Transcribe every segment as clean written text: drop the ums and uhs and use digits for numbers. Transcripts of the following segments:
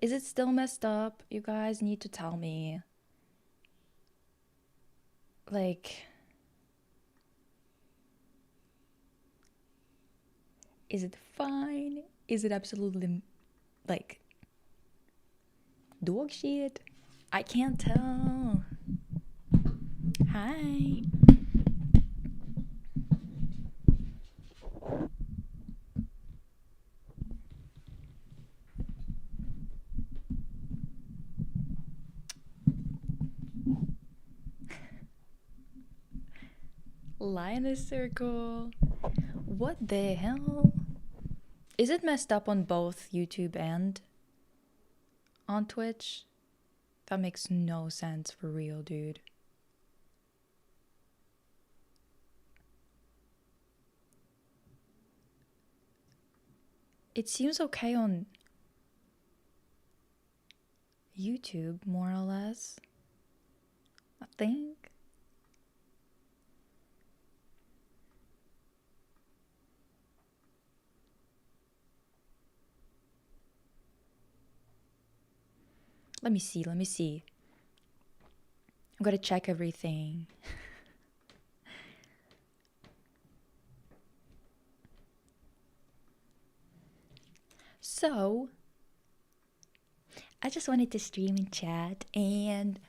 Is it still messed up? You guys need to tell me. Like, is it fine? Is it absolutely, like, dog shit? I can't tell. Hi. Lioness circle. What the hell? Is it messed up on both YouTube and on Twitch? That makes no sense for real, dude. It seems okay on YouTube, more or less. I think. Let me see. I'm gonna check everything. So, I just wanted to stream and chat, and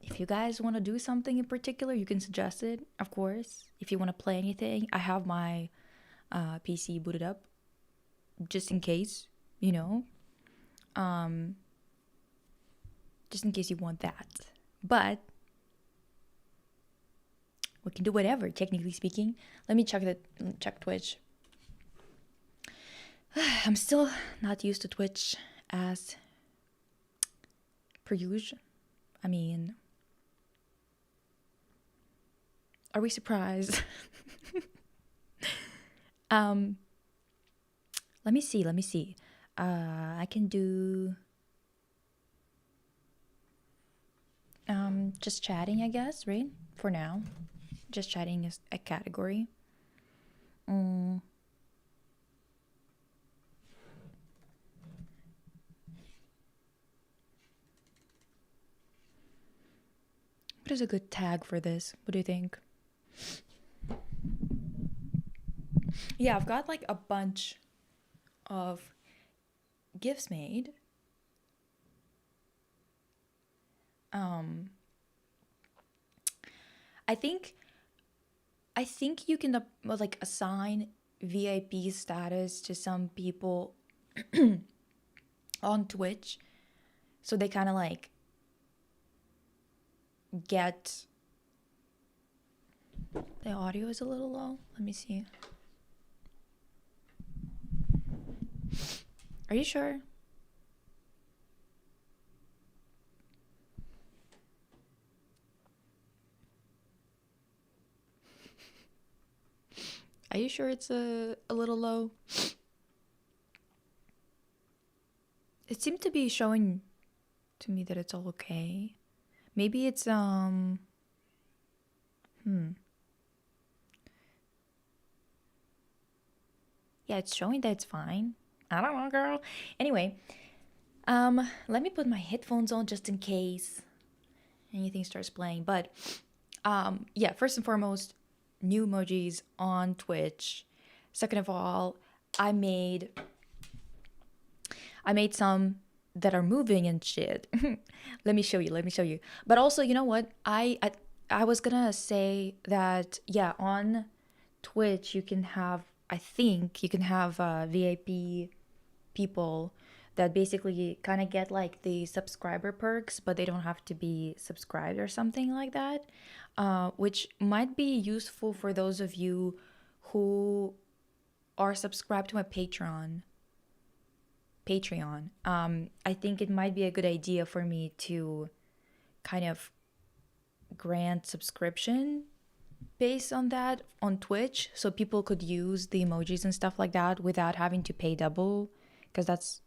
if you guys want to do something in particular, you can suggest it, of course. If you want to play anything, I have my PC booted up, just in case, you know. Just in case you want that. But we can do whatever, technically speaking. Let me check Twitch. I'm still not used to Twitch as per usual. I mean, are we surprised? Let me see. I can do just chatting, I guess, right? For now. Just chatting is a category. What is a good tag for this? What do you think? Yeah, I've got like a bunch of gifts made. I think you can like assign VIP status to some people on Twitch, so they kind of like get. The audio is a little low. Let me see. Are you sure? Are you sure it's a little low? It seemed to be showing to me that it's all okay. Maybe it's Yeah, it's showing that it's fine. I don't know, girl. Anyway, let me put my headphones on just in case anything starts playing. But yeah, first and foremost, new emojis on Twitch. Second of all, I made some that are moving and shit. Let me show you. But also, you know what? I was gonna say that, yeah, on Twitch you can have, I think you can have VIP people that basically kind of get like the subscriber perks, but they don't have to be subscribed or something like that, which might be useful for those of you who are subscribed to my Patreon. I think it might be a good idea for me to kind of grant subscription based on that on Twitch, so people could use the emojis and stuff like that without having to pay double, because that's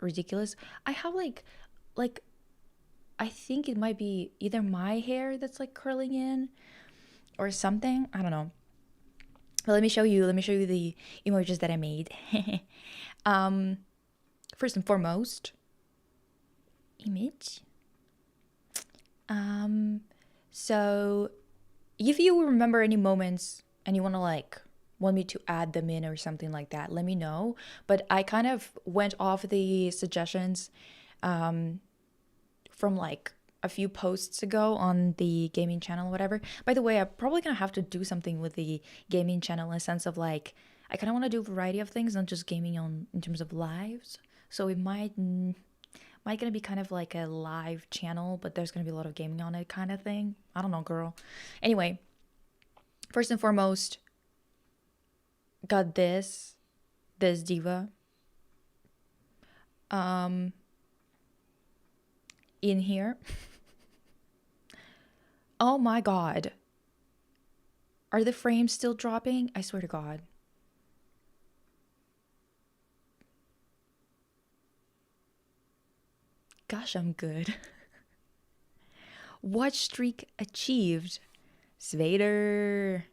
ridiculous. I have like I think it might be either my hair that's like curling in or something. I don't know. But let me show you the emojis that I made. First and foremost, image. So if you remember any moments and you want me to add them in or something like that, let me know. But I kind of went off the suggestions from like a few posts ago on the gaming channel, whatever. By the way, I'm probably gonna have to do something with the gaming channel in a sense of like, I kind of want to do a variety of things, not just gaming on in terms of lives. So it might gonna be kind of like a live channel, but there's gonna be a lot of gaming on it kind of thing. I don't know, girl. Anyway, first and foremost, got this diva in here. Oh my god. Are the frames still dropping? I swear to god. Gosh, I'm good. Watch streak achieved. Svader.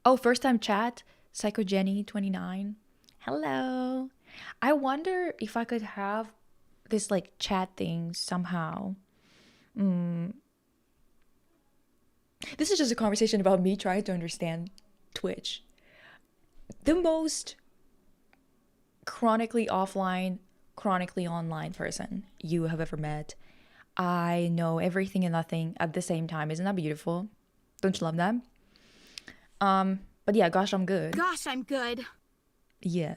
Oh, first time chat. Psychojenny29. Hello. I wonder if I could have this like chat thing somehow. This is just a conversation about me trying to understand Twitch. The most chronically offline, chronically online person you have ever met. I know everything and nothing at the same time. Isn't that beautiful? Don't you love that? But yeah, gosh, I'm good. Gosh, I'm good. Yeah.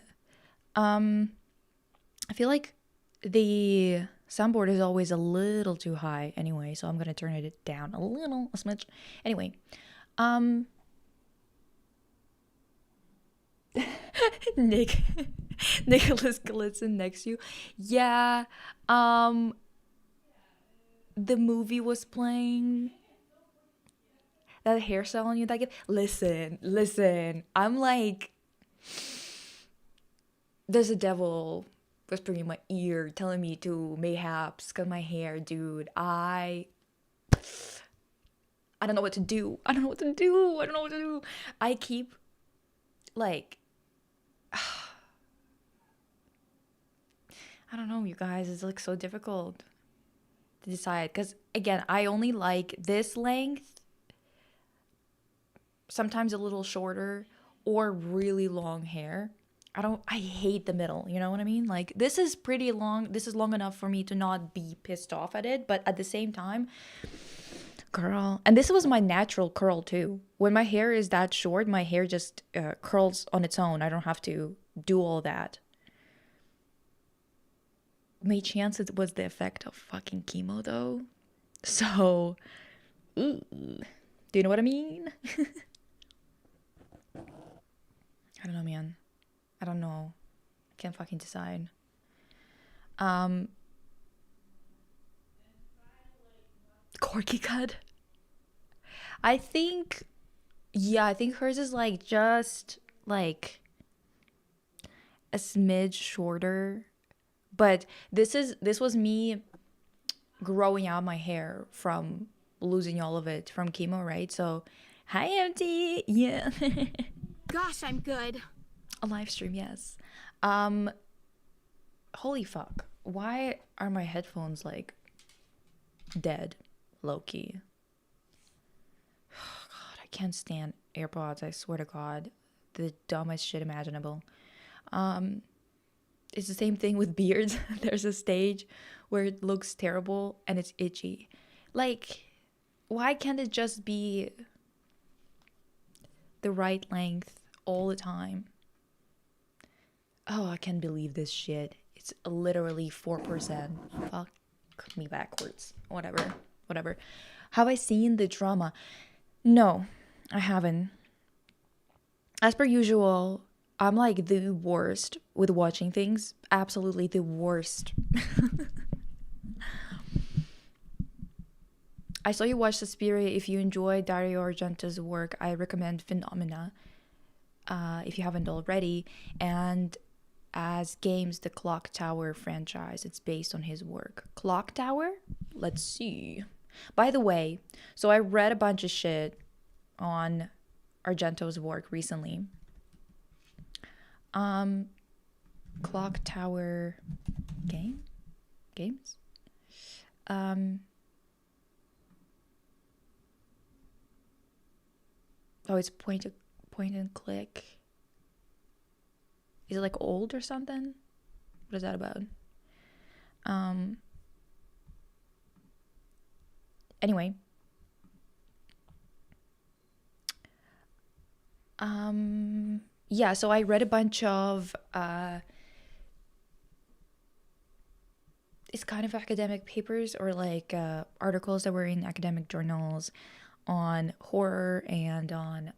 I feel like the soundboard is always a little too high anyway, so I'm gonna turn it down a smidge. Anyway, Nicholas Galitzin next to you. Yeah, the movie was playing. That hair salon you that give. Listen. I'm like, there's a devil whispering in my ear telling me to mayhaps cut my hair, dude. I don't know what to do. I keep like I don't know, you guys. It's like so difficult to decide because again, I only like this length, sometimes a little shorter, or really long hair. I hate the middle, you know what I mean? Like this is pretty long. This is long enough for me to not be pissed off at it, but at the same time, girl. And this was my natural curl too. When my hair is that short, my hair just curls on its own. I don't have to do all that. May chance it was the effect of fucking chemo though. So, ooh. Do you know what I mean? I don't know, man. I don't know. I can't fucking decide. Corky cut. I think hers is like just like a smidge shorter. But this was me growing out my hair from losing all of it from chemo, right? So, hi MT. Yeah. Gosh, I'm good. A live stream, yes. Holy fuck. Why are my headphones like dead, low-key? Oh, God, I can't stand AirPods, I swear to God. The dumbest shit imaginable. It's the same thing with beards. There's a stage where it looks terrible and it's itchy. Like, why can't it just be the right length all the time? Oh, I can't believe this shit. It's literally 4%. Fuck me backwards. Whatever. Have I seen the drama? No, I haven't. As per usual, I'm like the worst with watching things. Absolutely the worst. I saw you watch Suspiria. If you enjoy Dario Argento's work, I recommend Phenomena, if you haven't already. And as games, the Clock Tower franchise. It's based on his work. Clock Tower? Let's see. By the way, so I read a bunch of shit on Argento's work recently. Clock Tower games. Oh, it's point and click. Is it like old or something? What is that about? Anyway. Yeah, so I read a bunch of it's kind of academic papers or like articles that were in academic journals on horror and on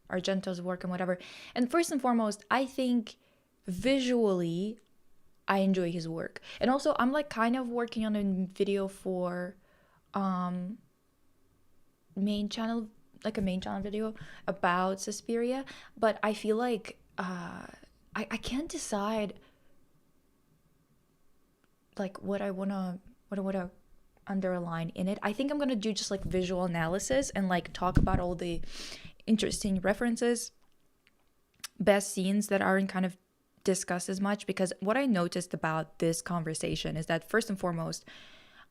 Argento's work and whatever. And first and foremost, I think visually I enjoy his work. And also I'm like kind of working on a video for main channel, like a main channel video about Suspiria, but I feel like I can't decide like what I wanna underline in it. I think I'm gonna do just like visual analysis and like talk about all the interesting references, best scenes that aren't kind of discussed as much, because what I noticed about this conversation is that first and foremost,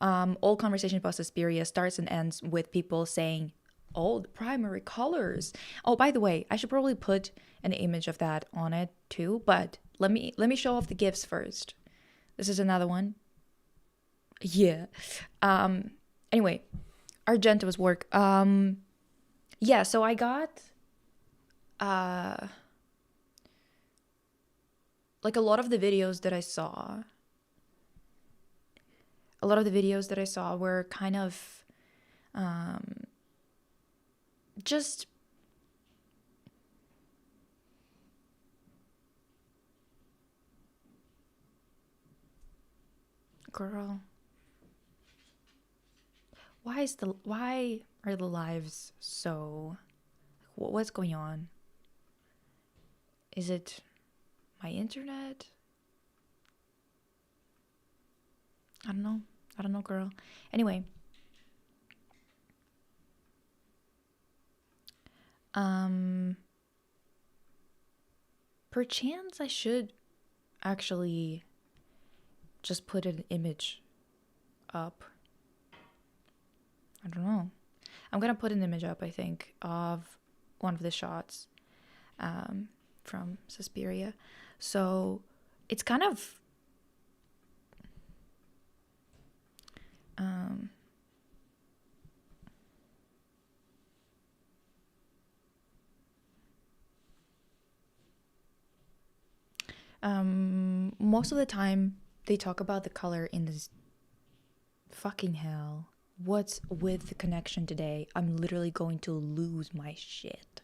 all conversation about Suspiria starts and ends with people saying, "Oh, the primary colors." Oh, by the way, I should probably put an image of that on it too. But let me show off the gifs first. This is another one. Yeah. Anyway, Argento's work. Yeah. So I got like a lot of the videos that I saw. A lot of the videos that I saw were kind of just girl. Why are the lives so what's going on? Is it my internet? I don't know, girl. Anyway, perchance I should actually just put an image up. I don't know. I'm gonna put an image up, I think, of one of the shots from Suspiria. So it's kind of most of the time they talk about the color in this fucking hell. What's with the connection today? I'm literally going to lose my shit.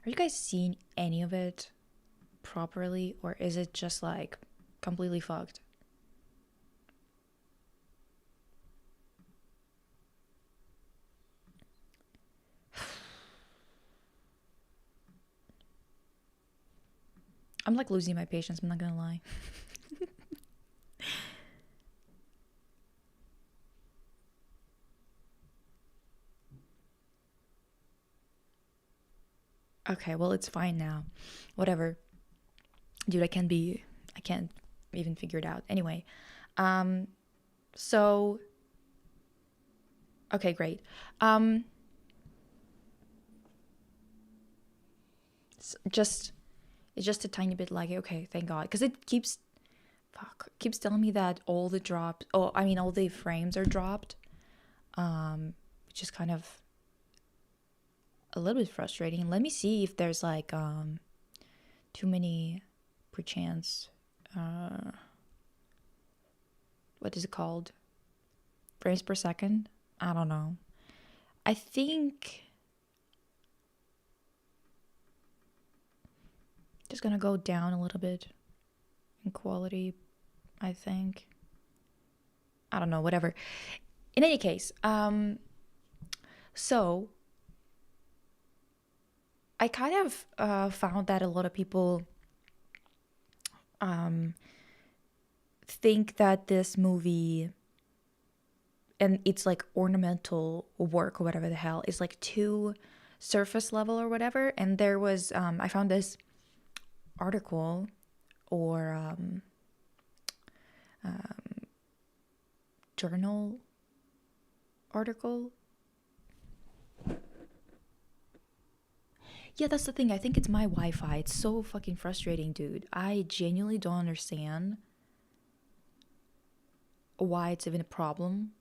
Are you guys seeing any of it properly, or is it just like completely fucked? I'm like losing my patience, I'm not gonna lie. Okay, well, it's fine now. Whatever. Dude, I can't even figure it out. Anyway, so okay, great. It's just a tiny bit laggy. Okay, thank God, because it keeps telling me that all the all the frames are dropped, which is kind of a little bit frustrating. Let me see if there's like too many, perchance, what is it called? Frames per second? I don't know. I think just gonna go down a little bit in quality, I think. I don't know, whatever. In any case, so I kind of found that a lot of people think that this movie and it's like ornamental work or whatever the hell is like too surface level or whatever. And there was I found this article or journal article. Yeah, that's the thing. I think it's my Wi-Fi. It's so fucking frustrating, dude. I genuinely don't understand why it's even a problem.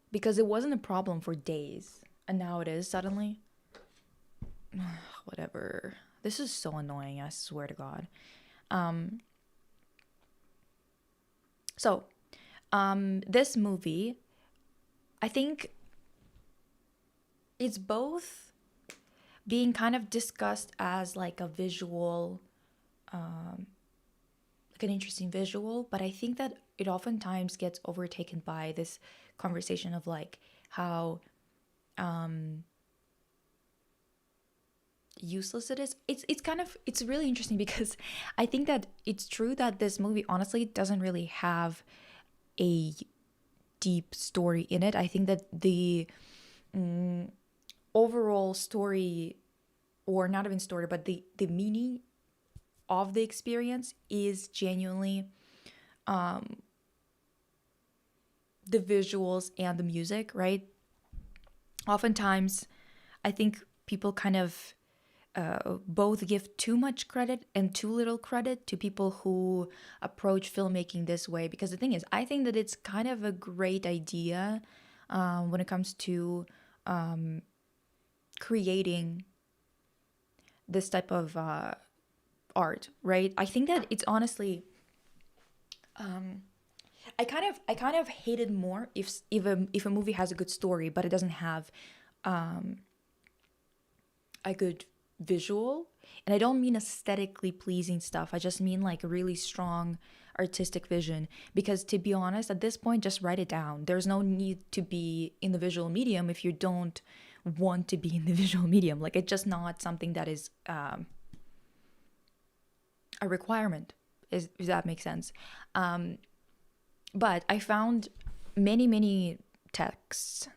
Because it wasn't a problem for days, and now it is suddenly. Whatever. This is so annoying, I swear to God. So, this movie, I think it's both being kind of discussed as like a visual, like an interesting visual, but I think that it oftentimes gets overtaken by this conversation of like how useless it is. It's really interesting because I think that it's true that this movie honestly doesn't really have a deep story in it. I think that the overall story, or not even story, but the meaning of the experience is genuinely the visuals and the music, right? Oftentimes I think people kind of both give too much credit and too little credit to people who approach filmmaking this way, because the thing is, I think that it's kind of a great idea when it comes to creating this type of art, right? I think that it's honestly I kind of hate it more if a movie has a good story but it doesn't have a good visual. And I don't mean aesthetically pleasing stuff. I just mean like a really strong artistic vision, because to be honest, at this point, just write it down. There's no need to be in the visual medium if you don't want to be in the visual medium. Like, it's just not something that is a requirement, if that makes sense. But I found many texts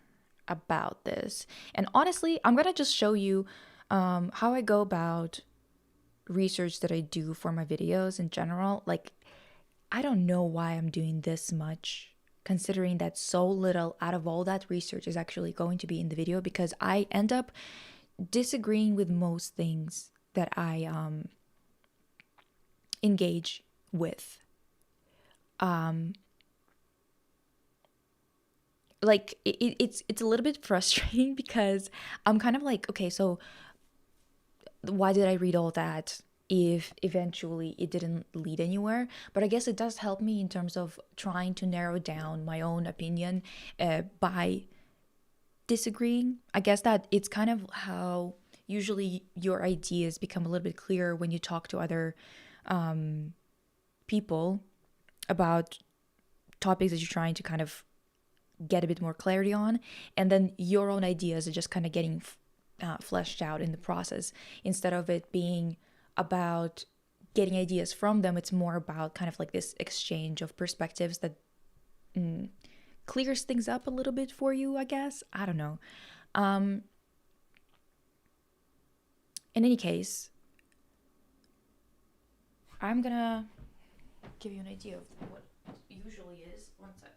about this, and honestly, I'm gonna just show you how I go about research that I do for my videos in general. Like, I don't know why I'm doing this much, considering that so little out of all that research is actually going to be in the video, because I end up disagreeing with most things that I engage with. Like, it's a little bit frustrating because I'm kind of like, okay, so why did I read all that if eventually it didn't lead anywhere? But I guess it does help me in terms of trying to narrow down my own opinion by disagreeing. I guess that it's kind of how usually your ideas become a little bit clearer when you talk to other people about topics that you're trying to kind of get a bit more clarity on, and then your own ideas are just kind of getting fleshed out in the process. Instead of it being about getting ideas from them, it's more about kind of like this exchange of perspectives that clears things up a little bit for you, I guess. I don't know. In any case, I'm gonna give you an idea of what it usually is. One sec.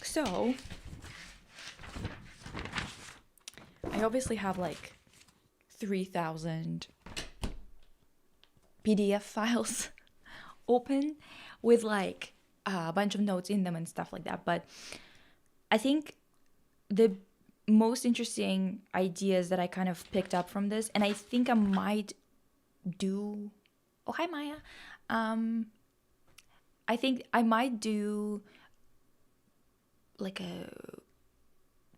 So, I obviously have like 3,000 PDF files open with like a bunch of notes in them and stuff like that. But I think the most interesting ideas that I kind of picked up from this, and I think I might do. Oh, hi, Maya. I think I might do like a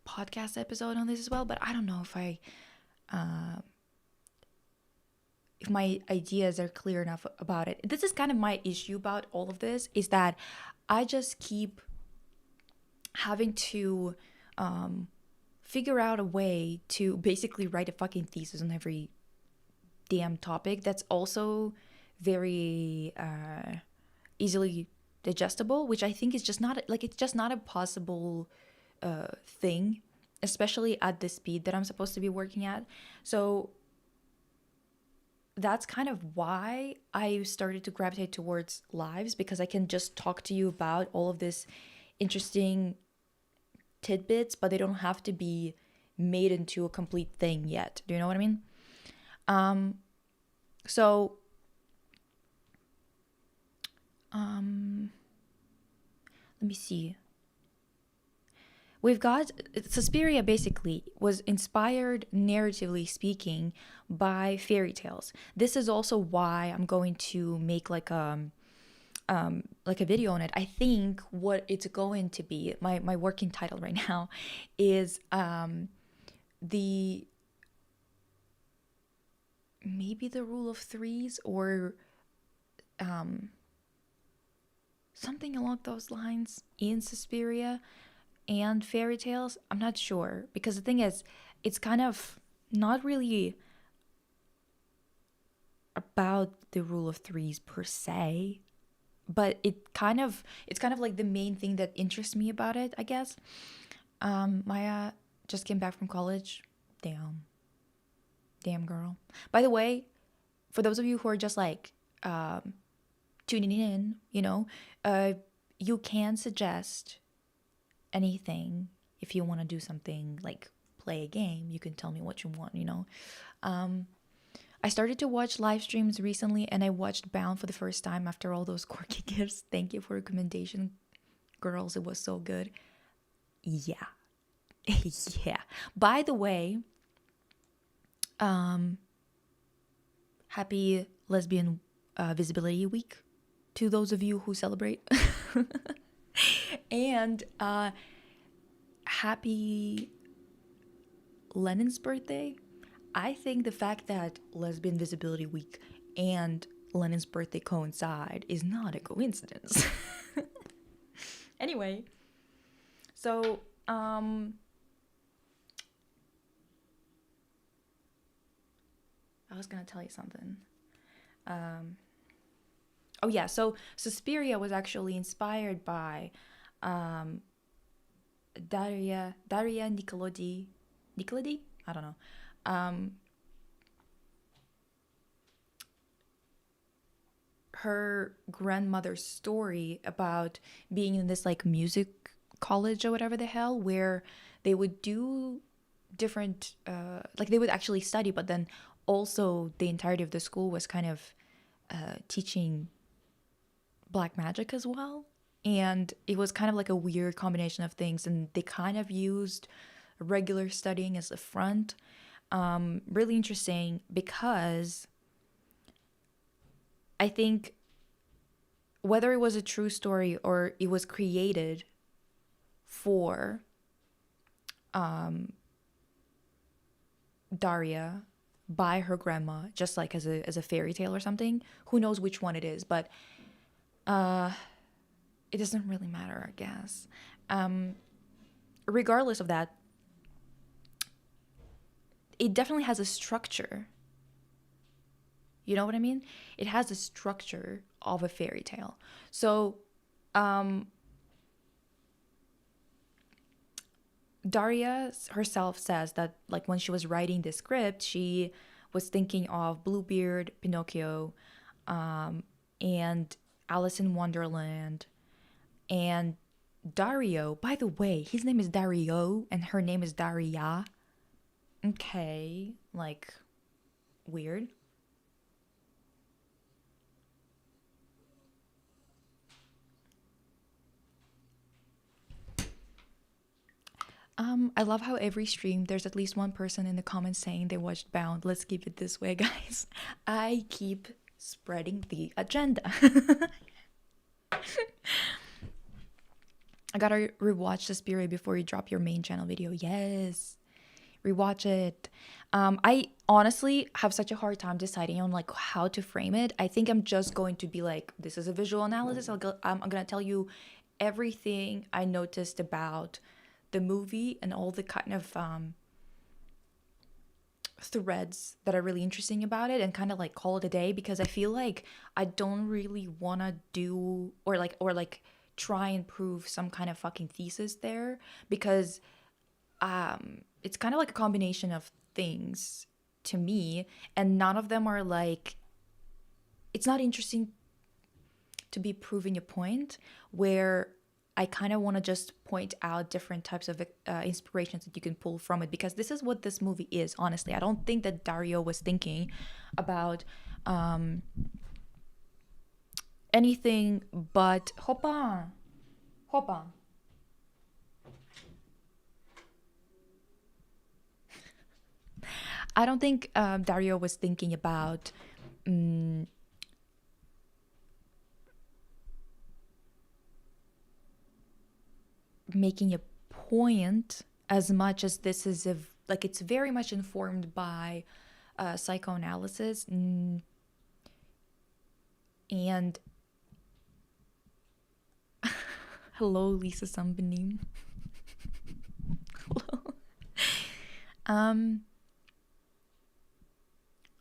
podcast episode on this as well, but I don't know if I if my ideas are clear enough about it. This is kind of my issue about all of this, is that I just keep having to figure out a way to basically write a fucking thesis on every damn topic that's also very easily digestible, which I think is just not like, it's just not a possible thing, especially at the speed that I'm supposed to be working at. So that's kind of why I started to gravitate towards lives, because I can just talk to you about all of this interesting tidbits, but they don't have to be made into a complete thing yet. Do you know what I mean? So let me see. We've got Suspiria basically was inspired, narratively speaking, by fairy tales. This is also why I'm going to make like a video on it. I think what it's going to be, my working title right now, is the maybe the rule of threes, or something along those lines in Suspiria and fairy tales. I'm not sure, because the thing is, it's kind of not really about the rule of threes per se, but it's kind of like the main thing that interests me about it, I guess. Maya just came back from college. Damn girl. By the way, for those of you who are just like tuning in, you can suggest anything. If you want to do something like play a game, you can tell me what you want. I started to watch live streams recently, and I watched Bound for the first time after all those quirky gifts. Thank you for recommendation, girls. It was so good. Yeah. Yeah. By the way, happy Lesbian Visibility Week to those of you who celebrate. And happy Lenin's birthday. I think the fact that Lesbian Visibility Week and Lenin's birthday coincide is not a coincidence. Anyway, so I was gonna tell you something. Oh yeah, so Suspiria was actually inspired by Daria Nicolodi? I don't know. Her grandmother's story about being in this like music college or whatever the hell, where they would do different like they would actually study, but then also the entirety of the school was kind of teaching black magic as well. And it was kind of like a weird combination of things, and they kind of used regular studying as a front. Really interesting, because I think whether it was a true story or it was created for Daria by her grandma, just like as a fairy tale or something, who knows which one it is, but it doesn't really matter, I guess. Regardless of that, it definitely has a structure. You know what I mean? It has a structure of a fairy tale. So, Daria herself says that, like, when she was writing the script, she was thinking of Bluebeard, Pinocchio, and Alice in Wonderland, and Dario. By the way, his name is Dario, and her name is Daria. Okay, like, weird. I love how every stream there's at least one person in the comments saying they watched Bound. Let's keep it this way, guys. I keep spreading the agenda. I gotta rewatch Suspiria before you drop your main channel video. Yes. rewatch it. I honestly have such a hard time deciding on like how to frame it. I think I'm just going to be like, this is a visual analysis. I'm gonna tell you everything I noticed about the movie and all the kind of threads that are really interesting about it, and kind of like call it a day, because I feel like I don't really want to do or try and prove some kind of fucking thesis there, because it's kind of like a combination of things to me, and none of them are like, it's not interesting to be proving a point where I kind of want to just point out different types of inspirations that you can pull from it, because this is what this movie is, honestly. I don't think that Dario was thinking about anything but. Hopa! Hopa! I don't think Dario was thinking about making a point as much as this is like, it's very much informed by psychoanalysis, and hello Lisa Sambanim. Hello.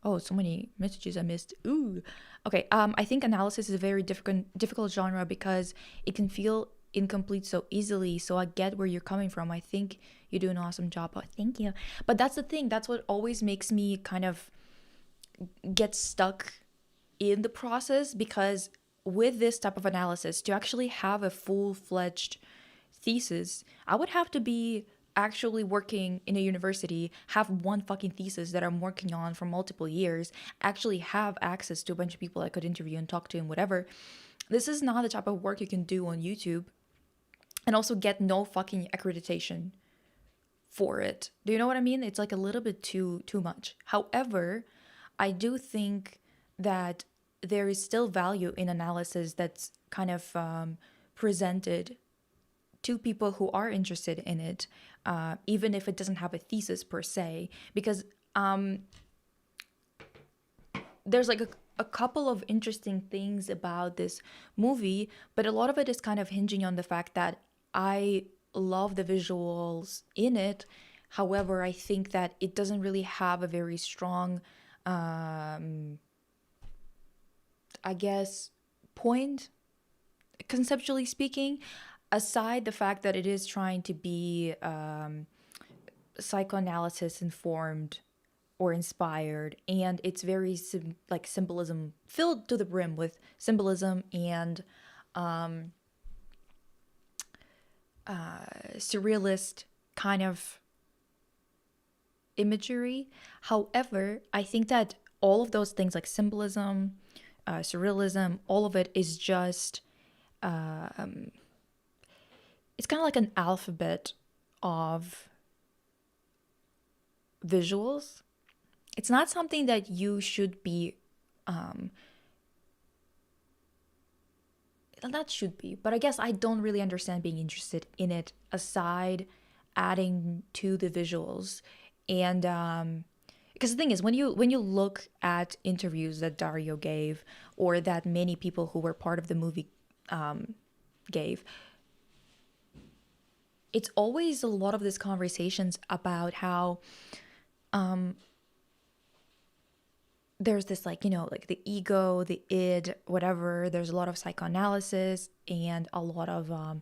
Oh, so many messages I missed. Ooh. Okay. I think analysis is a very difficult genre because it can feel incomplete so easily. So I get where you're coming from. I think you do an awesome job. Oh, thank you. But that's the thing. That's what always makes me kind of get stuck in the process, because with this type of analysis, to actually have a full-fledged thesis, I would have to be actually working in a university, have one fucking thesis that I'm working on for multiple years, actually have access to a bunch of people I could interview and talk to and whatever. This is not the type of work you can do on YouTube and also get no fucking accreditation for it. Do you know what I mean? It's like a little bit too much. However, I do think that there is still value in analysis that's kind of presented to people who are interested in it, even if it doesn't have a thesis per se, because there's like a couple of interesting things about this movie, but a lot of it is kind of hinging on the fact that I love the visuals in it. However, I think that it doesn't really have a very strong, I guess, point, conceptually speaking, aside the fact that it is trying to be psychoanalysis informed or inspired, and it's very like symbolism, filled to the brim with symbolism and surrealist kind of imagery. However, I think that all of those things, like symbolism, surrealism, all of it is just it's kind of like an alphabet of visuals. It's not something that you should be not should be, but I guess I don't really understand being interested in it aside adding to the visuals. And because the thing is, when you look at interviews that Dario gave, or that many people who were part of the movie gave, it's always a lot of these conversations about how there's this, like, you know, like the ego, the id, whatever. There's a lot of psychoanalysis and a lot of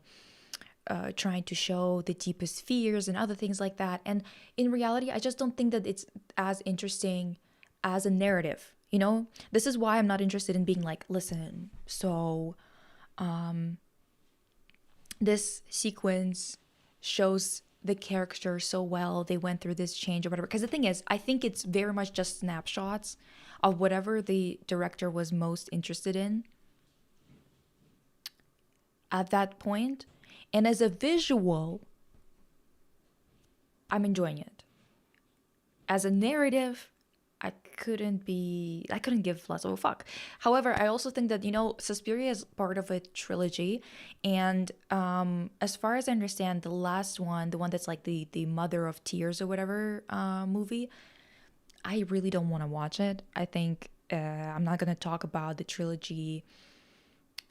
trying to show the deepest fears and other things like that. And in reality, I just don't think that it's as interesting as a narrative. You know, this is why I'm not interested in being like, listen, so this sequence shows the character so well, they went through this change or whatever. Because the thing is, I think it's very much just snapshots of whatever the director was most interested in at that point. And as a visual, I'm enjoying it. As a narrative, I couldn't give less of a fuck. However, I also think that, Suspiria is part of a trilogy. And as far as I understand, the last one, the one that's like the Mother of Tears or whatever movie, I really don't want to watch it. I think I'm not going to talk about the trilogy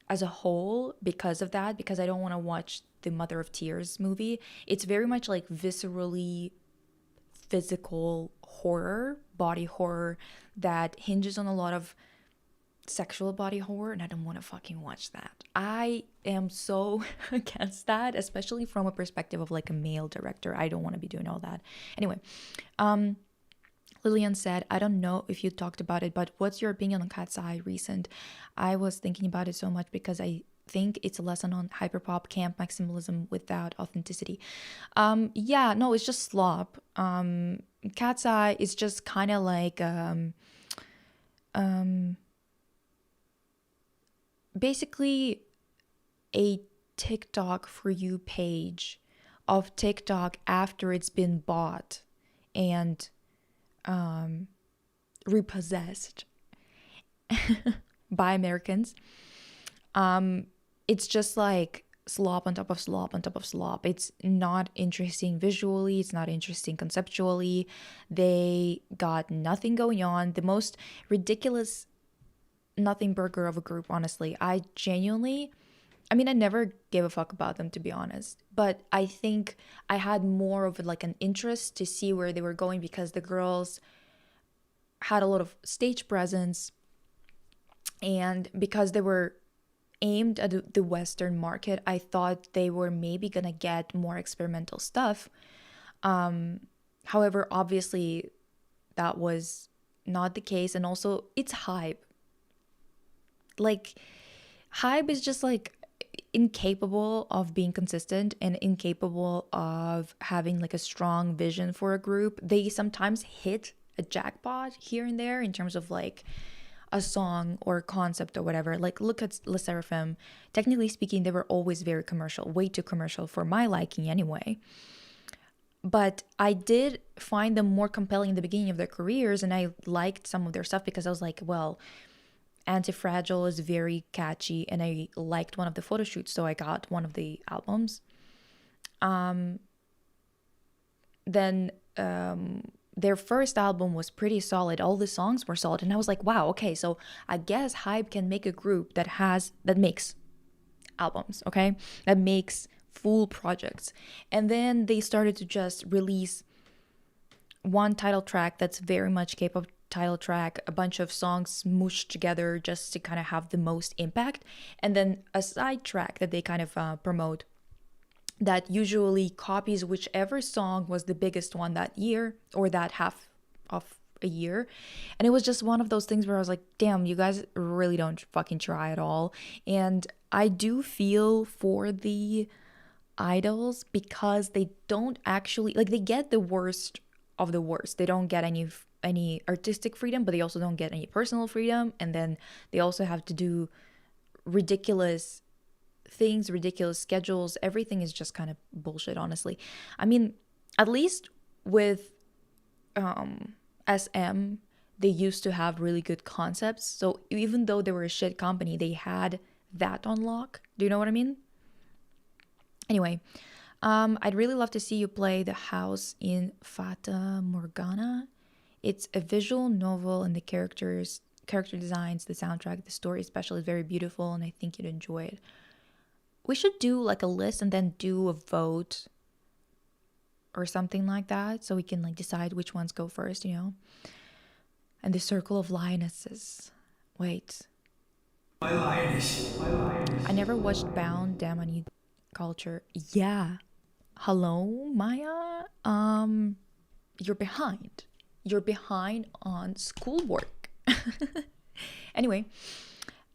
as a whole because of that, because I don't want to watch the Mother of Tears movie. It's very much like viscerally physical horror, body horror, that hinges on a lot of sexual body horror, and I don't want to fucking watch that. I am so against that, especially from a perspective of like a male director. I don't want to be doing all that. Anyway, Lillian said, I don't know if you talked about it, but what's your opinion on Cat's Eye recent? I was thinking about it so much because I think it's a lesson on hyperpop camp maximalism without authenticity. Yeah, no, it's just slop. Cat's Eye is just kind of like basically a TikTok for you page of TikTok after it's been bought and repossessed by Americans. It's just like slop on top of slop on top of slop. It's not interesting visually. It's not interesting conceptually. They got nothing going on. The most ridiculous nothing burger of a group, honestly. I never gave a fuck about them, to be honest. But I think I had more of like an interest to see where they were going because the girls had a lot of stage presence, and because they were aimed at the Western market, I thought they were maybe gonna get more experimental stuff. However, obviously, that was not the case, and also it's hype. Like, hype is just like incapable of being consistent and incapable of having like a strong vision for a group. They sometimes hit a jackpot here and there in terms of like a song or a concept or whatever. Like, look at Le Seraphim. Technically speaking, they were always very commercial, way too commercial for my liking anyway. But I did find them more compelling in the beginning of their careers, and I liked some of their stuff because I was like, well, Antifragile is very catchy, and I liked one of the photo shoots, so I got one of the albums. Then their first album was pretty solid. All the songs were solid, and I was like, wow, okay, so I guess hype can make a group that makes albums, okay? That makes full projects. And then they started to just release one title track that's very much K-pop title track, a bunch of songs smooshed together just to kind of have the most impact, and then a side track that they kind of promote that usually copies whichever song was the biggest one that year or that half of a year. And it was just one of those things where I was like, damn, you guys really don't fucking try at all. And I do feel for the idols because they don't actually, like, they get the worst of the worst. They don't get any artistic freedom, but they also don't get any personal freedom, and then they also have to do ridiculous things, ridiculous schedules. Everything is just kind of bullshit, honestly. I mean, at least with SM, they used to have really good concepts, so even though they were a shit company, they had that on lock. Do you know what I mean? Anyway, I'd really love to see you play The House in Fata Morgana. It's a visual novel, and the character designs, the soundtrack, the story especially is very beautiful, and I think you'd enjoy it. We should do like a list and then do a vote or something like that, so we can like decide which ones go first, you know? And the Circle of Lionesses. Wait. My lioness. I never watched Bound. Damn, I need culture. Yeah. Hello, Maya. You're behind. You're behind on schoolwork. Anyway,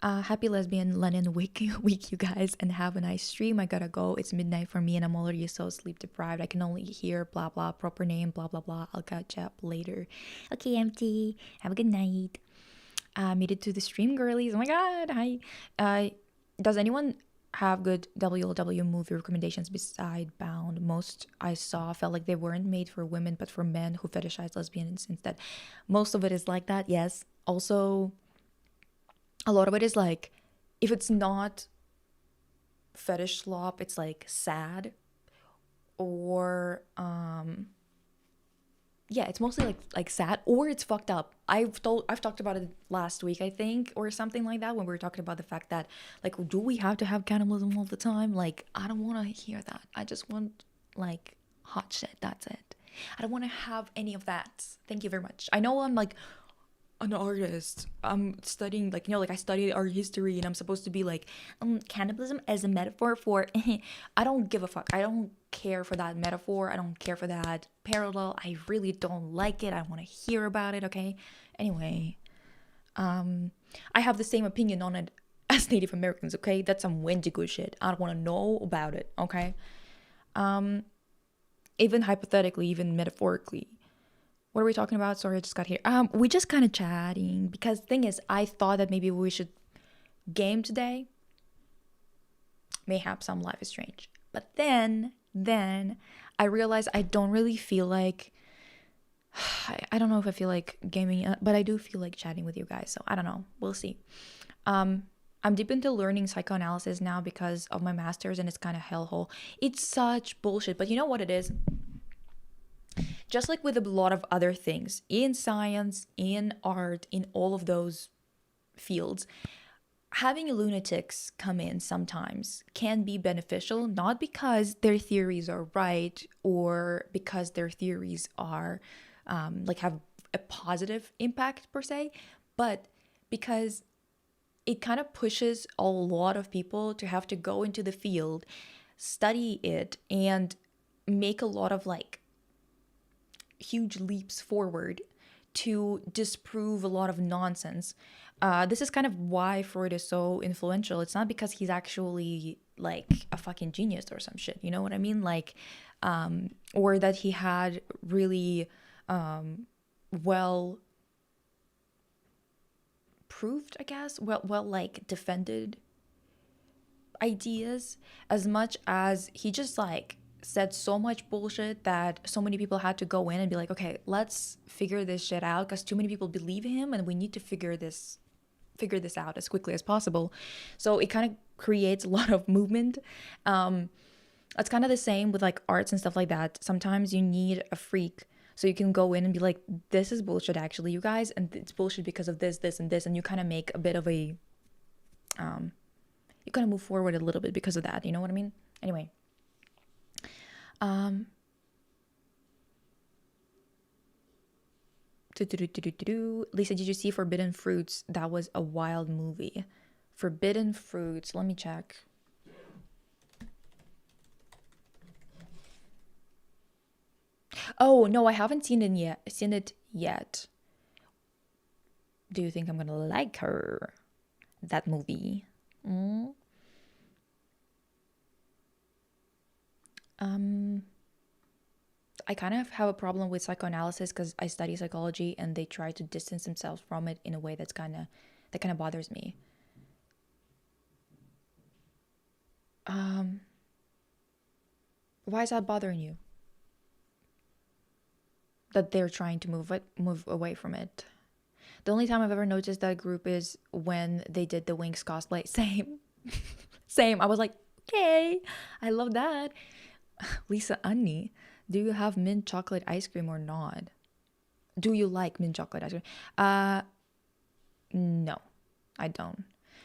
happy lesbian Lenin week, you guys, and have a nice stream. I gotta go. It's midnight for me, and I'm already so sleep deprived. I can only hear blah blah, proper name, blah blah blah. I'll catch up later. Okay, empty. Have a good night. Made it to the stream, girlies. Oh my god, hi. Does anyone have good WLW movie recommendations beside Bound. Most I saw felt like they weren't made for women, but for men who fetishize lesbians instead. Most of it is like that, yes. Also, a lot of it is like, if it's not fetish slop, it's like sad, or yeah, it's mostly like sad, or it's fucked up. I've talked about it last week, I think, or something like that, when we were talking about the fact that, like, do we have to have cannibalism all the time? Like, I don't want to hear that. I just want, like, hot shit. That's it. I don't want to have any of that. Thank you very much. I know I'm like an artist. I'm studying, like, like, I studied art history, and I'm supposed to be like, cannibalism as a metaphor for I don't give a fuck. I don't care for that metaphor. I don't care for that parallel. I really don't like it. I want to hear about it. Okay, anyway, I have the same opinion on it as Native Americans. Okay, that's some Wendigo shit. I don't want to know about it. Okay, even hypothetically, even metaphorically. What are we talking about? Sorry, I just got here. We just kind of chatting, because the thing is, I thought that maybe we should game today. Mayhap some Life is Strange. But then I realized I don't really feel like, I don't know if I feel like gaming, but I do feel like chatting with you guys. So I don't know. We'll see. I'm deep into learning psychoanalysis now because of my master's, and it's kind of hellhole. It's such bullshit, but you know what it is? Just like with a lot of other things in science, in art, in all of those fields, having lunatics come in sometimes can be beneficial, not because their theories are right or because their theories are like have a positive impact per se, but because it kind of pushes a lot of people to have to go into the field, study it, and make a lot of like huge leaps forward to disprove a lot of nonsense. This is kind of why Freud is so influential. It's not because he's actually like a fucking genius or some shit, you know what I mean? Like, or that he had really well proved, I guess, well like defended ideas, as much as he just like said so much bullshit that so many people had to go in and be like, okay, let's figure this shit out, because too many people believe him, and we need to figure this out as quickly as possible. So it kind of creates a lot of movement. It's kind of the same with like arts and stuff like that. Sometimes you need a freak so you can go in and be like, this is bullshit actually, you guys, and it's bullshit because of this, and this, and you kind of make a bit of a you kind of move forward a little bit because of that, you know what I mean? Anyway, Lisa, did you see Forbidden Fruits? That was a wild movie. Forbidden Fruits, let me check. Oh no, I haven't seen it yet. Do you think I'm gonna like her? That movie. I kind of have a problem with psychoanalysis because I study psychology, and they try to distance themselves from it in a way that kind of bothers me. Why is that bothering you? That they're trying to move away from it. The only time I've ever noticed that group is when they did the Winx cosplay. Same. Same. I was like, okay, I love that. Lisa Annie, do you have mint chocolate ice cream or not? Do you like mint chocolate ice cream? No, I don't.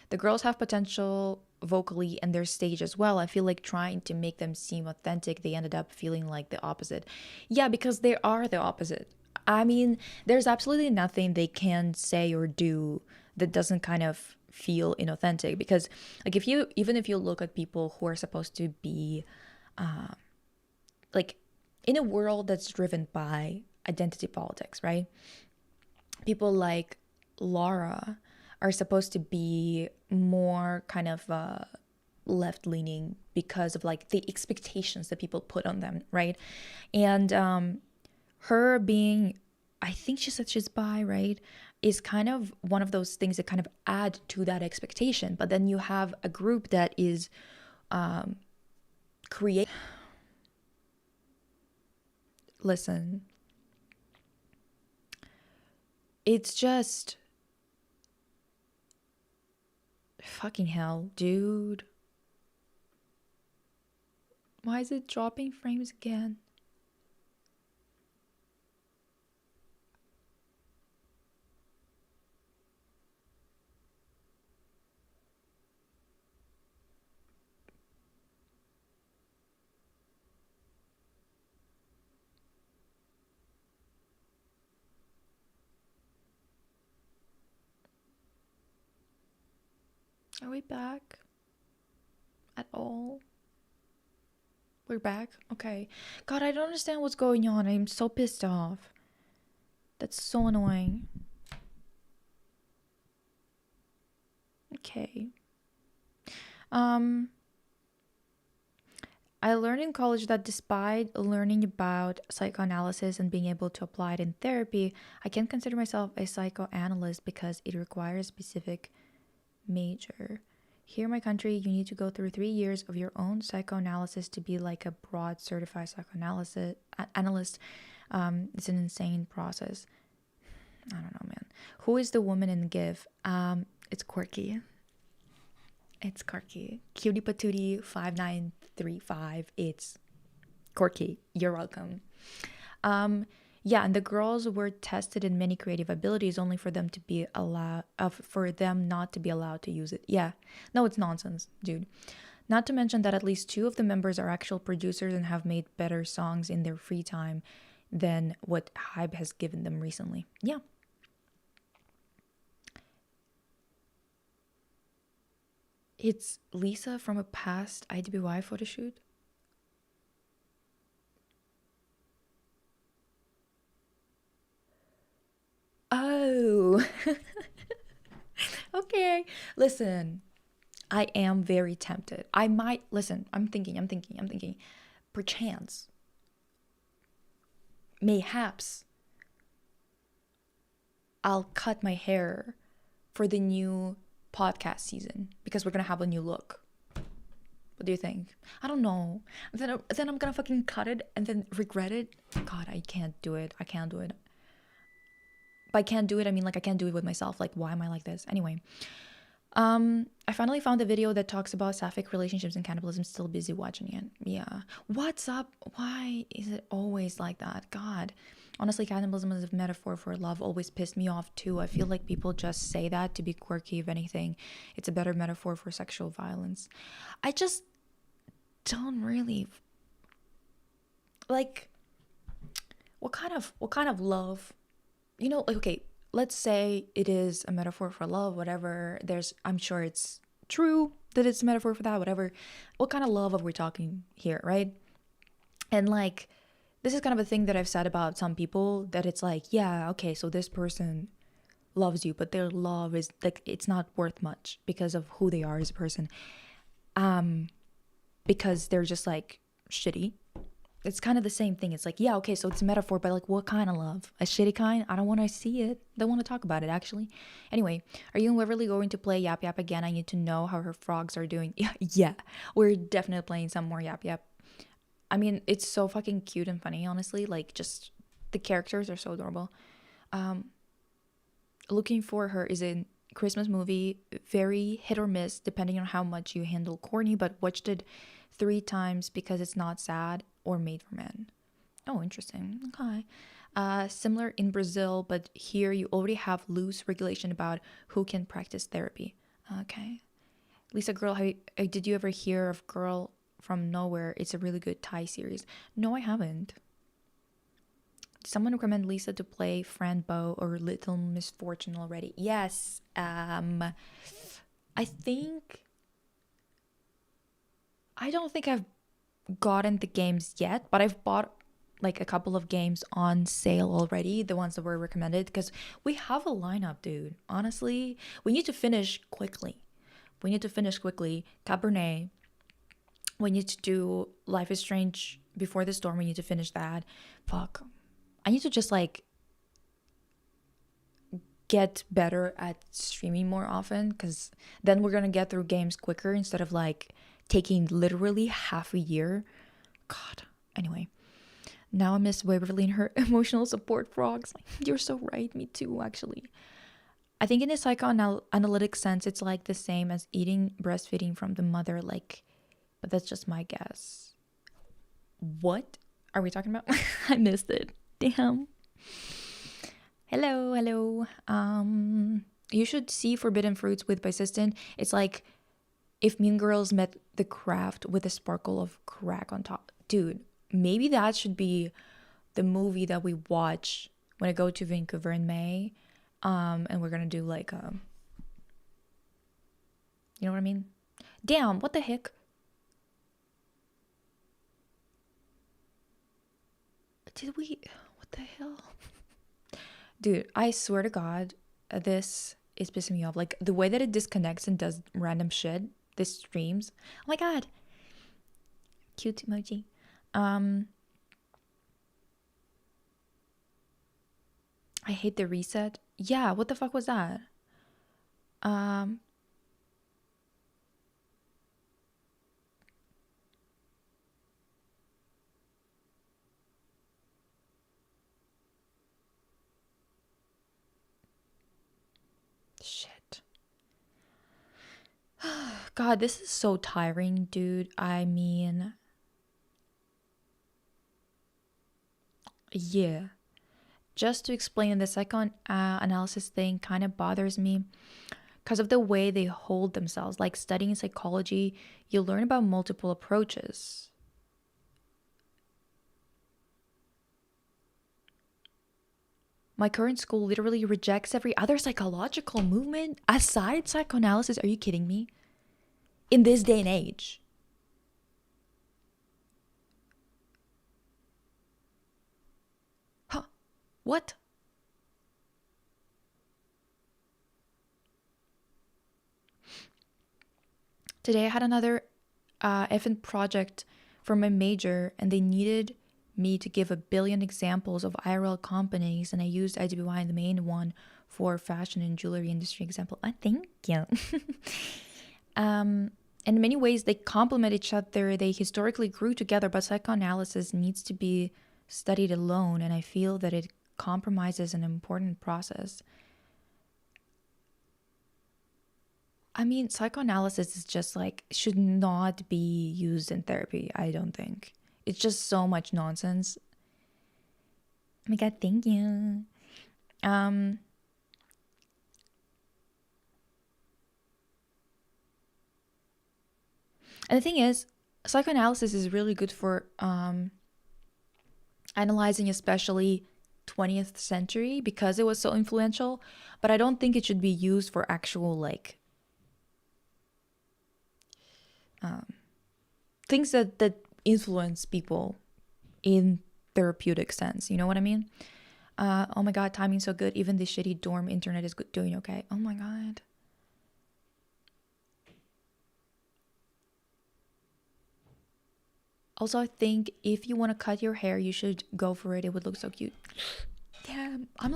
The girls have potential vocally and their stage as well. I feel like trying to make them seem authentic, they ended up feeling like the opposite. Yeah, because they are the opposite. I mean, there's absolutely nothing they can say or do that doesn't kind of feel inauthentic, because like even if you look at people who are supposed to be like in a world that's driven by identity politics, right? People like Laura are supposed to be more kind of left leaning because of like the expectations that people put on them, right? And her being, I think she said she's bi, right, is kind of one of those things that kind of add to that expectation. But then you have a group that is create. Listen, it's just fucking hell, dude. Why is it dropping frames again? Are we back at all? We're back? Okay. God, I don't understand what's going on. I'm so pissed off. That's so annoying. Okay. I learned in college that despite learning about psychoanalysis and being able to apply it in therapy, I can't consider myself a psychoanalyst because it requires a specific major. Here in my country, you need to go through 3 years of your own psychoanalysis to be like a broad certified psychoanalyst. It's an insane process. I don't know, man. Who is the woman in GIF? It's quirky. It's quirky. Cutie patootie 5935. It's quirky. You're welcome. Yeah, and the girls were tested in many creative abilities only for them to be allowed, for them not to be allowed to use it. Yeah, no, it's nonsense, dude. Not to mention that at least 2 of the members are actual producers and have made better songs in their free time than what Hybe has given them recently. Yeah. It's Lisa from a past IDBY photo shoot. Oh. Okay. Listen, I am very tempted. I might listen. I'm thinking. Perchance, mayhaps, I'll cut my hair for the new podcast season because we're gonna have a new look. What do you think? I don't know. Then I'm gonna fucking cut it and then regret it. God, I can't do it. I can't do it. By can't do it, I mean like I can't do it with myself. Like, why am I like this? Anyway, I finally found a video that talks about sapphic relationships and cannibalism. Still busy watching it. Yeah. What's up? Why is it always like that? God. Honestly, cannibalism as a metaphor for love always pissed me off too. I feel like people just say that to be quirky. If anything, it's a better metaphor for sexual violence. I just don't really like what kind of love, like, okay, let's say it is a metaphor for love, whatever. I'm sure it's true that it's a metaphor for that, whatever. What kind of love are we talking here, right? And like, this is kind of a thing that I've said about some people, that it's like, yeah, okay, so this person loves you, but their love is like, it's not worth much because of who they are as a person. Because they're just like shitty. It's kind of the same thing. It's like, yeah, okay, so it's a metaphor, but like, what kind of love? A shitty kind? I don't want to see it. Don't want to talk about it, actually. Anyway, are you and Waverly going to play Yap Yap again? I need to know how her frogs are doing. Yeah, we're definitely playing some more Yap Yap. I mean, it's so fucking cute and funny, honestly. Like, just the characters are so adorable. Looking for Her is a Christmas movie, very hit or miss depending on how much you handle corny, but watched it 3 times because it's not sad or made for men. Oh, interesting. Okay. Similar in Brazil, but here you already have loose regulation about who can practice therapy. Okay. Lisa Girl, did you ever hear of Girl from Nowhere? It's a really good Thai series. No, I haven't. Someone recommend Lisa to play Fran Bow or Little Misfortune already? Yes. I don't think I've gotten the games yet, but I've bought like a couple of games on sale already, the ones that were recommended, because we have a lineup, dude. Honestly, we need to finish quickly. Cabernet. We need to do Life is Strange Before the Storm. We need to finish that. Fuck. I need to just like get better at streaming more often, because then we're gonna get through games quicker instead of like taking literally half a year. God. Anyway, now I miss Waverly and her emotional support frogs. You're so right. Me too, actually. I think in a psychoanalytic sense, it's like the same as eating breastfeeding from the mother, like, but that's just my guess. What are we talking about? I missed it. Damn. Hello, hello. You should see Forbidden Fruits with Persistent. It's like if Mean Girls met The Craft with a sparkle of crack on top. Dude, maybe that should be the movie that we watch when I go to Vancouver in May. And we're gonna do like you know what I mean? Damn, what the heck? Did we what the hell? Dude, I swear to God, this is pissing me off. Like the way that it disconnects and does random shit, this streams. Oh my God. Cute emoji. I hate the reset. Yeah, what the fuck was that? Shit. God, this is so tiring, dude. I mean, yeah. Just to explain, the psychoanalysis thing kind of bothers me because of the way they hold themselves. Like studying psychology, you learn about multiple approaches. My current school literally rejects every other psychological movement aside psychoanalysis. Are you kidding me? In this day and age. Huh. What? Today I had another effing project for my major, and they needed me to give 1 billion examples of IRL companies, and I used IWI in the main one for fashion and jewelry industry example. I thank you. In many ways, they complement each other. They historically grew together, but psychoanalysis needs to be studied alone, and I feel that it compromises an important process. I mean, psychoanalysis is just like, should not be used in therapy, I don't think. It's just so much nonsense. Oh my God, thank you. And the thing is, psychoanalysis is really good for analyzing especially 20th century because it was so influential, but I don't think it should be used for actual like things that influence people in therapeutic sense. You know what I mean? Oh my God, timing's so good. Even the shitty dorm internet is doing okay. Oh my God. Also, I think if you want to cut your hair, you should go for it. It would look so cute. Damn, I'm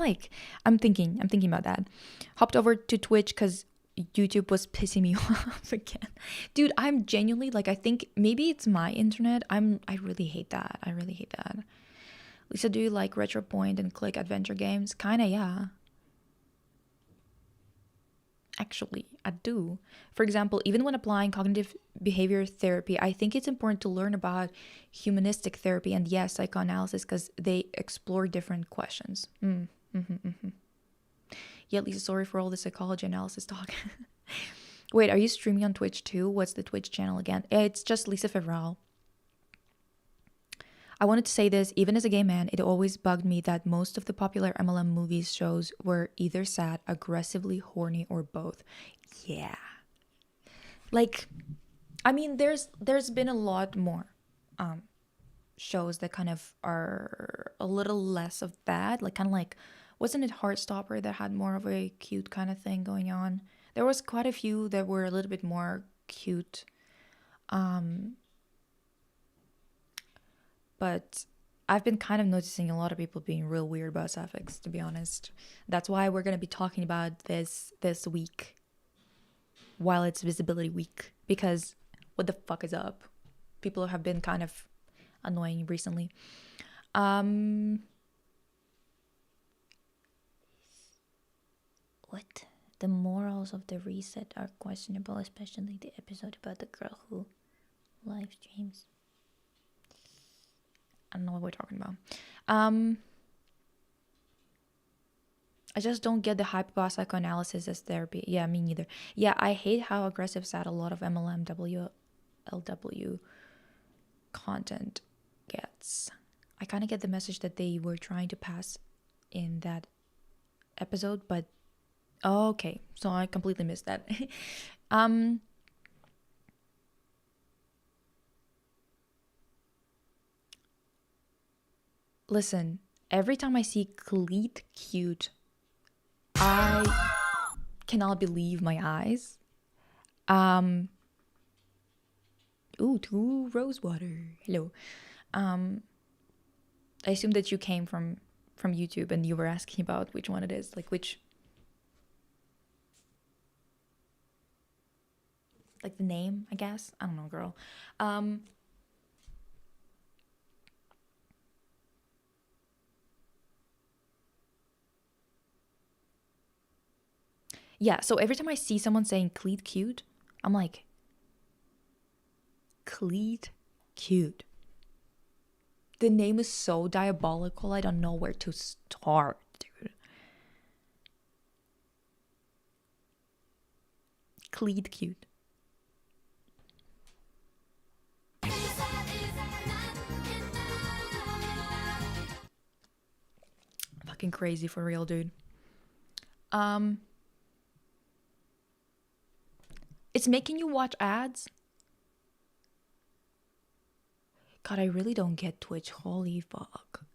thinking about that. Hopped over to Twitch because YouTube was pissing me off again. Dude, I'm genuinely like, I think maybe it's my internet. I really hate that. I really hate that. Lisa, do you like retro point and click adventure games? Kinda, yeah. Actually, I do. For example, even when applying cognitive behavior therapy, I think it's important to learn about humanistic therapy and yes, psychoanalysis because they explore different questions. Yeah, Lisa, sorry for all the psychology analysis talk. Wait, are you streaming on Twitch too? What's the Twitch channel again? It's just Lisa Fevral. I wanted to say this, even as a gay man, it always bugged me that most of the popular MLM movies shows were either sad, aggressively horny, or both. Yeah. Like, I mean, there's been a lot more shows that kind of are a little less of that. Like, kind of like, wasn't it Heartstopper that had more of a cute kind of thing going on? There was quite a few that were a little bit more cute. But I've been kind of noticing a lot of people being real weird about suffix, to be honest. That's why we're going to be talking about this week while it's visibility week, because what the fuck is up? People have been kind of annoying recently. What? The morals of the reset are questionable, especially the episode about the girl who live streams. I don't know what we're talking about. I just don't get the hype about psychoanalysis as therapy. Yeah, me neither. Yeah, I hate how aggressive sad a lot of LW content gets. I kind of get the message that they were trying to pass in that episode, but okay, so I completely missed that. Listen, every time I see cleat cute, I cannot believe my eyes. Ooh, two rose water. Hello. I assume that you came from YouTube and you were asking about which one it is, like which, like the name, I guess. I don't know, girl. Yeah, so every time I see someone saying cleat cute, I'm like, cleat cute. The name is so diabolical, I don't know where to start, dude. Cleat cute. Fucking crazy for real, dude. It's making you watch ads. God, I really don't get Twitch. Holy fuck.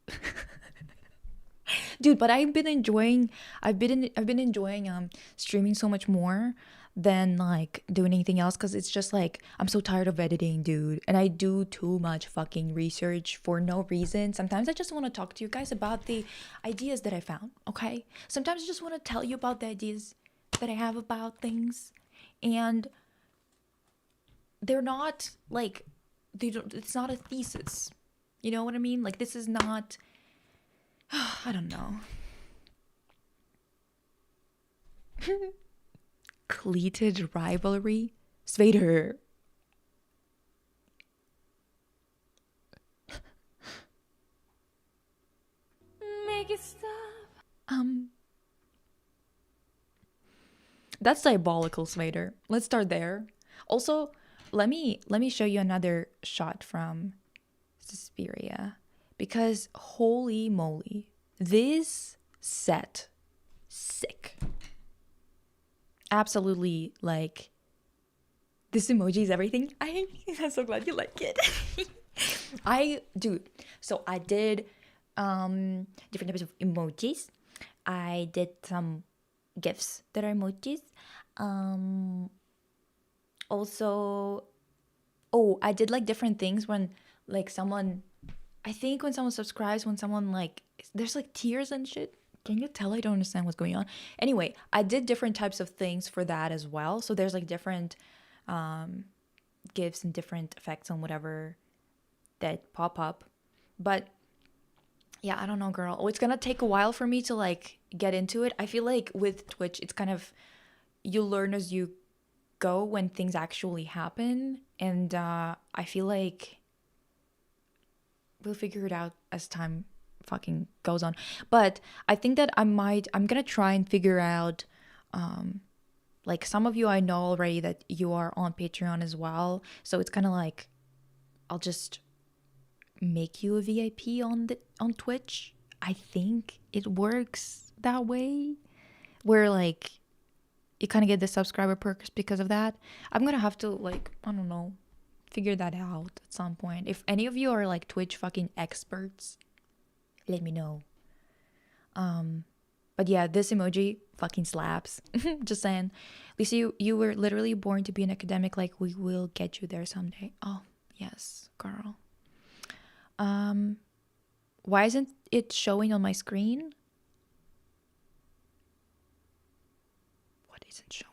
Dude, but I've been enjoying streaming so much more than like doing anything else, because it's just like I'm so tired of editing, dude, and I do too much fucking research for no reason. Sometimes I just want to talk to you guys about the ideas that I found, okay? Sometimes I just want to tell you about the ideas that I have about things, and they're not like it's not a thesis. You know what I mean? Like, this is not I don't know. Cleated rivalry? Svader. Make it stop. That's diabolical, Svader. Let's start there. Also, let me show you another shot from Suspiria, because holy moly, this set, sick. Absolutely, like, this emoji is everything. I'm so glad you like it. So I did different types of emojis. I did some gifs that are emojis. Also, I did like different things when like someone, I think when someone subscribes, when someone like, there's like tears and shit. Can you tell I don't understand what's going on? Anyway, I did different types of things for that as well. So there's like different gifts and different effects on whatever that pop up. But yeah, I don't know, girl. Oh, it's gonna take a while for me to like get into it. I feel like with Twitch, it's kind of, you learn as you go when things actually happen. And I feel like we'll figure it out as time fucking goes on. But I think that I'm gonna try and figure out, like, some of you I know already that you are on Patreon as well. So it's kind of like, I'll just make you a VIP on Twitch. I think it works that way, where like you kind of get the subscriber perks because of that. I'm gonna have to, like, I don't know, figure that out at some point. If any of you are like Twitch fucking experts, let me know. But yeah, this emoji fucking slaps. Just saying. Lisa, you were literally born to be an academic. Like, we will get you there someday. Oh yes, girl. Why isn't it showing on my screen? What isn't showing?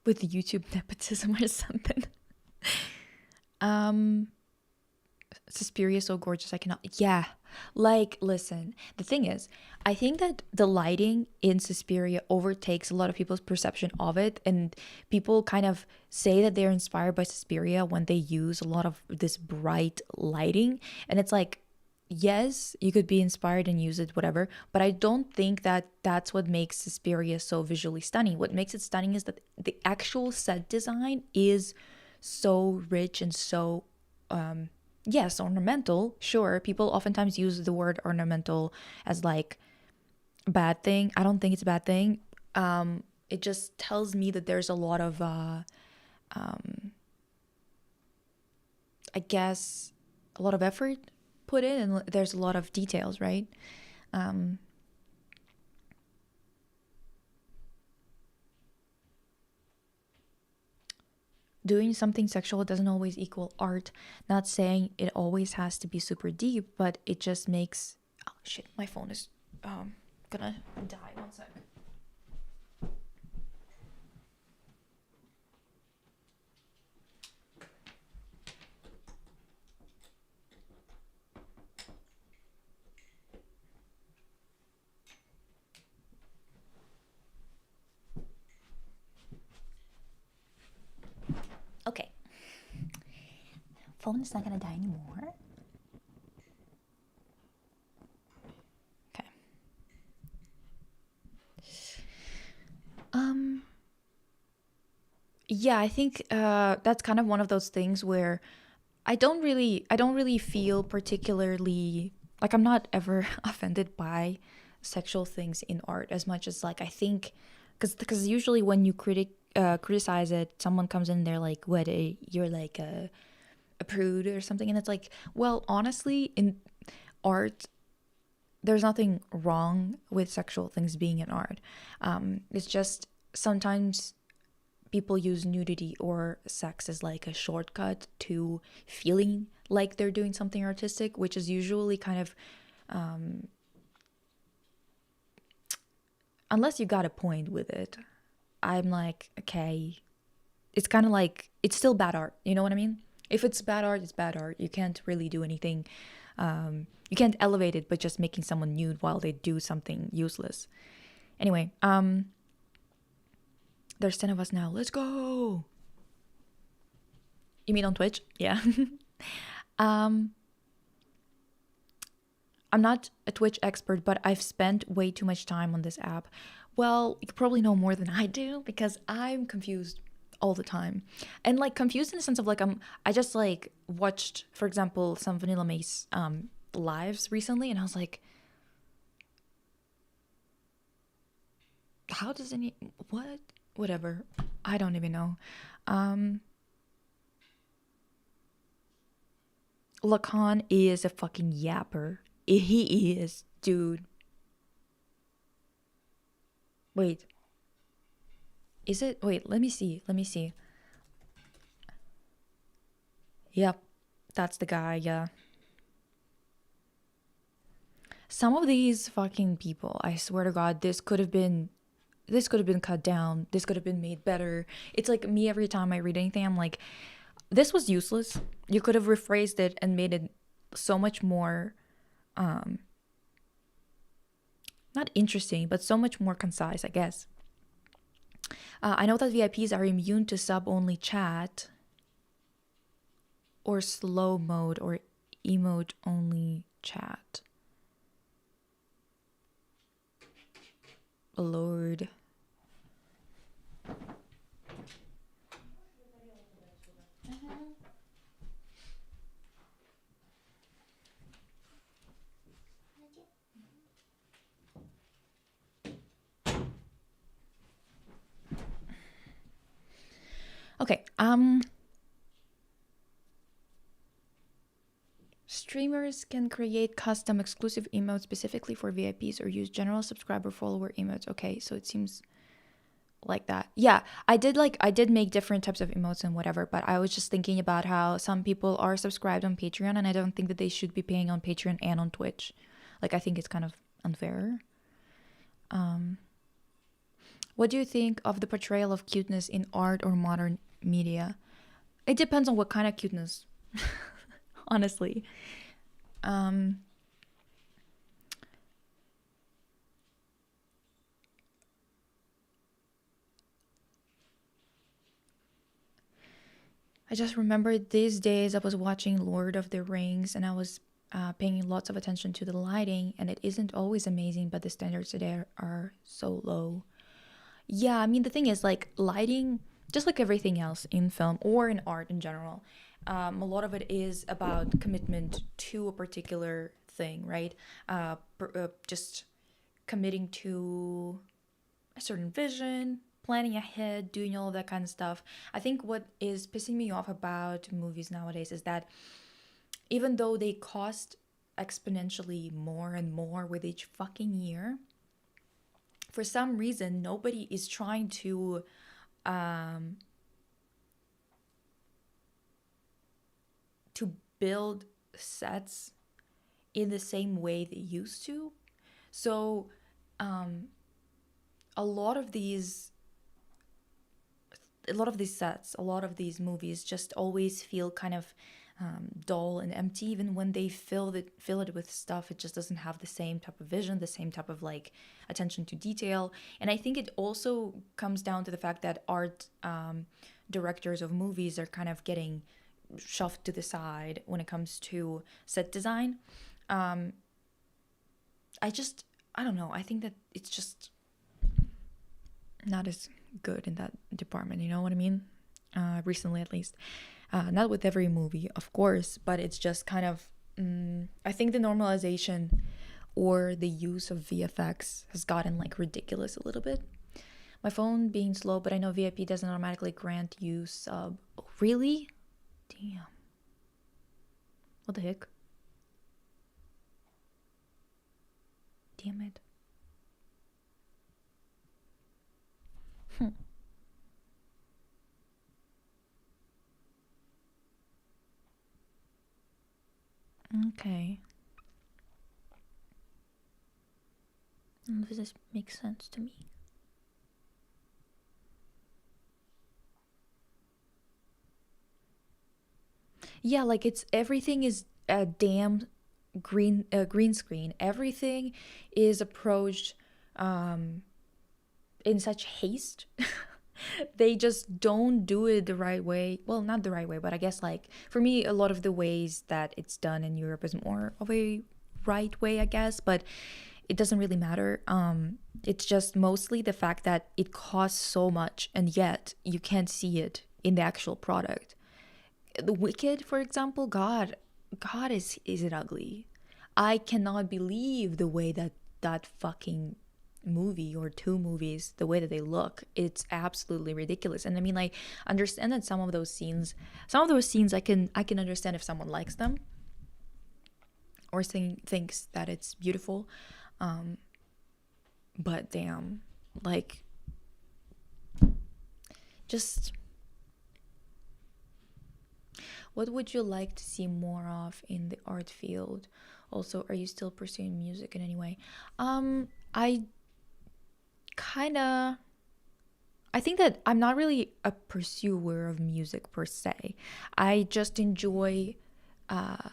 with YouTube nepotism or something. um Suspiria so gorgeous I cannot. Yeah, like, listen, the thing is, I think that the lighting in Suspiria overtakes a lot of people's perception of it, and people kind of say that they're inspired by Suspiria when they use a lot of this bright lighting, and it's like, yes, you could be inspired and use it, whatever, but I don't think that that's what makes Suspiria so visually stunning. What makes it stunning is that the actual set design is so rich and so yes, ornamental. Sure, people oftentimes use the word ornamental as like a bad thing. I don't think it's a bad thing. It just tells me that there's a lot of I guess a lot of effort put in, and there's a lot of details, right? Doing something sexual doesn't always equal art. Not saying it always has to be super deep, but it just makes... Oh shit, my phone is gonna die. 1 sec. Okay. Phone is not gonna die anymore. Okay. Yeah, I think that's kind of one of those things where I don't really feel particularly like I'm not ever offended by sexual things in art as much as like I think because usually when you criticize it, someone comes in, they're like, what, you're like a prude or something, and it's like, well, honestly, in art there's nothing wrong with sexual things being in art. It's just sometimes people use nudity or sex as like a shortcut to feeling like they're doing something artistic, which is usually kind of unless you got a point with it, I'm like, okay, it's kind of like it's still bad art, you know what I mean? If it's bad art, it's bad art. You can't really do anything. You can't elevate it by just making someone nude while they do something useless. Anyway, there's 10 of us now. Let's go. You mean on Twitch? Yeah. I'm not a Twitch expert, but I've spent way too much time on this app. Well, you probably know more than I do because I'm confused all the time. And like confused in the sense of like I just like watched, for example, some Vanilla Mace lives recently, and I was like, how does any what? Whatever. I don't even know. Lacan is a fucking yapper. He is, dude. Wait. Is it? Wait, let me see. Let me see. Yep. That's the guy, yeah. Some of these fucking people, I swear to God, this could have been cut down. This could have been made better. It's like me every time I read anything, I'm like, this was useless. You could have rephrased it and made it so much more not interesting, but so much more concise, I guess. I know that VIPs are immune to sub-only chat or slow mode or emote-only chat. Lord. Okay, streamers can create custom exclusive emotes specifically for VIPs or use general subscriber follower emotes. Okay, so it seems like that. Yeah, I did make different types of emotes and whatever, but I was just thinking about how some people are subscribed on Patreon, and I don't think that they should be paying on Patreon and on Twitch. Like, I think it's kind of unfair. What do you think of the portrayal of cuteness in art or modern media? It depends on what kind of cuteness, honestly. Um, I just remember these days I was watching Lord of the Rings and I was paying lots of attention to the lighting, and it isn't always amazing, but the standards today are so low. Yeah, I mean, the thing is, like, lighting, just like everything else in film or in art in general, a lot of it is about commitment to a particular thing, right? Just committing to a certain vision, planning ahead, doing all of that kind of stuff. I think what is pissing me off about movies nowadays is that even though they cost exponentially more and more with each fucking year, for some reason nobody is trying um, to build sets in the same way they used to. So um, a lot of these sets, a lot of these movies just always feel kind of dull and empty. Even when they fill it with stuff, it just doesn't have the same type of vision, the same type of like attention to detail. And I think it also comes down to the fact that art directors of movies are kind of getting shoved to the side when it comes to set design. um I don't know, I think that it's just not as good in that department, you know what I mean? Recently, at least. Not with every movie, of course, but it's just kind of, I think the normalization or the use of VFX has gotten like ridiculous a little bit. My phone being slow, but I know VIP doesn't automatically grant you sub. Oh, really? Damn. What the heck? Damn it. Okay. This makes sense to me. Yeah, like it's everything is a damn green screen. Everything is approached um in such haste. They just don't do it the right way. Well, not the right way, but I guess like for me a lot of the ways that it's done in Europe is more of a right way, I guess, but it doesn't really matter. It's just mostly the fact that it costs so much and yet you can't see it in the actual product. The Wicked, for example, God is it ugly. I cannot believe the way that that fucking movie or two movies, the way that they look, it's absolutely ridiculous. And I mean, like, understand that some of those scenes I can understand if someone likes them or thinks that it's beautiful. um but damn, like, just what would you like to see more of in the art field? Also, are you still pursuing music in any way? I kind of, I think that I'm not really a pursuer of music per se. I just enjoy uh,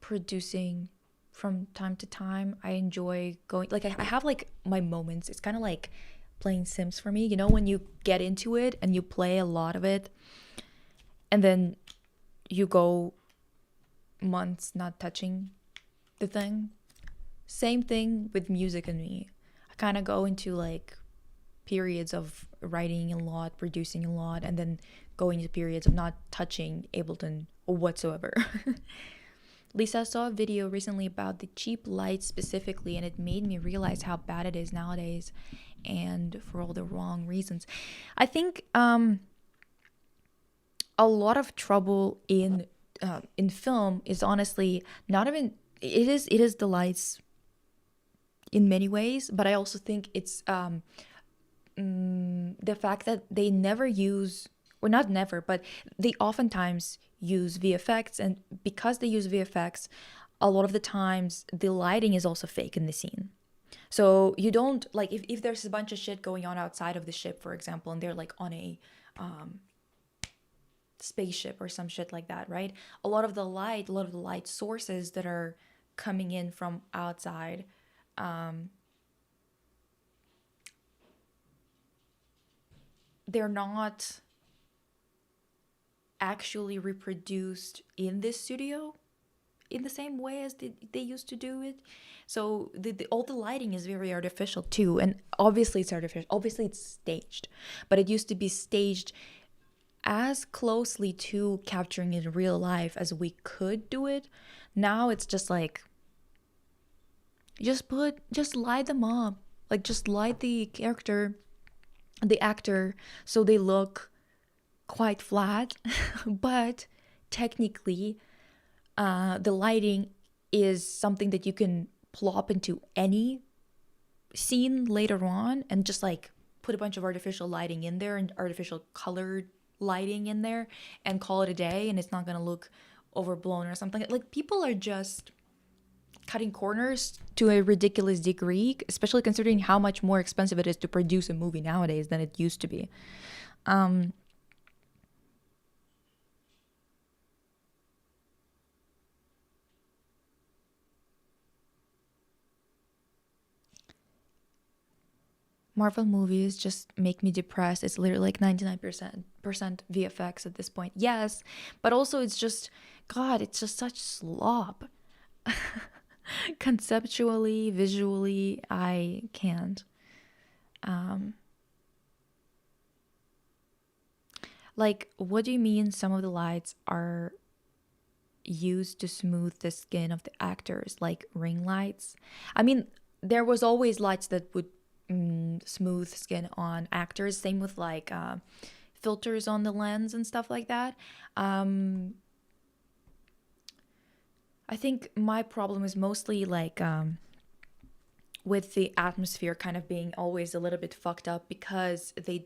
producing from time to time. I enjoy going, like, I have like my moments. It's kind of like playing Sims for me. You know, when you get into it and you play a lot of it, and then you go months not touching the thing. Same thing with music and me. I kind of go into like periods of writing a lot, producing a lot, and then going into periods of not touching Ableton or whatsoever. Lisa saw a video recently about the cheap lights specifically, and it made me realize how bad it is nowadays, and for all the wrong reasons. I think a lot of trouble in film is honestly not even, it is the lights in many ways, but I also think it's the fact that they never use, or not never, but they oftentimes use VFX, and because they use VFX, a lot of the times the lighting is also fake in the scene. So you don't like if there's a bunch of shit going on outside of the ship, for example, and they're like on a spaceship or some shit like that, right? A lot of the light sources that are coming in from outside, they're not actually reproduced in this studio in the same way as they used to do it. So all the lighting is very artificial too, and obviously it's artificial, obviously it's staged, but it used to be staged as closely to capturing in real life as we could do it. Now it's just like just light them up, like just light the actor, so they look quite flat. But technically, the lighting is something that you can plop into any scene later on and just like put a bunch of artificial lighting in there and artificial colored lighting in there and call it a day, and it's not gonna look overblown or something. Like, people are just cutting corners to a ridiculous degree, especially considering how much more expensive it is to produce a movie nowadays than it used to be. Marvel movies just make me depressed. It's literally like 99% VFX at this point. Yes, but also it's just, God, it's just such slop. Conceptually, visually, I can't. Like, what do you mean some of the lights are used to smooth the skin of the actors, like ring lights? I mean, there was always lights that would smooth skin on actors. Same with like filters on the lens and stuff like that. I think my problem is mostly like with the atmosphere kind of being always a little bit fucked up because they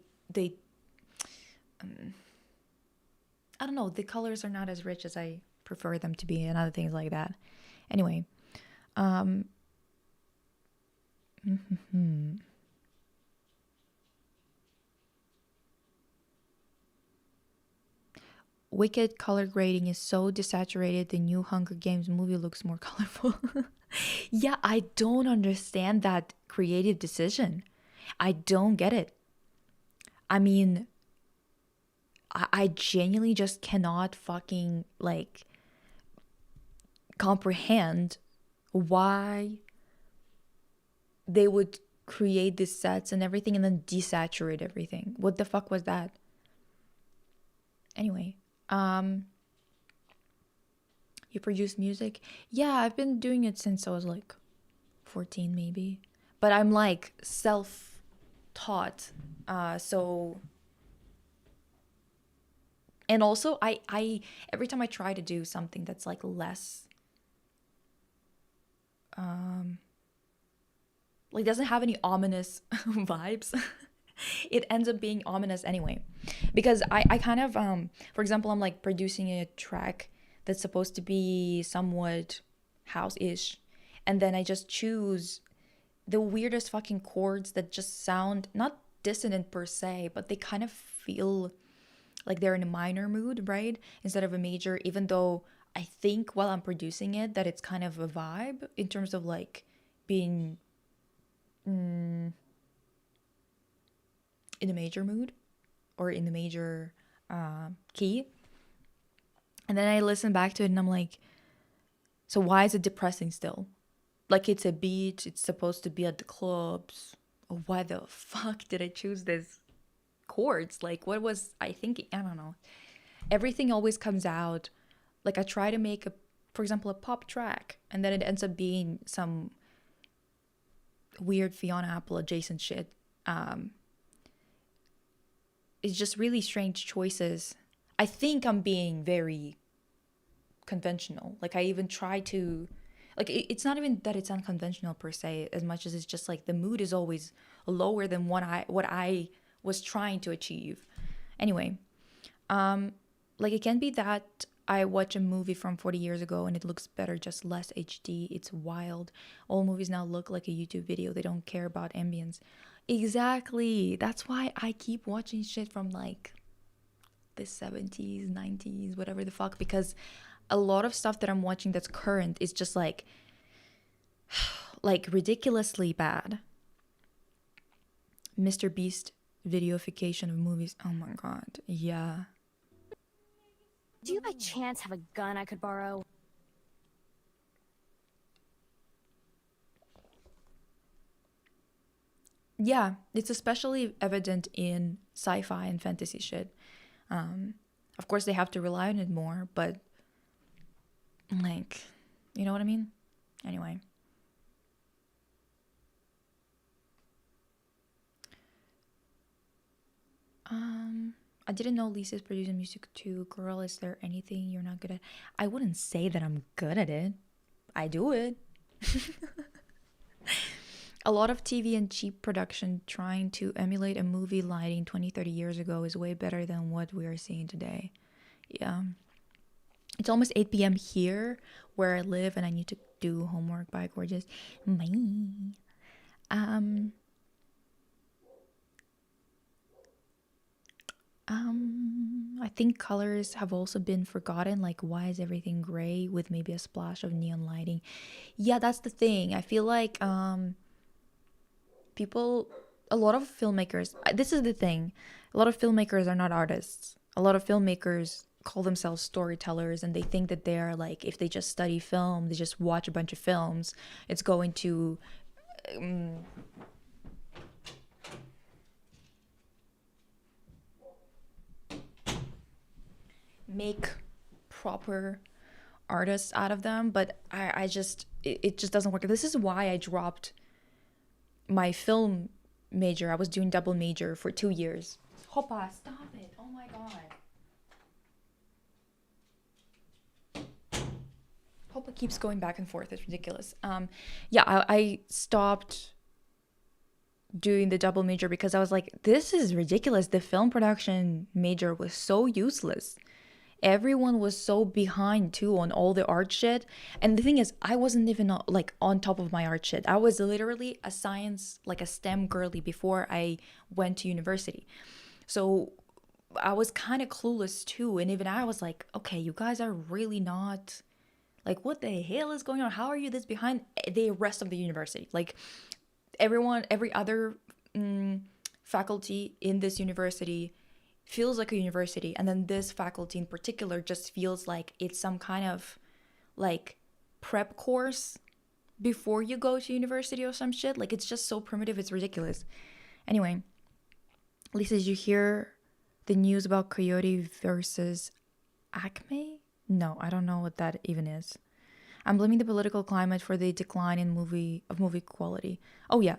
I don't know, the colors are not as rich as I prefer them to be and other things like that. Anyway, Wicked color grading is so desaturated, the new Hunger Games movie looks more colorful. Yeah, I don't understand that creative decision. I don't get it. I mean, I genuinely just cannot fucking like comprehend why they would create these sets and everything and then desaturate everything. What the fuck was that? Anyway, you produce music? Yeah, I've been doing it since I was like 14 maybe. But I'm like self-taught. So and also I every time I try to do something that's like less like doesn't have any ominous vibes, it ends up being ominous anyway. Because I kind of for example, I'm like producing a track that's supposed to be somewhat house-ish, and then I just choose the weirdest fucking chords that just sound not dissonant per se, but they kind of feel like they're in a minor mood, right? Instead of a major, even though I think while I'm producing it that it's kind of a vibe in terms of like being in a major mood or in the major key. And then I listen back to it and I'm like, so why is it depressing still? Like, it's a beat, it's supposed to be at the clubs. Why the fuck did I choose this chords? Like, what was I thinking? I don't know. Everything always comes out. Like, I try to make for example, a pop track, and then it ends up being some weird Fiona Apple adjacent shit. It's just really strange choices. I think I'm being very conventional. Like, I even try to, like, it's not even that it's unconventional per se, as much as it's just like the mood is always lower than what I was trying to achieve. Anyway, like, it can be that I watch a movie from 40 years ago and it looks better, just less HD. It's wild. All movies now look like a YouTube video. They don't care about ambience. Exactly. That's why I keep watching shit from like the 70s, 90s, whatever the fuck, because a lot of stuff that I'm watching that's current is just like ridiculously bad. Mr. Beast videoification of movies. Oh my god. Yeah. Do you by chance have a gun I could borrow? Yeah, it's especially evident in sci-fi and fantasy shit. Of course, they have to rely on it more, but like, you know what I mean? Anyway. I didn't know Lisa's producing music too. Girl, is there anything you're not good at? I wouldn't say that I'm good at it. I do it. A lot of TV and cheap production trying to emulate a movie lighting 20, 30 years ago is way better than what we are seeing today. Yeah. It's almost 8 p.m. here where I live and I need to do homework. Bye, gorgeous. Bye. I think colors have also been forgotten. Like, why is everything gray with maybe a splash of neon lighting? Yeah, that's the thing. I feel like people, a lot of filmmakers, this is the thing. A lot of filmmakers are not artists. A lot of filmmakers call themselves storytellers and they think that they're like, if they just study film, they just watch a bunch of films, it's going to make proper artists out of them. But I just it just doesn't work. This is why I dropped my film major. I was doing double major for 2 years. Hoppa, stop it. Oh my god. Hoppa keeps going back and forth. It's ridiculous. Yeah, I stopped doing the double major because I was like, this is ridiculous. The film production major was so useless. Everyone was so behind too on all the art shit. And the thing is, I wasn't even like on top of my art shit. I was literally a science, like a STEM girly before I went to university. So I was kind of clueless too. And even I was like, okay, you guys are really not, like, what the hell is going on? How are you this behind the rest of the university? Like, everyone, every other faculty in this university feels like a university, and then this faculty in particular just feels like it's some kind of like prep course before you go to university or some shit. Like, it's just so primitive, it's ridiculous. Anyway, Lisa, did you hear the news about Coyote versus Acme? No, I don't know what that even is. I'm blaming the political climate for the decline in movie quality. Oh yeah,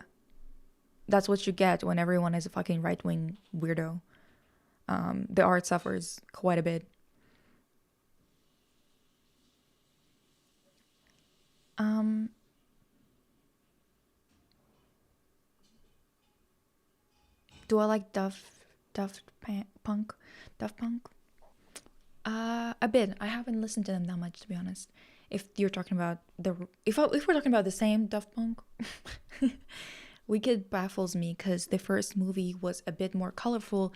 that's what you get when everyone is a fucking right-wing weirdo. The art suffers quite a bit. Do I like Daft Punk? Daft Punk? A bit. I haven't listened to them that much, to be honest. If you're talking about if we're talking about the same Daft Punk, Wicked baffles me because the first movie was a bit more colorful,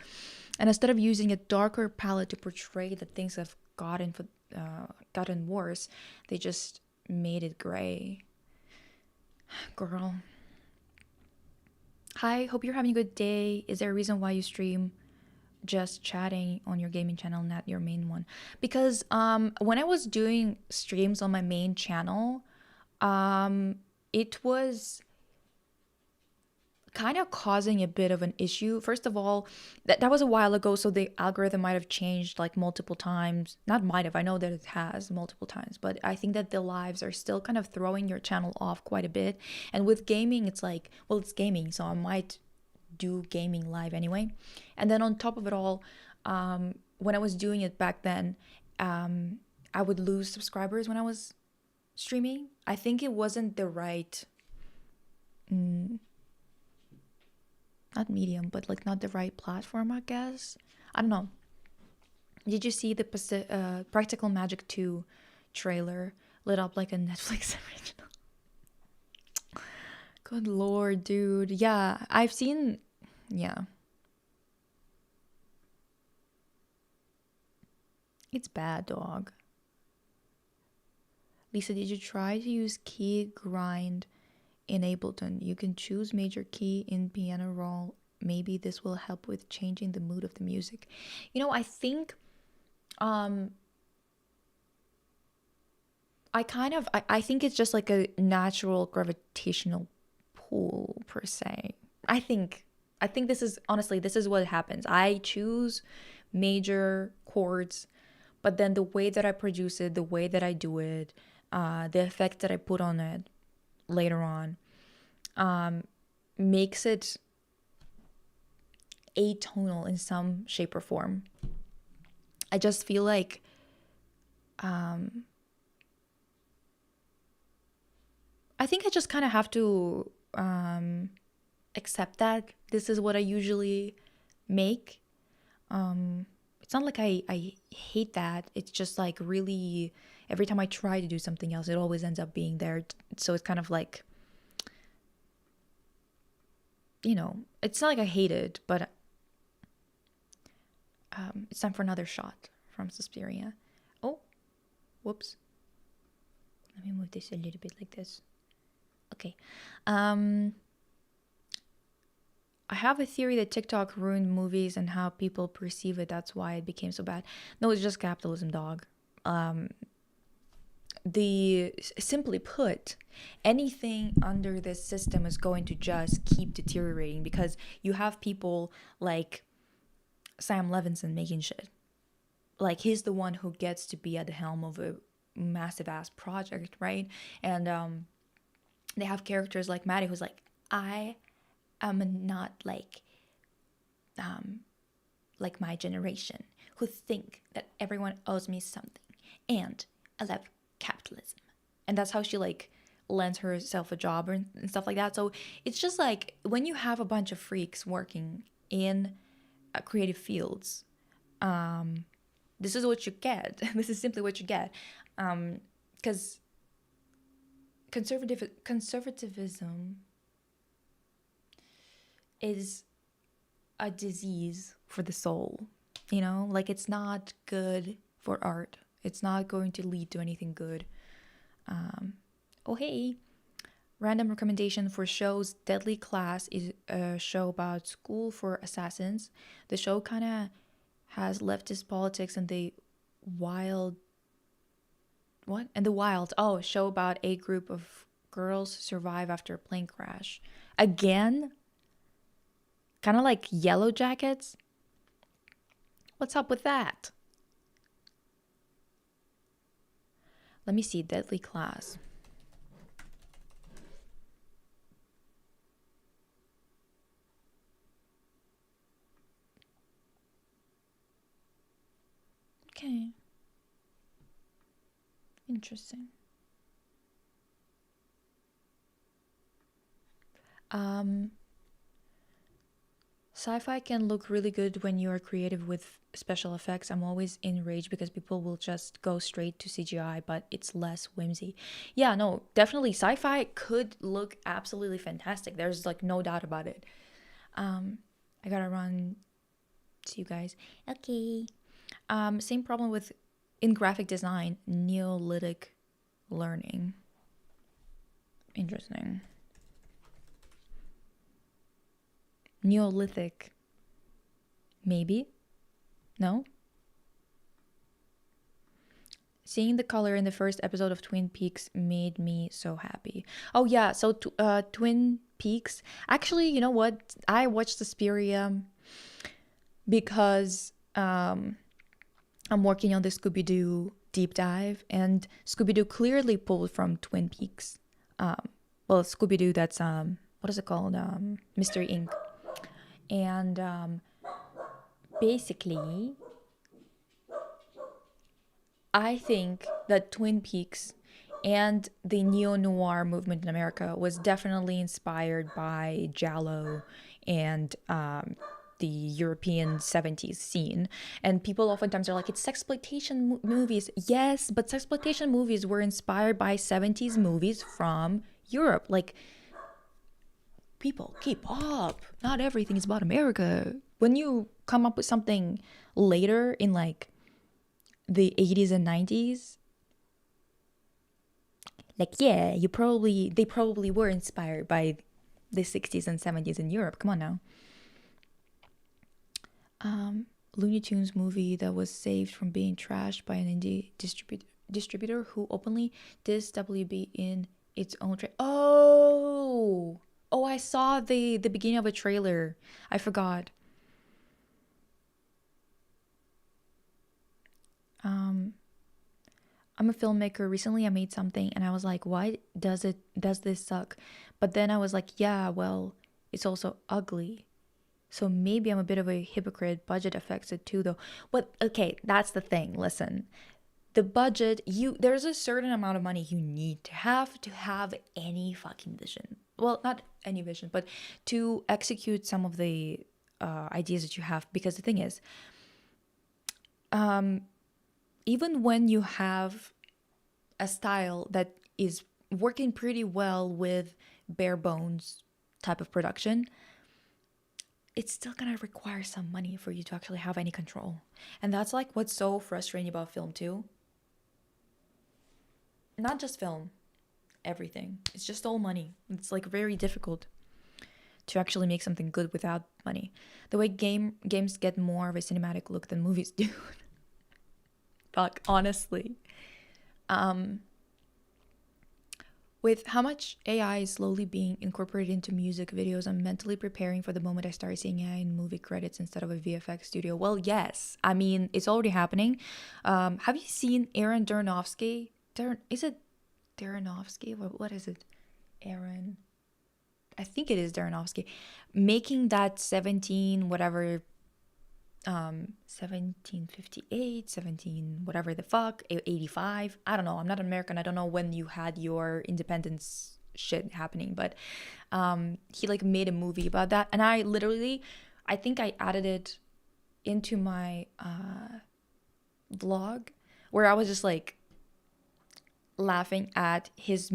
and instead of using a darker palette to portray that things have gotten worse, they just made it gray. Girl. Hi, hope you're having a good day. Is there a reason why you stream just chatting on your gaming channel, not your main one? Because when I was doing streams on my main channel, it was kind of causing a bit of an issue. First of all, that was a while ago, so the algorithm might have changed like multiple times. Not might have, I know that it has multiple times, but I think that the lives are still kind of throwing your channel off quite a bit. And with gaming, it's like, well, it's gaming, so I might do gaming live anyway. And then on top of it all, when I was doing it back then, I would lose subscribers when I was streaming. I think it wasn't the right not medium, but like not the right platform, I guess. I don't know. Did you see the Practical Magic 2 trailer lit up like a Netflix original? Good lord, dude. Yeah, I've seen. Yeah. It's bad, dog. Lisa, did you try to use key grind in Ableton? You can choose major key in piano roll. Maybe this will help with changing the mood of the music. You know, I think I think it's just like a natural gravitational pull per se. I think this is honestly this is what happens. I choose major chords, but then the way that I produce it, the way that I do it, the effect that I put on it later on, makes it atonal in some shape or form. I just feel like I think I just kind of have to accept that this is what I usually make. It's not like I hate that. It's just like really every time I try to do something else, it always ends up being there. So it's kind of like, you know, it's not like I hate it, but it's time for another shot from Suspiria. Oh, whoops. Let me move this a little bit like this. Okay. I have a theory that TikTok ruined movies and how people perceive it. That's why it became so bad. No, it's just capitalism, dog. Simply put, anything under this system is going to just keep deteriorating because you have people like Sam Levinson making shit. Like, he's the one who gets to be at the helm of a massive ass project, right? And they have characters like Maddie who's like, I am not like my generation who think that everyone owes me something, and I love capitalism. And that's how she like lends herself a job and stuff like that. So it's just like when you have a bunch of freaks working in creative fields, this is what you get. This is simply what you get, because conservatism is a disease for the soul, you know? Like, it's not good for art. It's not going to lead to anything good. Oh, hey. Random recommendation for shows. Deadly Class is a show about school for assassins. The show kind of has leftist politics and the wild... What? And the wild. Oh, a show about a group of girls survive after a plane crash. Again? Kind of like Yellow Jackets? What's up with that? Let me see. Deadly Class. Okay. Interesting. Sci-fi can look really good when you are creative with special effects. I'm always enraged because people will just go straight to CGI, but it's less whimsy. Yeah, no, definitely sci-fi could look absolutely fantastic. There's like no doubt about it. I gotta run to you guys. Okay. Same problem with in graphic design, Neolithic learning. Interesting. Neolithic. Maybe? No? Seeing the color in the first episode of Twin Peaks made me so happy. Oh yeah, so Twin Peaks. Actually, you know what? I watched Suspiria because I'm working on the Scooby-Doo deep dive, and Scooby-Doo clearly pulled from Twin Peaks. Well, Scooby-Doo, that's what is it called? Mystery Inc. And basically, I think that Twin Peaks and the neo-noir movement in America was definitely inspired by Giallo and the European 70s scene. And people oftentimes are like, it's sexploitation movies. Yes, but sexploitation movies were inspired by 70s movies from Europe. Like, people, keep up. Not everything is about America. When you come up with something later in like the 80s and 90s, like, yeah, they probably were inspired by the 60s and 70s in Europe. Come on now. Looney Tunes movie that was saved from being trashed by an indie distributor who openly dissed WB in its own Oh, I saw the beginning of a trailer. I forgot. I'm a filmmaker. Recently I made something and I was like, why does this suck? But then I was like, yeah, well, it's also ugly. So maybe I'm a bit of a hypocrite. Budget affects it too though. But okay, that's the thing. Listen. The budget, there's a certain amount of money you need to have any fucking vision. Well, not any vision, but to execute some of the ideas that you have. Because the thing is, even when you have a style that is working pretty well with bare bones type of production, it's still gonna require some money for you to actually have any control. And that's like what's so frustrating about film too. Not just film, everything. It's just all money. It's like very difficult to actually make something good without money. The way games get more of a cinematic look than movies do. Fuck, honestly. With how much AI is slowly being incorporated into music videos, I'm mentally preparing for the moment I start seeing AI in movie credits instead of a VFX studio. Well, yes. I mean, it's already happening. Have you seen Aaron Aronofsky? Is it Aronofsky? What is it? Aaron. I think it is Aronofsky. Making that 1758, 17, whatever the fuck, 85. I don't know. I'm not American. I don't know when you had your independence shit happening, but he like made a movie about that. And I think I added it into my vlog where I was just like, laughing at his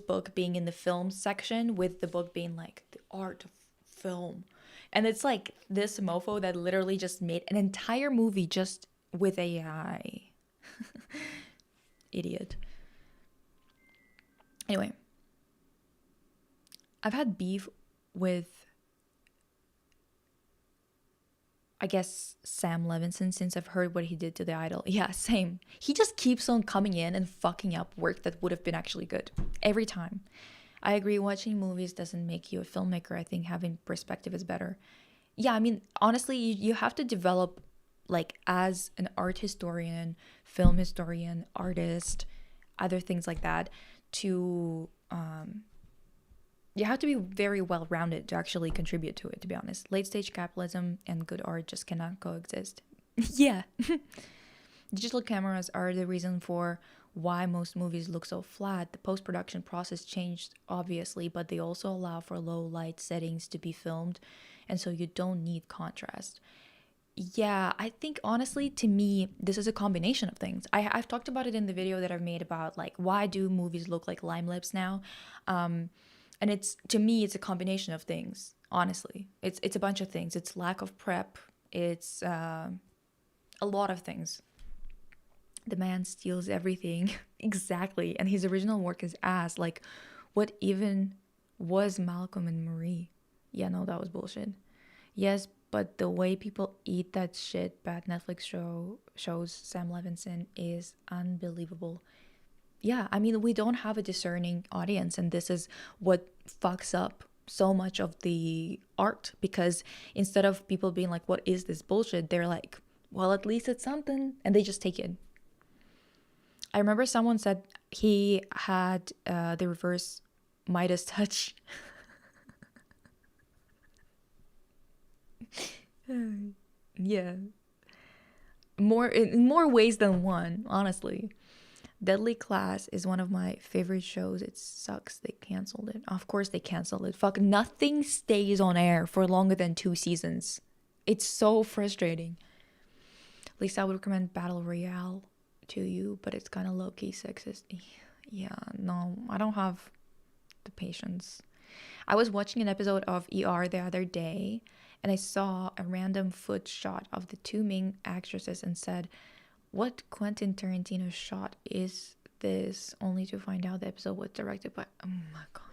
book being in the film section with the book being like the art of film. And it's like this mofo that literally just made an entire movie just with AI. Idiot. Anyway, I've had beef with, I guess, Sam Levinson since I've heard what he did to The Idol. Yeah, same. He just keeps on coming in and fucking up work that would have been actually good. Every time. I agree, watching movies doesn't make you a filmmaker. I think having perspective is better. Yeah, I mean, honestly, you have to develop, like, as an art historian, film historian, artist, other things like that, to you have to be very well-rounded to actually contribute to it, to be honest. Late-stage capitalism and good art just cannot coexist. Yeah. Digital cameras are the reason for why most movies look so flat. The post-production process changed, obviously, but they also allow for low light settings to be filmed, and so you don't need contrast. Yeah, I think honestly, to me, this is a combination of things. I've talked about it in the video that I've made about like why do movies look like lime lips now, and it's, to me, it's a combination of things. Honestly, it's a bunch of things. It's lack of prep. It's a lot of things. The man steals everything. Exactly, and his original work is ass. Like, what even was Malcolm and Marie? Yeah, no, that was bullshit. Yes, but the way people eat that shit bad Netflix shows Sam Levinson is unbelievable. Yeah, I mean, we don't have a discerning audience, and this is what fucks up so much of the art, because instead of people being like, what is this bullshit? They're like, well, at least it's something, and they just take it. I remember someone said he had the reverse Midas touch. Yeah. In more ways than one, honestly. Deadly Class is one of my favorite shows. It sucks they canceled it. Of course they canceled it. Fuck, nothing stays on air for longer than 2 seasons. It's so frustrating. At least I would recommend Battle Royale to you, but it's kind of low-key sexist. Yeah, no, I don't have the patience. I was watching an episode of ER the other day, and I saw a random foot shot of the two main actresses and said, what Quentin Tarantino shot is this? Only to find out the episode was directed by... Oh my god.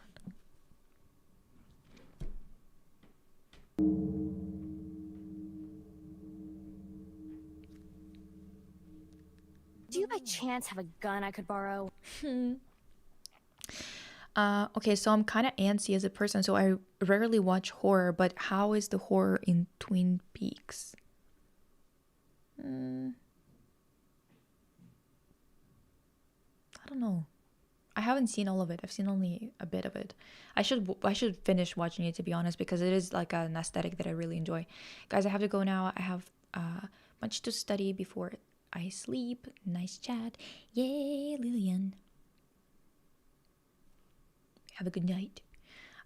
Do you by chance have a gun I could borrow? Okay, so I'm kind of antsy as a person, so I rarely watch horror, but how is the horror in Twin Peaks? I don't know. I haven't seen all of it. I've seen only a bit of it. I should finish watching it, to be honest, because it is like an aesthetic that I really enjoy. Guys, I have to go now. I have much to study before I sleep. Nice chat. Yay, Lillian. Have a good night.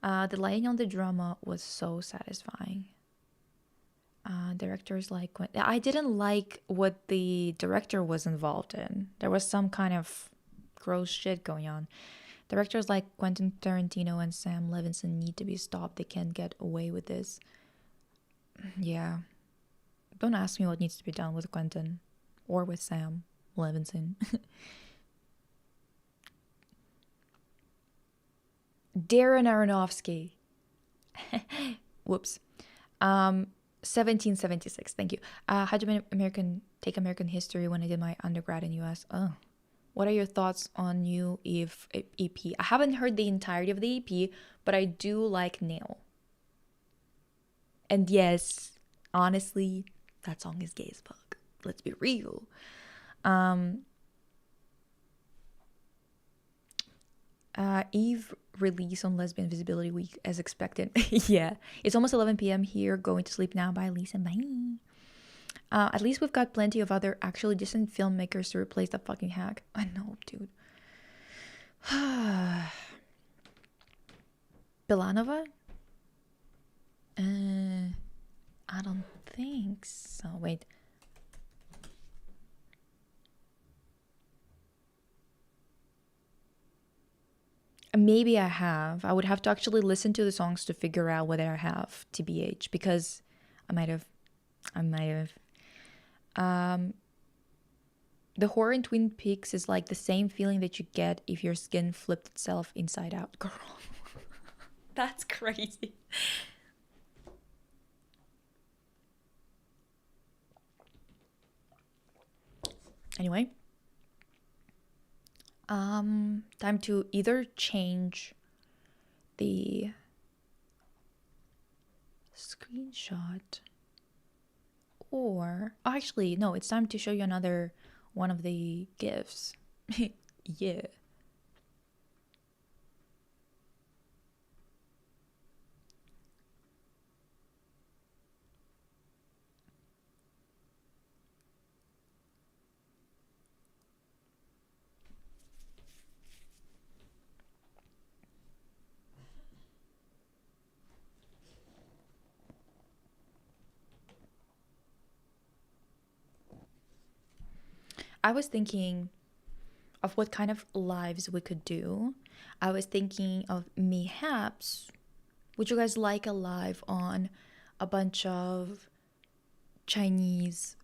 The lighting on the drama was so satisfying. Directors like... I didn't like what the director was involved in. There was some kind of gross shit going on. Directors like Quentin Tarantino and Sam Levinson need to be stopped. They can't get away with this. Yeah. Don't ask me what needs to be done with Quentin or with Sam Levinson. Darren Aronofsky. Whoops. 1776. Thank you. How to take American history when I did my undergrad in US. Oh. What are your thoughts on new Eve EP? I haven't heard the entirety of the EP, but I do like Nail. And yes, honestly, that song is gay as fuck. Let's be real. Eve release on Lesbian Visibility Week as expected. Yeah, it's almost 11 p.m. here. Going to sleep now. Bye, Lisa. Bye. At least we've got plenty of other actually decent filmmakers to replace the fucking hack. I know, dude. Belanova? I don't think so. Wait. Maybe I have. I would have to actually listen to the songs to figure out whether I have TBH, because I might have. The horror in Twin Peaks is like the same feeling that you get if your skin flipped itself inside out. Girl, that's crazy. Anyway, time to either change the screenshot or actually no, it's time to show you another one of the gifts. Yeah. I was thinking of what kind of lives we could do. I was thinking of mayhaps, would you guys like a live on a bunch of Chinese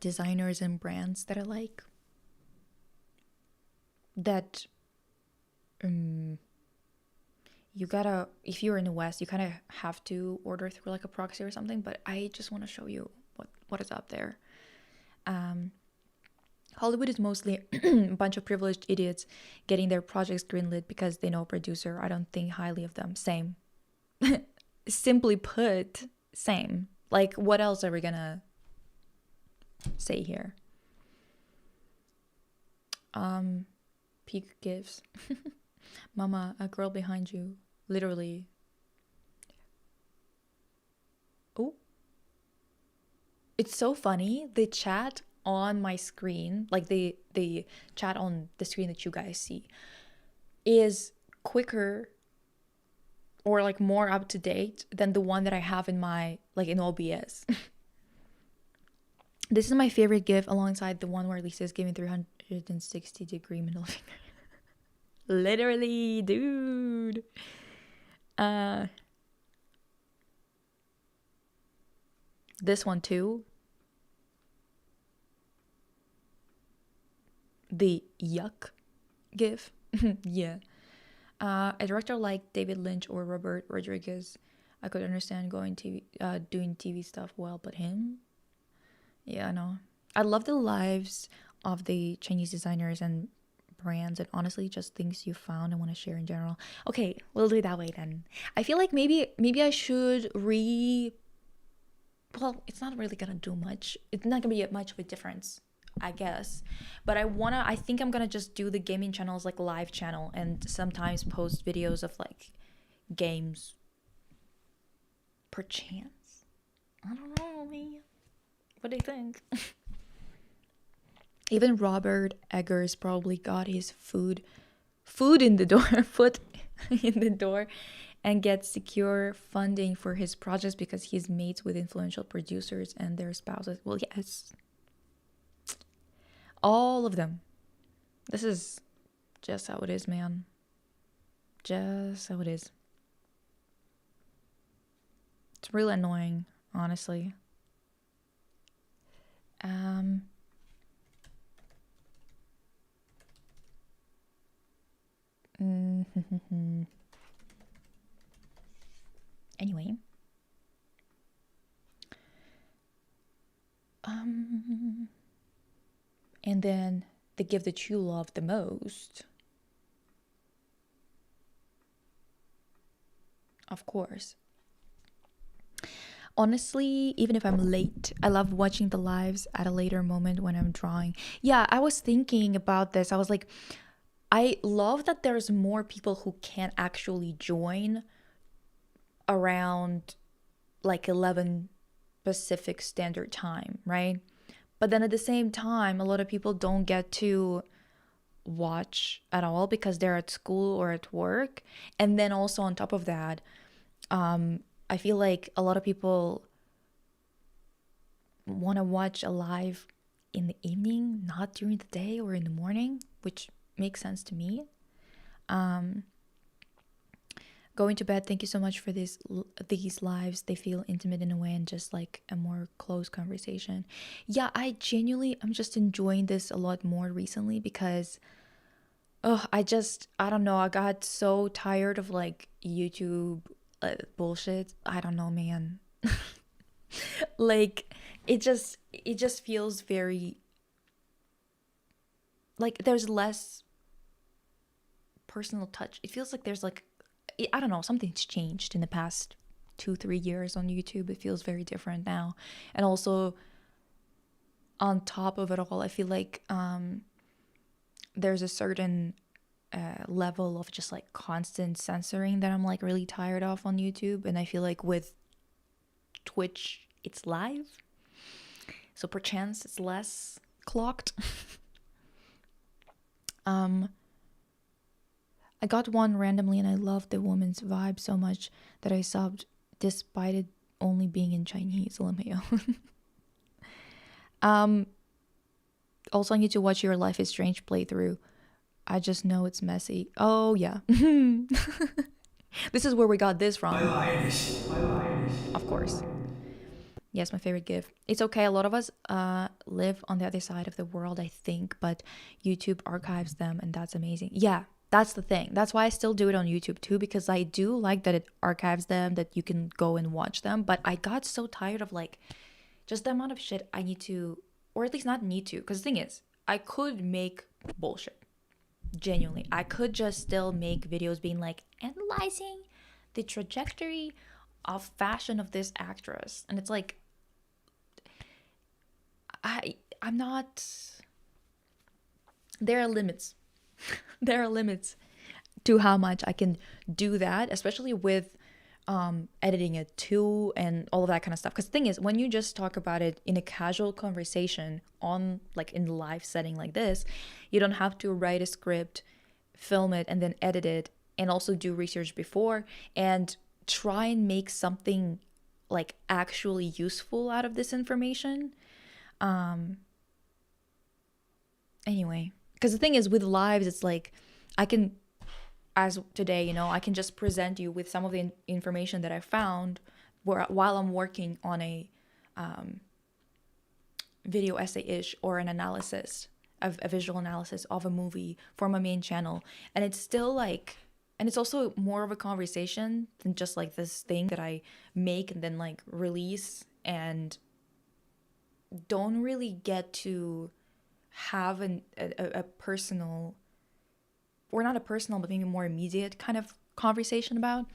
designers and brands that I like? That you gotta, if you're in the West, you kind of have to order through like a proxy or something, but I just want to show you what is up there. Hollywood is mostly a bunch of privileged idiots getting their projects greenlit because they know a producer. I don't think highly of them. Same. Simply put, same. Like, what else are we gonna say here? Peak gifts. Mama, a girl behind you. Literally. Oh. It's so funny. The chat on my screen, like the chat on the screen that you guys see, is quicker or like more up to date than the one that I have in my, like in OBS. This is my favorite GIF alongside the one where Lisa is giving 360-degree middle finger. Literally, dude. This one too. The yuck GIF. Yeah. A director like David Lynch or Robert Rodriguez, I could understand doing TV stuff well, but him? Yeah, no. I love the lives of the Chinese designers and brands, and honestly just things you found and want to share in general. Okay, we'll do it that way then. I feel like maybe I should well, it's not really gonna do much. It's not gonna be much of a difference, I guess. But I think I'm gonna just do the gaming channels like live channel and sometimes post videos of like games. Perchance. I don't know, man. What do you think? Even Robert Eggers probably got his foot in the door, foot in the door, and gets secure funding for his projects because he's mates with influential producers and their spouses. Well, yes. All of them. This is just how it is, man. Just how it is. It's really annoying, honestly. Anyway. And then the gift that you love the most. Of course. Honestly, even if I'm late, I love watching the lives at a later moment when I'm drawing. Yeah, I was thinking about this. I was like, I love that there's more people who can actually join around like 11 Pacific Standard Time, right? But then at the same time, a lot of people don't get to watch at all because they're at school or at work. And then also on top of that, I feel like a lot of people want to watch a live in the evening, not during the day or in the morning, which makes sense to me. Going to bed, thank you so much for these lives. They feel intimate in a way and just like a more close conversation. Yeah, I'm just enjoying this a lot more recently because I don't know, I got so tired of like YouTube bullshit. I don't know, man. Like it just feels very like there's less personal touch. It feels like there's like, I don't know, something's changed in the past 2-3 years on YouTube. It feels very different now. And also on top of it all, I feel like there's a certain level of just like constant censoring that I'm like really tired of on YouTube. And I feel like with Twitch, it's live, so perchance it's less clocked. I got one randomly and I loved the woman's vibe so much that I subbed despite it only being in Chinese. LMAO. Also, I need to watch your Life is Strange playthrough. I just know it's messy. Oh yeah. This is where we got this from. Of course. Yes, my favorite gift. It's okay. A lot of us live on the other side of the world, I think, but YouTube archives them, and that's amazing. Yeah, that's the thing. That's why I still do it on YouTube too, because I do like that it archives them, that you can go and watch them. But I got so tired of like just the amount of shit I need to, or at least not need to, because the thing is, I could make bullshit. Genuinely, I could just still make videos being like analyzing the trajectory of fashion of this actress, and it's like I'm not, there are limits. There are limits to how much I can do that, especially with editing it too and all of that kind of stuff. Because the thing is, when you just talk about it in a casual conversation on like in live setting like this, you don't have to write a script, film it, and then edit it, and also do research before and try and make something like actually useful out of this information. Anyway, because the thing is with lives, it's like I can, as today, I can just present you with some of the information that I found while I'm working on a video essay-ish or an analysis of a visual analysis of a movie for my main channel. And it's still like, and it's also more of a conversation than just like this thing that I make and then like release and don't really get to have a personal, or not a personal, but maybe more immediate kind of conversation about.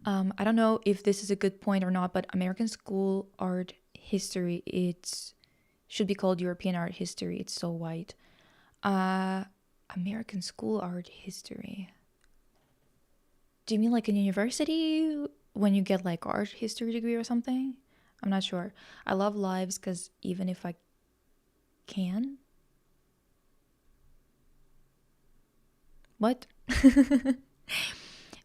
I don't know if this is a good point or not, but American school art history, it should be called European art history. It's so white. American school art history. Do you mean like in university when you get like art history degree or something? I'm not sure. I love lives because even if I can. What?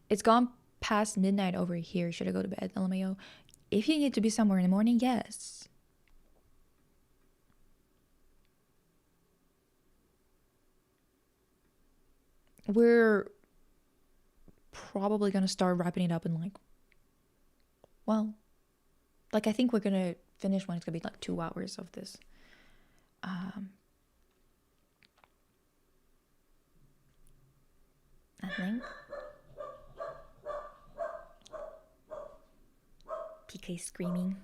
It's gone past midnight over here. Should I go to bed? LMAO. If you need to be somewhere in the morning, yes. We're probably gonna start wrapping it up in like, well, like I think we're gonna finish when it's gonna be like 2 hours of this. I think. PK screaming.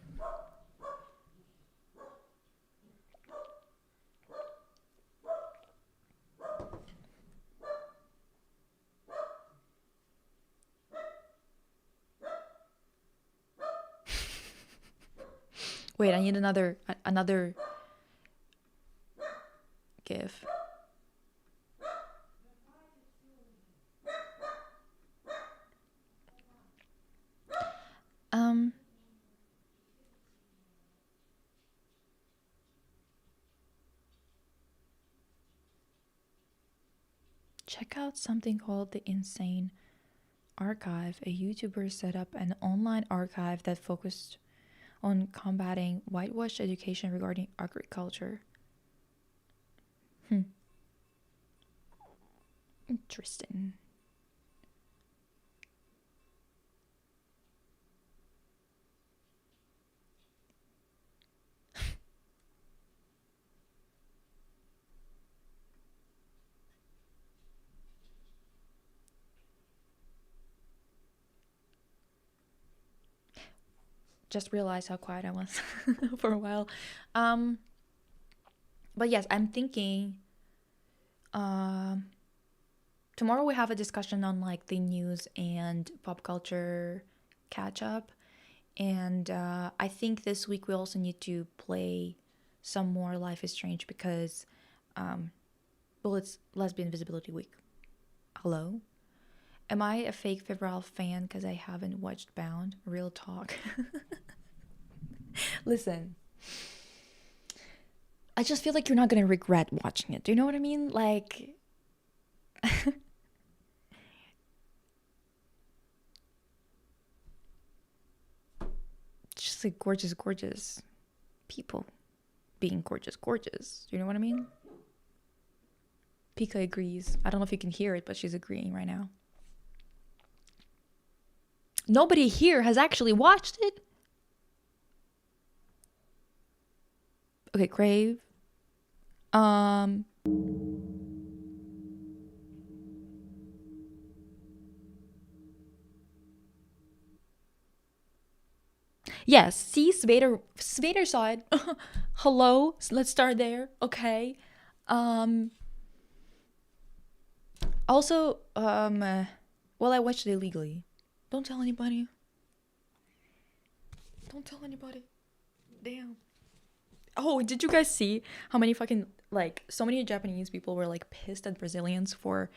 Wait, I need another GIF. Check out something called the Insane Archive. A YouTuber set up an online archive that focused on combating whitewashed education regarding agriculture. Interesting. Just realized how quiet I was for a while. But yes, I'm thinking tomorrow we have a discussion on like the news and pop culture catch up. And I think this week we also need to play some more Life is Strange because, well, it's Lesbian Visibility Week. Hello? Am I a fake febrile fan because I haven't watched Bound? Real talk. Listen, I just feel like you're not going to regret watching it. Do you know what I mean? Like, just like gorgeous, gorgeous people being gorgeous, gorgeous. Do you know what I mean? Pika agrees. I don't know if you can hear it, but she's agreeing right now. Nobody here has actually watched it. Okay, Crave. Yes, see, Svader saw it. Hello, let's start there. Okay. Also, well, I watched it illegally. Don't tell anybody. Don't tell anybody. Damn. Oh, did you guys see how many fucking, like, so many Japanese people were, like, pissed at Brazilians for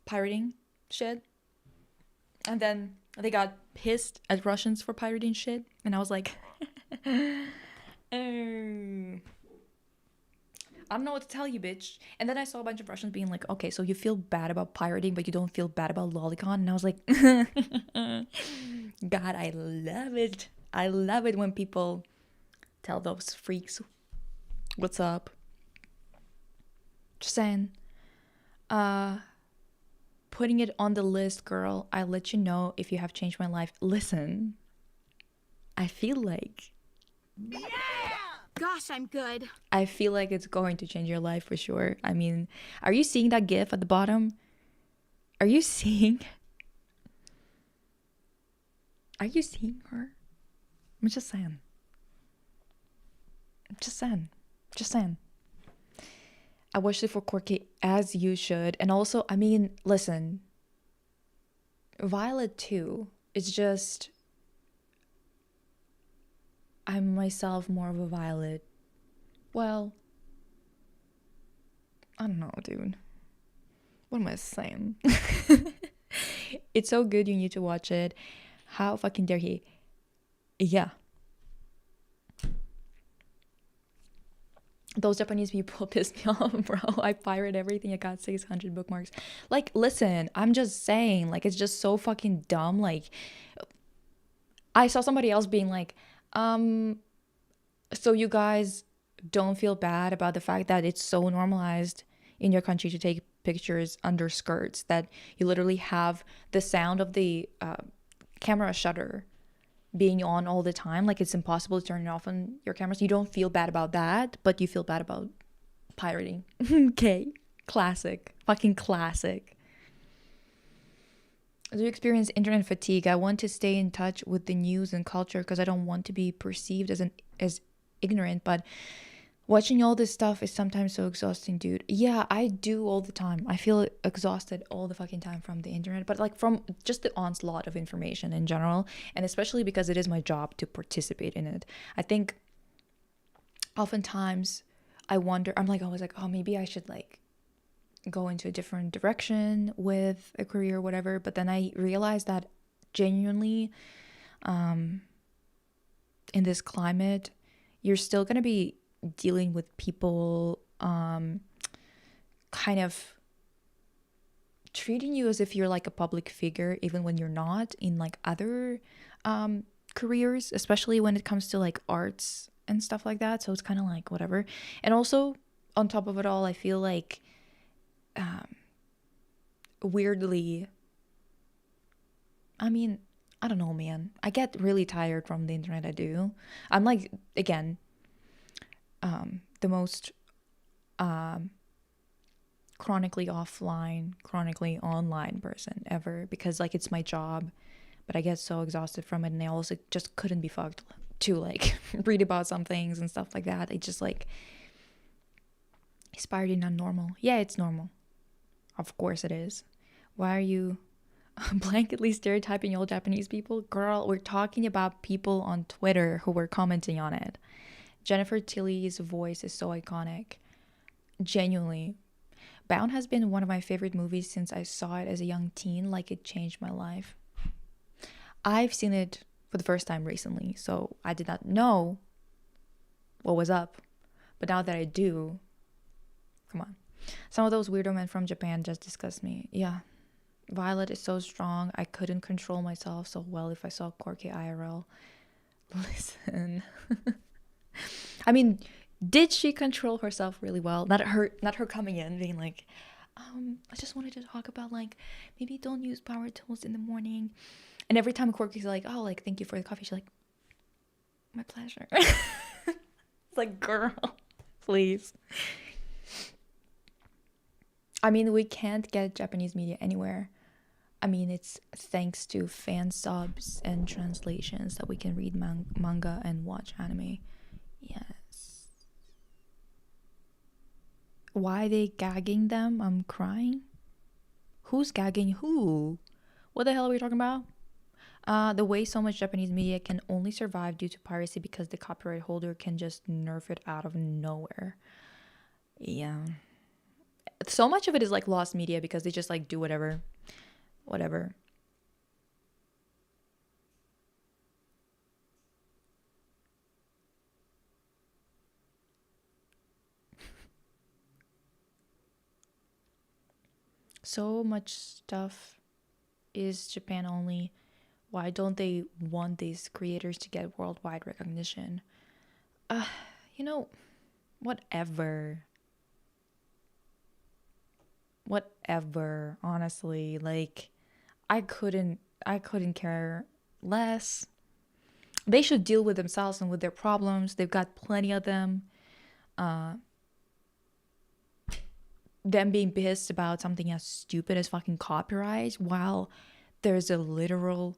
pirating shit? And then they got pissed at Russians for pirating shit. And I was like, oh. I don't know what to tell you, bitch. And then I saw a bunch of Russians being like, okay, so you feel bad about pirating, but you don't feel bad about lolicon. And I was like, God, I love it. I love it when people Tell those freaks what's up. Just saying. Putting it on the list, girl. I'll let you know if you have changed my life. Listen, I feel like Gosh, I'm good. it's going to change your life for sure. I mean, are you seeing that gif at the bottom? Are you seeing her? I'm just saying. Just saying. I watched it for quirky, as you should. And also, I mean, listen, Violet too. It's just, I'm myself more of a Violet. Well, I don't know, dude. What am I saying? It's so good, you need to watch it. How fucking dare he? Yeah. Those Japanese people piss me off, bro. I pirate everything. I got 600 bookmarks. Like, listen, I'm just saying, like, it's just so fucking dumb. Like, I saw somebody else being like, so you guys don't feel bad about the fact that it's so normalized in your country to take pictures under skirts that you literally have the sound of the camera shutter being on all the time, like it's impossible to turn it off on your cameras. You don't feel bad about that, but you feel bad about pirating. Okay, classic, fucking classic. Do you experience internet fatigue? I want to stay in touch with the news and culture because I don't want to be perceived as ignorant, but watching all this stuff is sometimes so exhausting, dude. Yeah, I do all the time. I feel exhausted all the fucking time from the internet, but like from just the onslaught of information in general, and especially because it is my job to participate in it. I think oftentimes I wonder, I'm like always like, oh, maybe I should like go into a different direction with a career or whatever, but then I realized that genuinely in this climate, you're still going to be dealing with people kind of treating you as if you're like a public figure even when you're not in like other careers, especially when it comes to like arts and stuff like that. So it's kind of like whatever. And also on top of it all, I feel like weirdly, I mean, I don't know, man, I get really tired from the internet. I do. I'm like, again, the most chronically offline, chronically online person ever, because like it's my job, but I get so exhausted from it, and I also just couldn't be fucked to like read about some things and stuff like that. It just like inspired not normal. Yeah, it's normal. Of course it is. Why are you blanketly stereotyping all Japanese people? Girl, we're talking about people on Twitter who were commenting on it. Jennifer Tilly's voice is so iconic. Genuinely. Bound has been one of my favorite movies since I saw it as a young teen. Like, it changed my life. I've seen it for the first time recently, so I did not know what was up. But now that I do, come on. Some of those weirdo men from Japan just disgust me. Yeah. Violet is so strong. I couldn't control myself so well if I saw quirky IRL. Listen. I mean, did she control herself really well? Not her coming in being like, I just wanted to talk about like maybe don't use power tools in the morning. And every time Quirky's like, oh, like thank you for the coffee, she's like, my pleasure. It's like, girl, please. I mean, we can't get Japanese media anywhere. I mean, it's thanks to fan subs and translations that we can read manga and watch anime. Yes. Why are they gagging them? I'm crying. Who's gagging who? What the hell are we talking about? The way so much Japanese media can only survive due to piracy because the copyright holder can just nerf it out of nowhere. Yeah. So much of it is like lost media because they just like do whatever. So much stuff is Japan only. Why don't they want these creators to get worldwide recognition? you know, whatever. Whatever, honestly. Like, I couldn't care less. They should deal with themselves and with their problems. They've got plenty of them. Uh, them being pissed about something as stupid as fucking copyright while there's a literal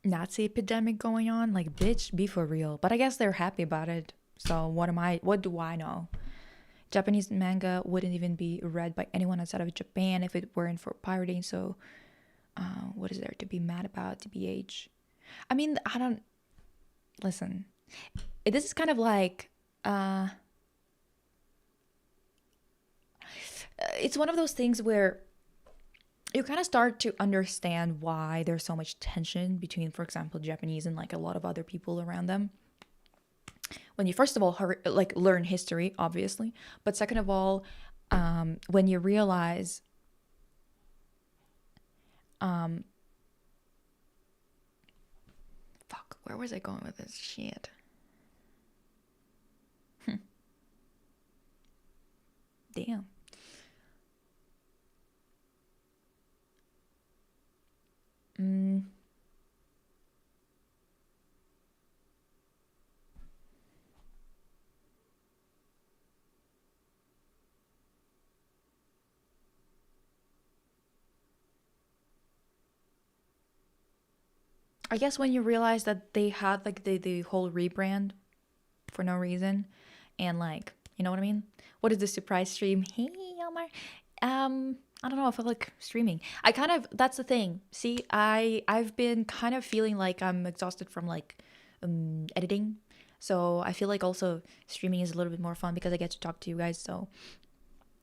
Nazi epidemic going on. Like, bitch, be for real. But I guess they're happy about it. So what do I know? Japanese manga wouldn't even be read by anyone outside of Japan if it weren't for pirating. So, what is there to be mad about, TBH? I mean, I don't listen. This is kind of like, it's one of those things where you kind of start to understand why there's so much tension between, for example, Japanese and like a lot of other people around them. When you first of all like learn history, obviously, but second of all, when you realize, fuck, where was I going with this shit? Damn. I guess when you realize that they had like the whole rebrand for no reason, and like, you know what I mean? What is the surprise stream? Hey, Elmar. I don't know. I feel like streaming. I kind of, that's the thing. See, I've been kind of feeling like I'm exhausted from like editing. So I feel like also streaming is a little bit more fun because I get to talk to you guys. So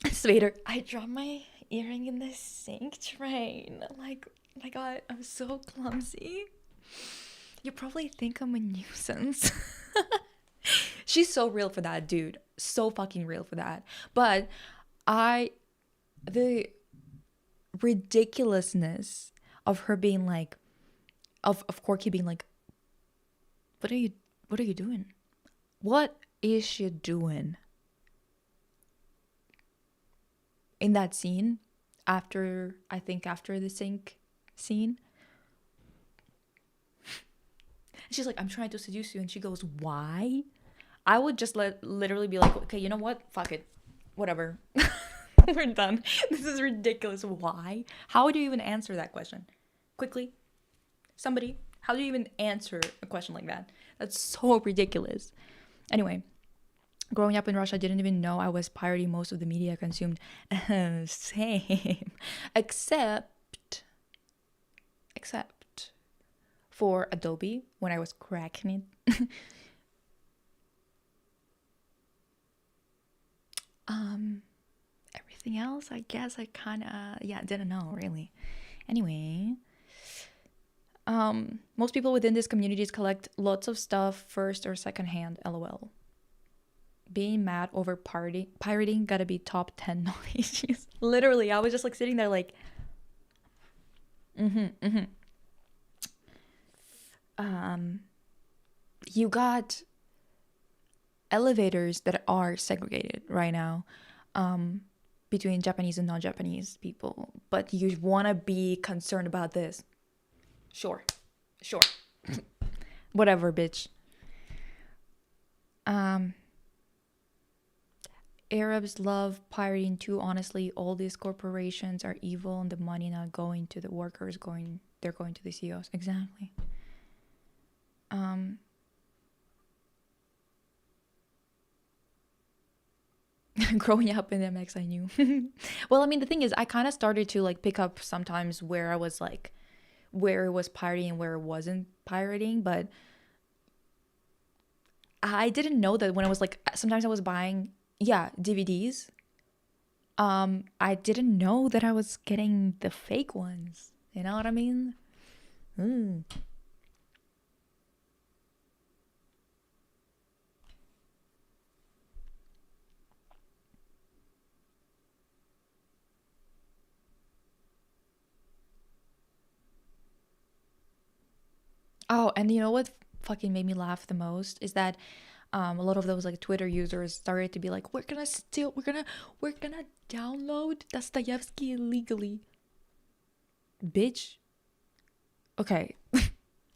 Svader, I dropped my earring in the sink train. Like, oh my God, I'm so clumsy. You probably think I'm a nuisance. She's so real for that, dude. So fucking real for that. But the ridiculousness of her being like, of Corky being like, what are you doing? What is she doing? In that scene, after the sink scene, she's like, I'm trying to seduce you, and she goes, why? I would just literally be like, okay, you know what? Fuck it. Whatever. We're done. This is ridiculous. Why? How would you even answer that question? Quickly. Somebody. How do you even answer a question like that? That's so ridiculous. Anyway, growing up in Russia, I didn't even know I was pirating most of the media I consumed. Same. Except for Adobe when I was cracking it. Everything else, I guess I kind of, didn't know really. Anyway, most people within these communities collect lots of stuff first or second hand, lol. Being mad over pirating gotta be top 10 knowledge issues. Literally, I was just like sitting there like, you got elevators that are segregated right now, between Japanese and non-Japanese people, but you want to be concerned about this. Sure. Whatever, bitch. Arabs love pirating too. Honestly, all these corporations are evil, and the money not going to the workers, they're going to the CEOs. Exactly. Growing up in MX, I knew. Well, I mean, the thing is, I kind of started to like pick up sometimes where I was like, where it was pirating and where it wasn't pirating, but I didn't know that when I was like, sometimes I was buying, DVDs. I didn't know that I was getting the fake ones. You know what I mean? Oh, and you know what fucking made me laugh the most is that a lot of those like Twitter users started to be like, we're gonna download Dostoevsky illegally. Bitch. Okay.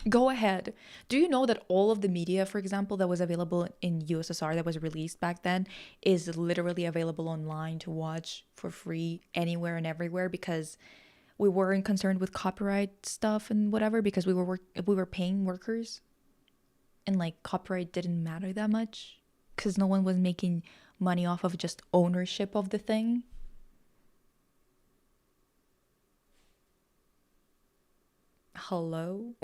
Go ahead. Do you know that all of the media, for example, that was available in USSR that was released back then is literally available online to watch for free anywhere and everywhere, because we weren't concerned with copyright stuff and whatever, because we were paying workers, and like copyright didn't matter that much because no one was making money off of just ownership of the thing. Hello.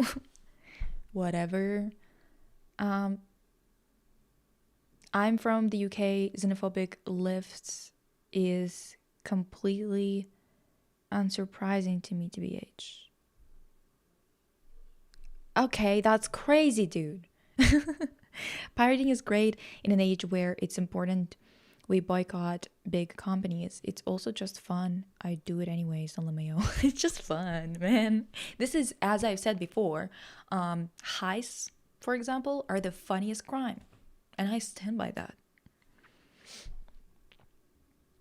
Whatever. I'm from the UK. Xenophobic lifts is completely unsurprising to me, to BH. Okay, that's crazy, dude. Pirating is great in an age where it's important we boycott big companies. It's also just fun. I do it anyways, LMAO. It's just fun, man. This is, as I've said before, heists, for example, are the funniest crime. And I stand by that.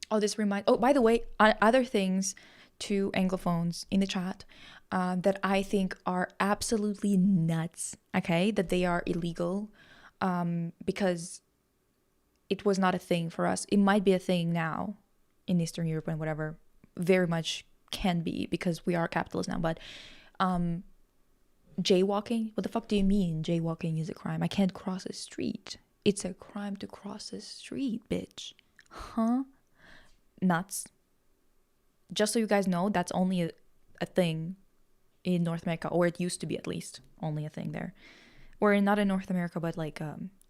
Oh, by the way, other things to Anglophones in the chat that I think are absolutely nuts, okay? That they are illegal because it was not a thing for us. It might be a thing now in Eastern Europe and whatever. Very much can be because we are capitalists now. But jaywalking? What the fuck do you mean jaywalking is a crime? I can't cross a street. It's a crime to cross a street, bitch. Huh? Nuts. Just so you guys know, that's only a thing in North America, or it used to be at least only a thing there. Or not in North America, but like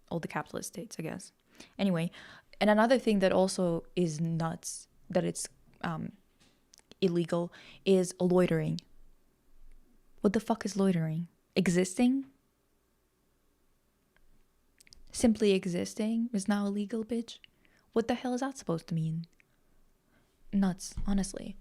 all the capitalist states, I guess. Anyway, and another thing that also is nuts, that it's illegal, is loitering. What the fuck is loitering? Existing? Simply existing is now illegal, bitch? What the hell is that supposed to mean? Nuts, honestly.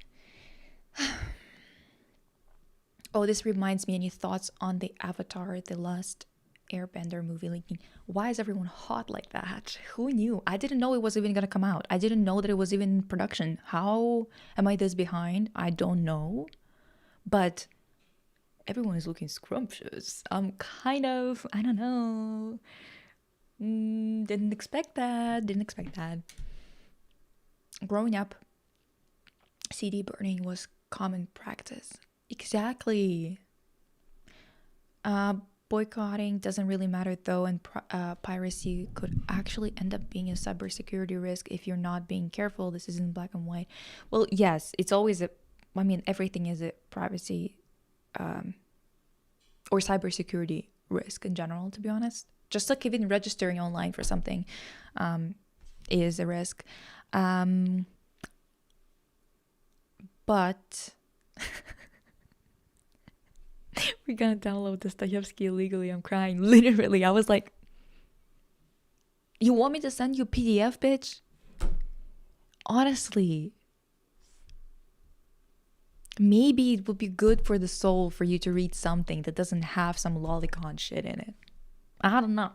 Oh, this reminds me, any thoughts on the Avatar, The Last Airbender movie leaking? Why is everyone hot like that? Who knew? I didn't know it was even gonna come out. I didn't know that it was even in production. How am I this behind? I don't know. But everyone is looking scrumptious. I'm kind of, I don't know. Didn't expect that. Growing up, CD burning was common practice. Exactly. Boycotting doesn't really matter though, and piracy could actually end up being a cybersecurity risk if you're not being careful. This is in black and white. Well, yes, it's always everything is a privacy or cybersecurity risk in general, to be honest. Just like even registering online for something is a risk. But we're gonna download Dostoevsky illegally. I'm crying. Literally, I was like, you want me to send you a PDF, bitch? Honestly. Maybe it would be good for the soul for you to read something that doesn't have some lolicon shit in it. I don't know.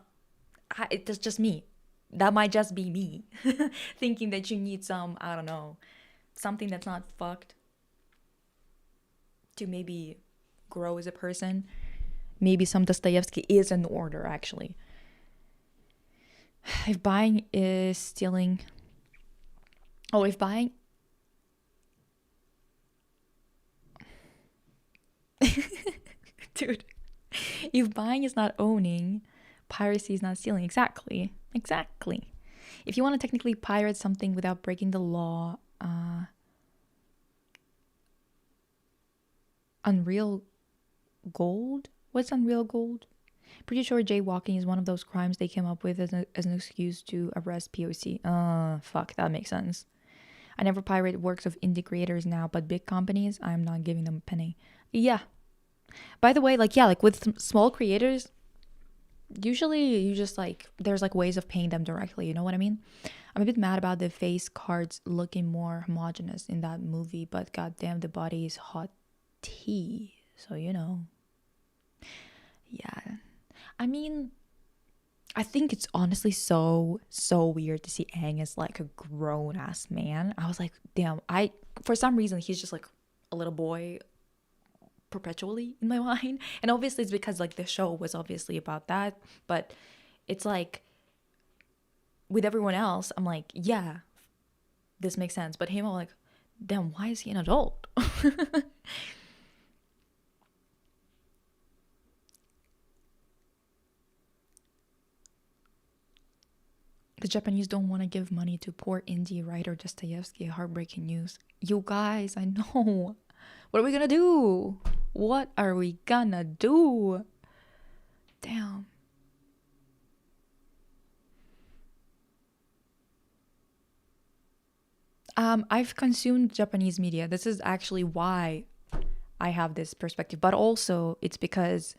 It's just me. That might just be me. Thinking that you need some, I don't know, something that's not fucked to maybe grow as a person. Maybe some Dostoevsky is in order, actually. If buying is stealing... Oh, if buying... Dude. If buying is not owning, piracy is not stealing. Exactly. If you want to technically pirate something without breaking the law... Unreal gold? What's unreal gold? Pretty sure jaywalking is one of those crimes they came up with as an excuse to arrest POC. Fuck, that makes sense. I never pirate works of indie creators now, but big companies, I'm not giving them a penny. Yeah. By the way, like with small creators, usually you just there's ways of paying them directly, you know what I mean? I'm a bit mad about the face cards looking more homogenous in that movie, but goddamn, the body is hot tea, so you know. Yeah, I mean, I think it's honestly so weird to see Aang as like a grown ass man. I was like, damn, for some reason he's just like a little boy perpetually in my mind. And obviously it's because like the show was obviously about that, but it's like with everyone else, I'm like, yeah, this makes sense. But him, I'm like, damn, why is he an adult? The Japanese don't want to give money to poor indie writer Dostoevsky. Heartbreaking news. You guys, I know. What are we gonna do? What are we gonna do? Damn. I've consumed Japanese media. This is actually why I have this perspective. But also, it's because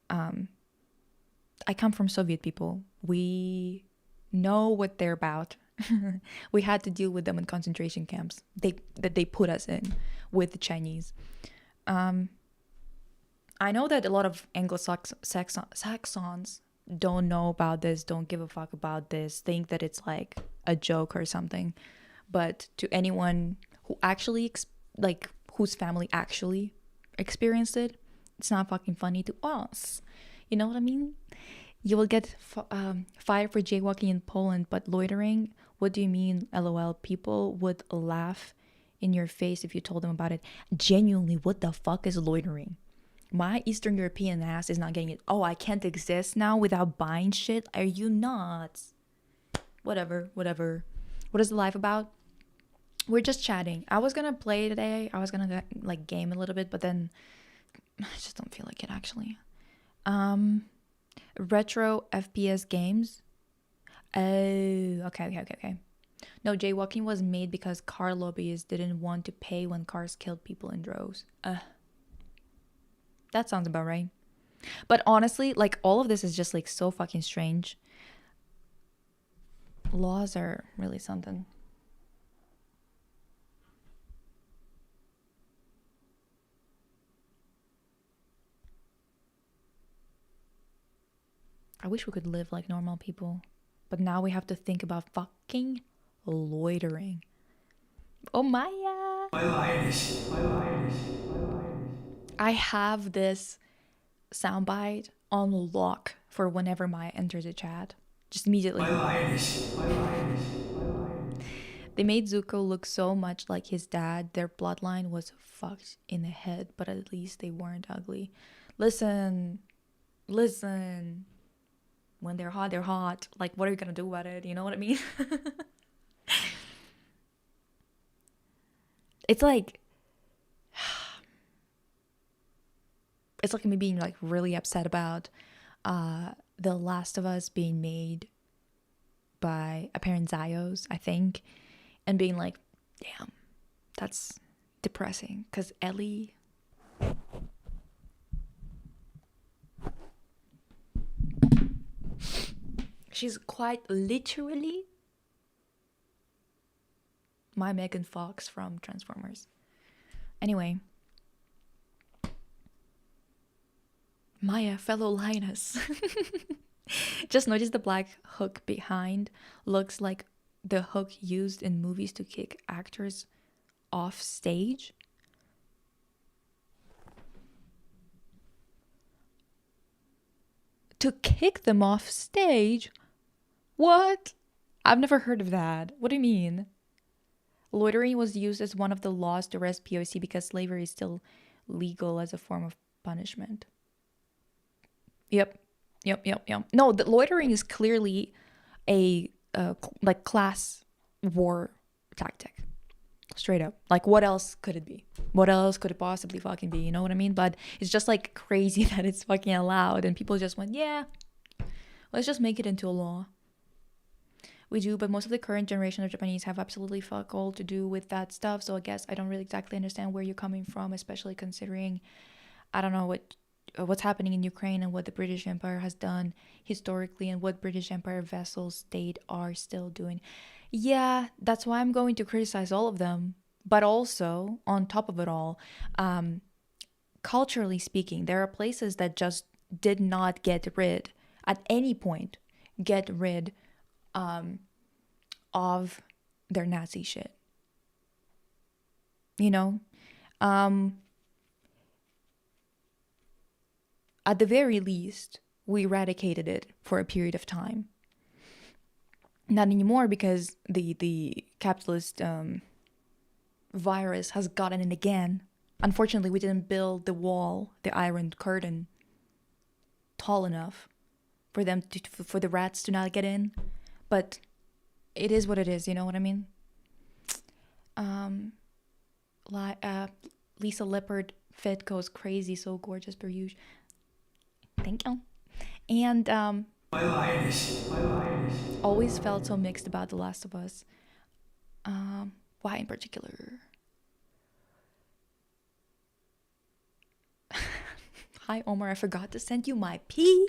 I come from Soviet people. We know what they're about. We had to deal with them in concentration camps that they put us in with the Chinese. I know that a lot of Anglo-Saxons don't know about this, don't give a fuck about this, think that it's like a joke or something. But to anyone who actually, whose family actually experienced it, it's not fucking funny to us. You know what I mean? You will get fired for jaywalking in Poland, but loitering? What do you mean, LOL? People would laugh in your face if you told them about it. Genuinely, what the fuck is loitering? My Eastern European ass is not getting it. Oh, I can't exist now without buying shit? Are you nuts? Whatever. What is the life about? We're just chatting. I was gonna play today. I was gonna like game a little bit, but then I just don't feel like it actually. Retro FPS games. Oh, okay. No, jaywalking was made because car lobbyists didn't want to pay when cars killed people in droves. That sounds about right. But honestly, like all of this is just like so fucking strange. Laws are really something. I wish we could live like normal people. But now we have to think about fucking loitering. Oh, Maya! I have this soundbite on lock for whenever Maya enters a chat. Just immediately. They made Zuko look so much like his dad. Their bloodline was fucked in the head, but at least they weren't ugly. Listen. When they're hot, they're hot. Like, what are you gonna do about it? You know what I mean? It's like me being like really upset about The Last of Us being made by apparent Zios, I think, and being like, damn, that's depressing because Ellie. She's quite literally my Megan Fox from Transformers. Anyway. Maya, fellow lioness. Just notice the black hook behind looks like the hook used in movies to kick actors off stage. To kick them off stage? What? I've never heard of that. What do you mean? Loitering was used as one of the laws to arrest POC because slavery is still legal as a form of punishment. Yep. No, the loitering is clearly a like class war tactic. Straight up. Like, what else could it be? What else could it possibly fucking be? You know what I mean? But it's just like crazy that it's fucking allowed, and people just went, yeah, let's just make it into a law. We do, but most of the current generation of Japanese have absolutely fuck all to do with that stuff. So I guess I don't really exactly understand where you're coming from, especially considering I don't know what's happening in Ukraine and what the British Empire has done historically and what British Empire vassal state are still doing. Yeah, that's why I'm going to criticize all of them. But also, on top of it all, culturally speaking, there are places that just did not get rid, at any point, get rid of their Nazi shit. You know? At the very least, we eradicated it for a period of time. Not anymore, because the capitalist virus has gotten in again. Unfortunately, we didn't build the wall, the iron curtain, tall enough for them for the rats to not get in. But it is what it is. You know what I mean? Lisa Leopard fit goes crazy, so gorgeous per usual. Thank you. And My lioness. always felt so mixed about The Last of Us. Why in particular? Hi, Omar. I forgot to send you my pee.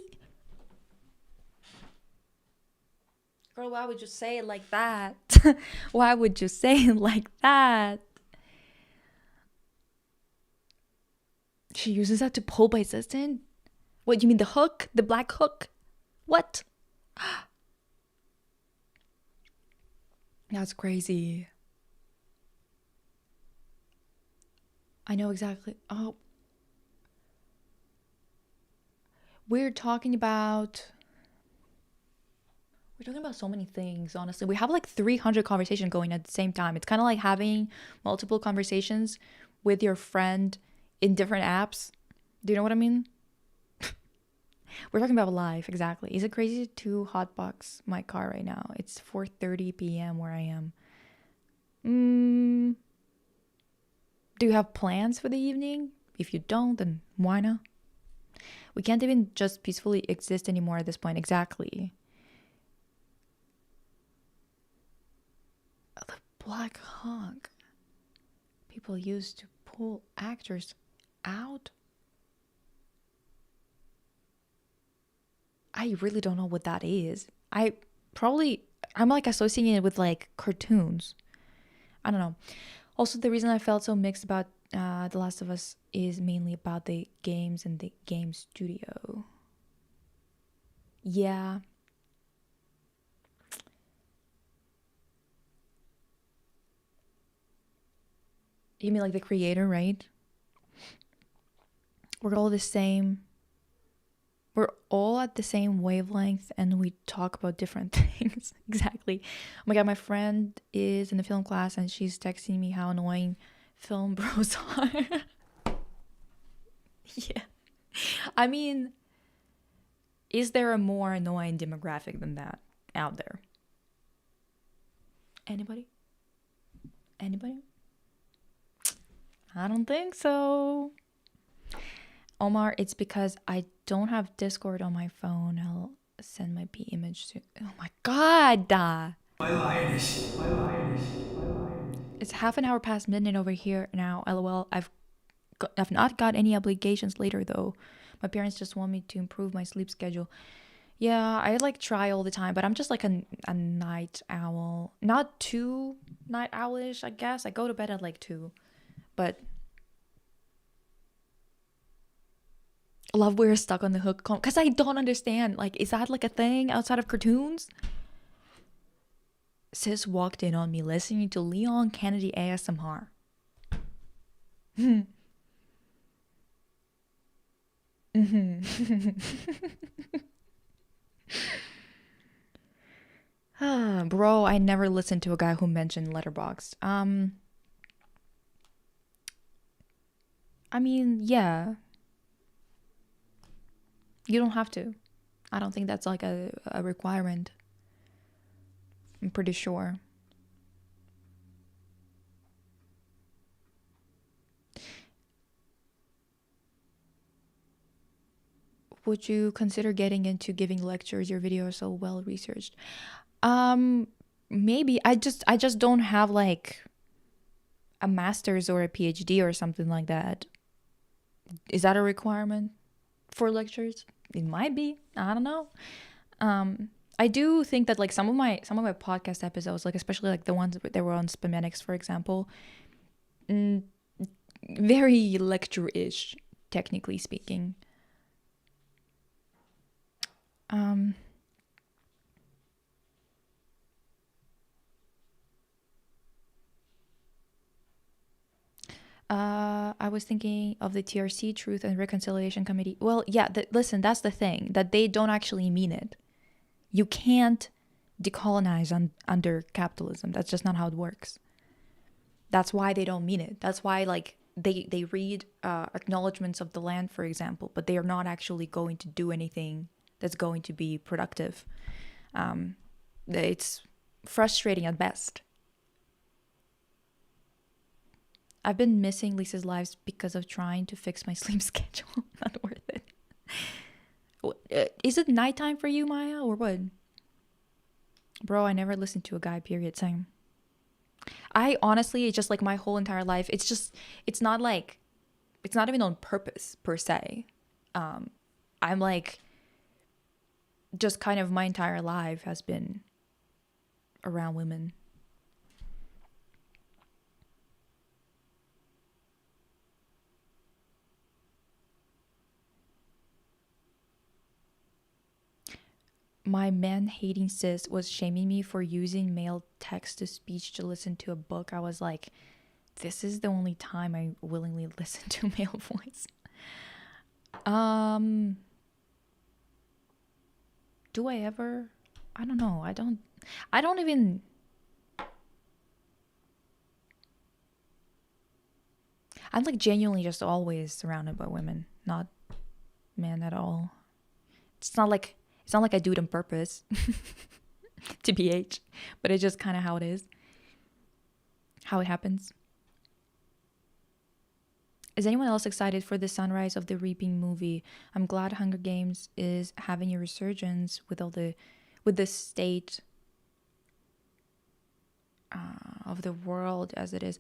Girl, why would you say it like that? Why would you say it like that? She uses that to pull by assistant? What, you mean the hook? The black hook? What? That's crazy. I know exactly. Oh. We're talking about so many things, honestly. We have like 300 conversations going at the same time. It's kind of like having multiple conversations with your friend in different apps. Do you know what I mean? We're talking about life, exactly. Is it crazy to hotbox my car right now? It's 4:30 p.m. where I am. Do you have plans for the evening? If you don't, then why not? We can't even just peacefully exist anymore at this point. Exactly. The black hawk. People used to pull actors out. I really don't know what that is. I'm like associating it with like cartoons. I don't know. Also, the reason I felt so mixed about The Last of Us is mainly about the games and the game studio. Yeah. You mean like the creator, right? We're all the same. We're all at the same wavelength and we talk about different things. Exactly. Oh my god, my friend is in the film class and she's texting me how annoying film bros are. Yeah. I mean, is there a more annoying demographic than that out there? Anybody? I don't think so. Omar, it's because I don't have Discord on my phone. I'll send my P image to... Oh my god! My lioness. It's half an hour past midnight over here now. LOL. I've not got any obligations later though. My parents just want me to improve my sleep schedule. Yeah, I like try all the time, but I'm just like a night owl. Not too night owlish, I guess. I go to bed at like 2. But love we're stuck on the hook because I don't understand. Like, is that like a thing outside of cartoons? Sis walked in on me listening to Leon Kennedy ASMR. Bro, I never listened to a guy who mentioned Letterboxd. I mean, yeah. You don't have to. I don't think that's like a requirement. I'm pretty sure. Would you consider getting into giving lectures? Your videos are so well researched. Maybe. I just don't have like a master's or a PhD or something like that. Is that a requirement for lectures? It might be. I don't know. I do think that like some of my podcast episodes, like especially like the ones that were on spametics, for example, very lecture-ish, technically speaking. I was thinking of the TRC, Truth and Reconciliation Committee. Well, yeah, listen, that's the thing, that they don't actually mean it. You can't decolonize under capitalism. That's just not how it works. That's why they don't mean it. That's why, like, they read acknowledgments of the land, for example, but they are not actually going to do anything that's going to be productive. It's frustrating at best. I've been missing Lisa's lives because of trying to fix my sleep schedule. Not worth it. Is it nighttime for you, Maya, or what? Bro, I never listened to a guy, period. Same. I honestly, it's just like my whole entire life. It's not even on purpose per se. I'm like, just kind of my entire life has been around women. My man-hating sis was shaming me for using male text-to-speech to listen to a book. I was like, this is the only time I willingly listen to male voice. Do I ever? I don't know. I don't even... I'm like genuinely just always surrounded by women, not men at all. It's not like I do it on purpose, TBH, but it's just kind of how it is, how it happens. Is anyone else excited for the Sunrise of the Reaping movie? I'm glad Hunger Games is having a resurgence with the state of the world as it is.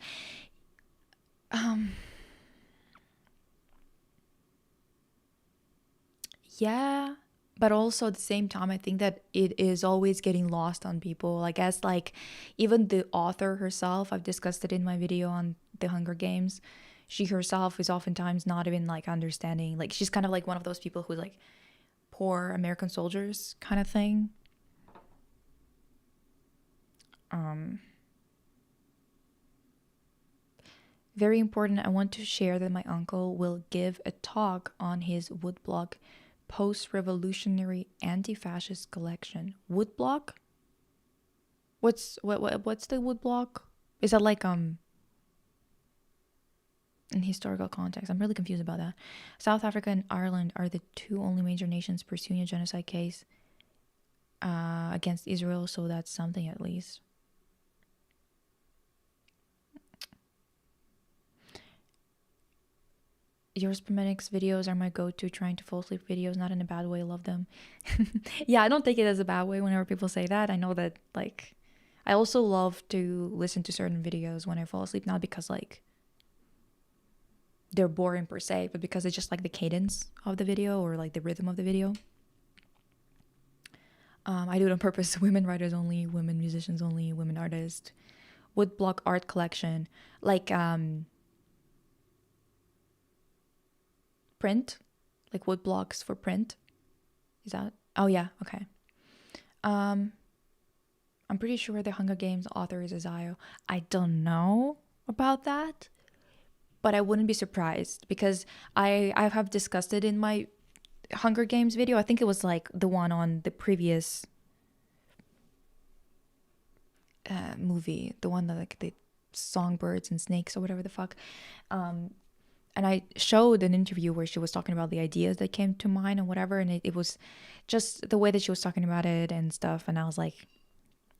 Yeah, but also at the same time, I think that it is always getting lost on people. I guess, like, even the author herself, I've discussed it in my video on the Hunger Games. She herself is oftentimes not even like understanding. Like, she's kind of like one of those people who's like poor American soldiers kind of thing. Very important. I want to share that my uncle will give a talk on his woodblock post-revolutionary anti-fascist collection. Woodblock? What's the woodblock? Is that like in historical context? I'm really confused about that. South Africa and Ireland are the two only major nations pursuing a genocide case against Israel, so that's something at least. Your Spermatics videos are my go-to trying to fall asleep videos, not in a bad way. Love them. Yeah, I don't take it as a bad way whenever people say that. I know that, like, I also love to listen to certain videos when I fall asleep, not because like they're boring per se, but because it's just like the cadence of the video or like the rhythm of the video. I do it on purpose. Women writers only, women musicians only, women artists. Woodblock art collection, like print, like wood blocks for print. Is that? Oh yeah, okay. I'm pretty sure the Hunger Games author is Azayo. I don't know about that, but I wouldn't be surprised because I have discussed it in my Hunger Games video. I think it was like the one on the previous movie, the one that like the songbirds and snakes or whatever the fuck. And I showed an interview where she was talking about the ideas that came to mind and whatever. And it was just the way that she was talking about it and stuff. And I was like,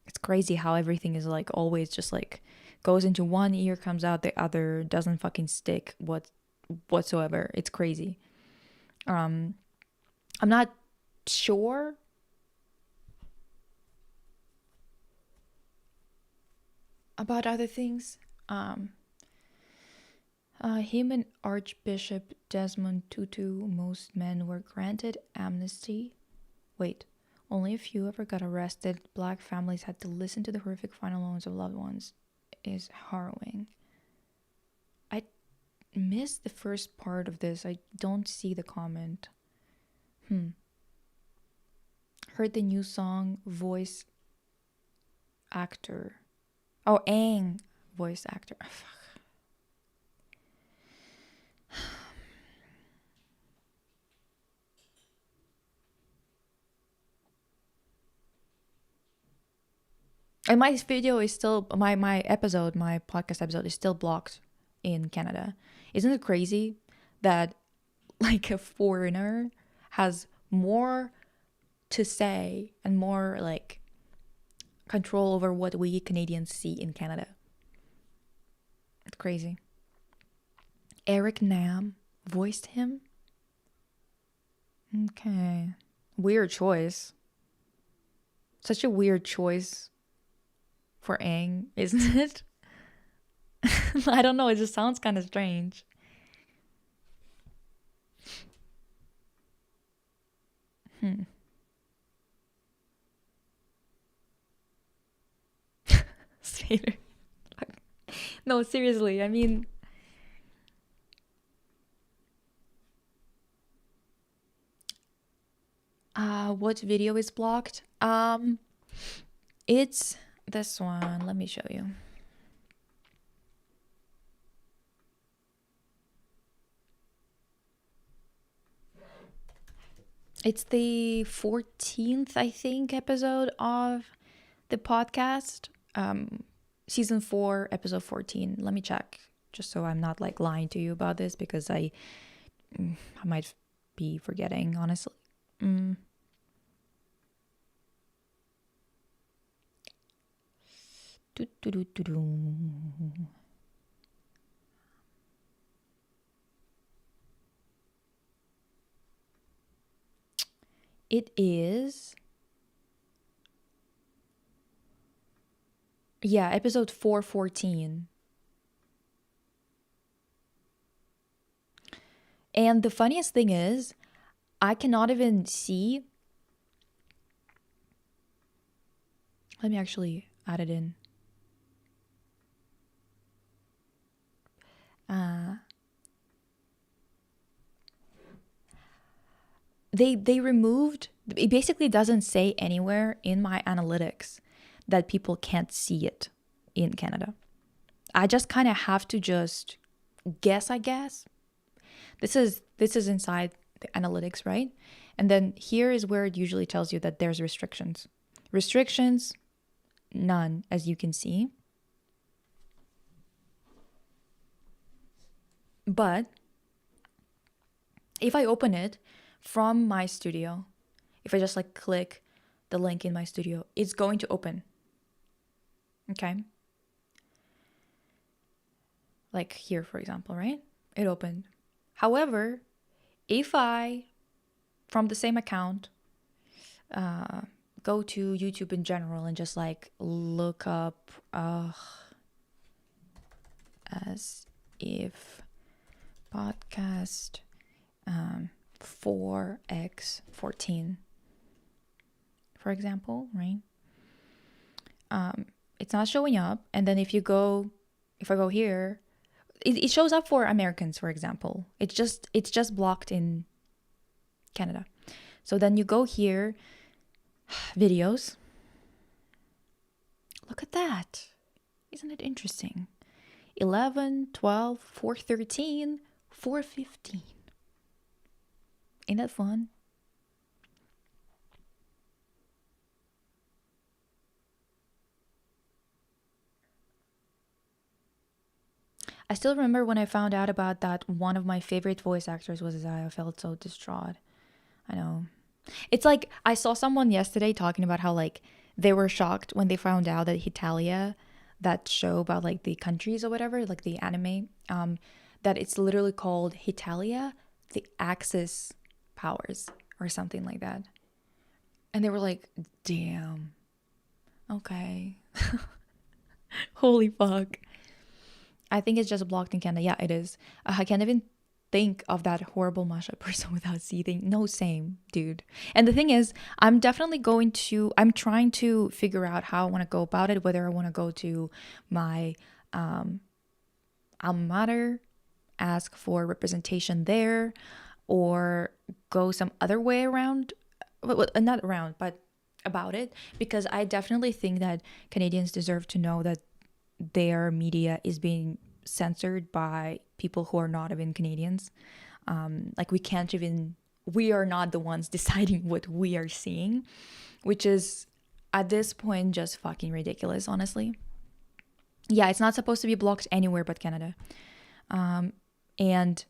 it's crazy how everything is like always just like goes into one ear, comes out the other, doesn't fucking stick whatsoever. It's crazy. I'm not sure about other things. Him and Archbishop Desmond Tutu, most men were granted amnesty. Wait, only a few ever got arrested. Black families had to listen to the horrific final moments of loved ones. Is harrowing. I missed the first part of this. I don't see the comment. Heard the new song, voice actor. Oh, Aang, voice actor. And my video is still my podcast episode is still blocked in Canada. Isn't it crazy that like a foreigner has more to say and more like control over what we Canadians see in Canada? It's crazy. Eric Nam voiced him. Okay. Weird choice. Such a weird choice for Aang, isn't it? I don't know, it just sounds kind of strange. Vader. No, seriously, I mean, what video is blocked? It's this one. Let me show you. It's the 14th, I think, episode of the podcast. Season 4, episode 14. Let me check, just so I'm not like lying to you about this, because I might be forgetting, honestly. It is, yeah, episode 414. And the funniest thing is, I cannot even see. Let me actually add it in. They removed, it basically doesn't say anywhere in my analytics that people can't see it in Canada. I just kind of have to just guess, I guess. This is inside the analytics, right? And then here is where it usually tells you that there's restrictions. Restrictions, none, as you can see. But if I open it from my studio, if I just like click the link in my studio, it's going to open. Okay? Like here, for example, right? It opened. However, if I, from the same account, go to YouTube in general and just like look up as if podcast 4x14, for example, right? It's not showing up. And then if I go here, it shows up for Americans, for example. It's just blocked in Canada. So then you go here, videos. Look at that. Isn't it interesting? 11, 12, 413, 415. Ain't that fun? I still remember when I found out about that one of my favorite voice actors was Isaiah. I felt so distraught. I know. It's like I saw someone yesterday talking about how like they were shocked when they found out that Hitalia, that show about like the countries or whatever, like the anime, that it's literally called Hitalia, the Axis powers or something like that. And they were like, damn. Okay. Holy fuck. I think it's just blocked in Canada. Yeah, it is. I can't even think of that horrible mashup person without seething. No, same, dude. And the thing is, I'm trying to figure out how I want to go about it, whether I want to go to my alma mater, ask for representation there, or go some other way around. Well, not around, but about it. Because I definitely think that Canadians deserve to know that their media is being censored by people who are not even Canadians. Like we are not the ones deciding what we are seeing, which is at this point, just fucking ridiculous, honestly. Yeah, it's not supposed to be blocked anywhere but Canada. And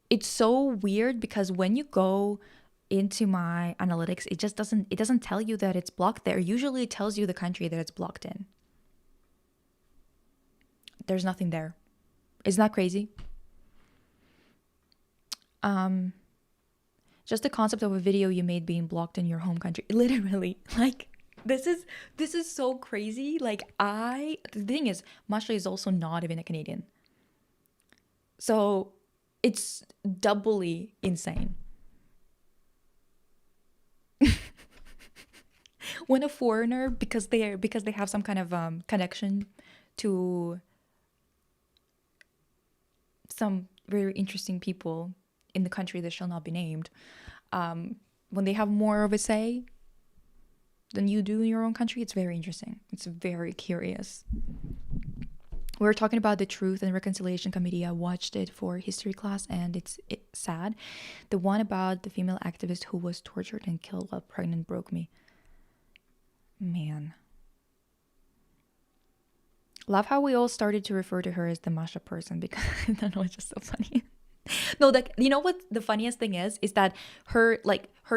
it's so weird because when you go into my analytics, it doesn't tell you that it's blocked there. Usually it tells you the country that it's blocked in. There's nothing there. Isn't that crazy? Just the concept of a video you made being blocked in your home country. Literally, like this is so crazy. Like the thing is, Masha is also not even a Canadian. So it's doubly insane. When a foreigner, because they have some kind of connection to some very interesting people in the country that shall not be named, when they have more of a say than you do in your own country, it's very interesting. It's very curious. We were talking about the Truth and Reconciliation Committee. I watched it for history class, and it's sad. The one about the female activist who was tortured and killed while pregnant broke me. Man. Love how we all started to refer to her as the Masha person, because I don't know, it's just so funny. No, like, you know what the funniest thing is that her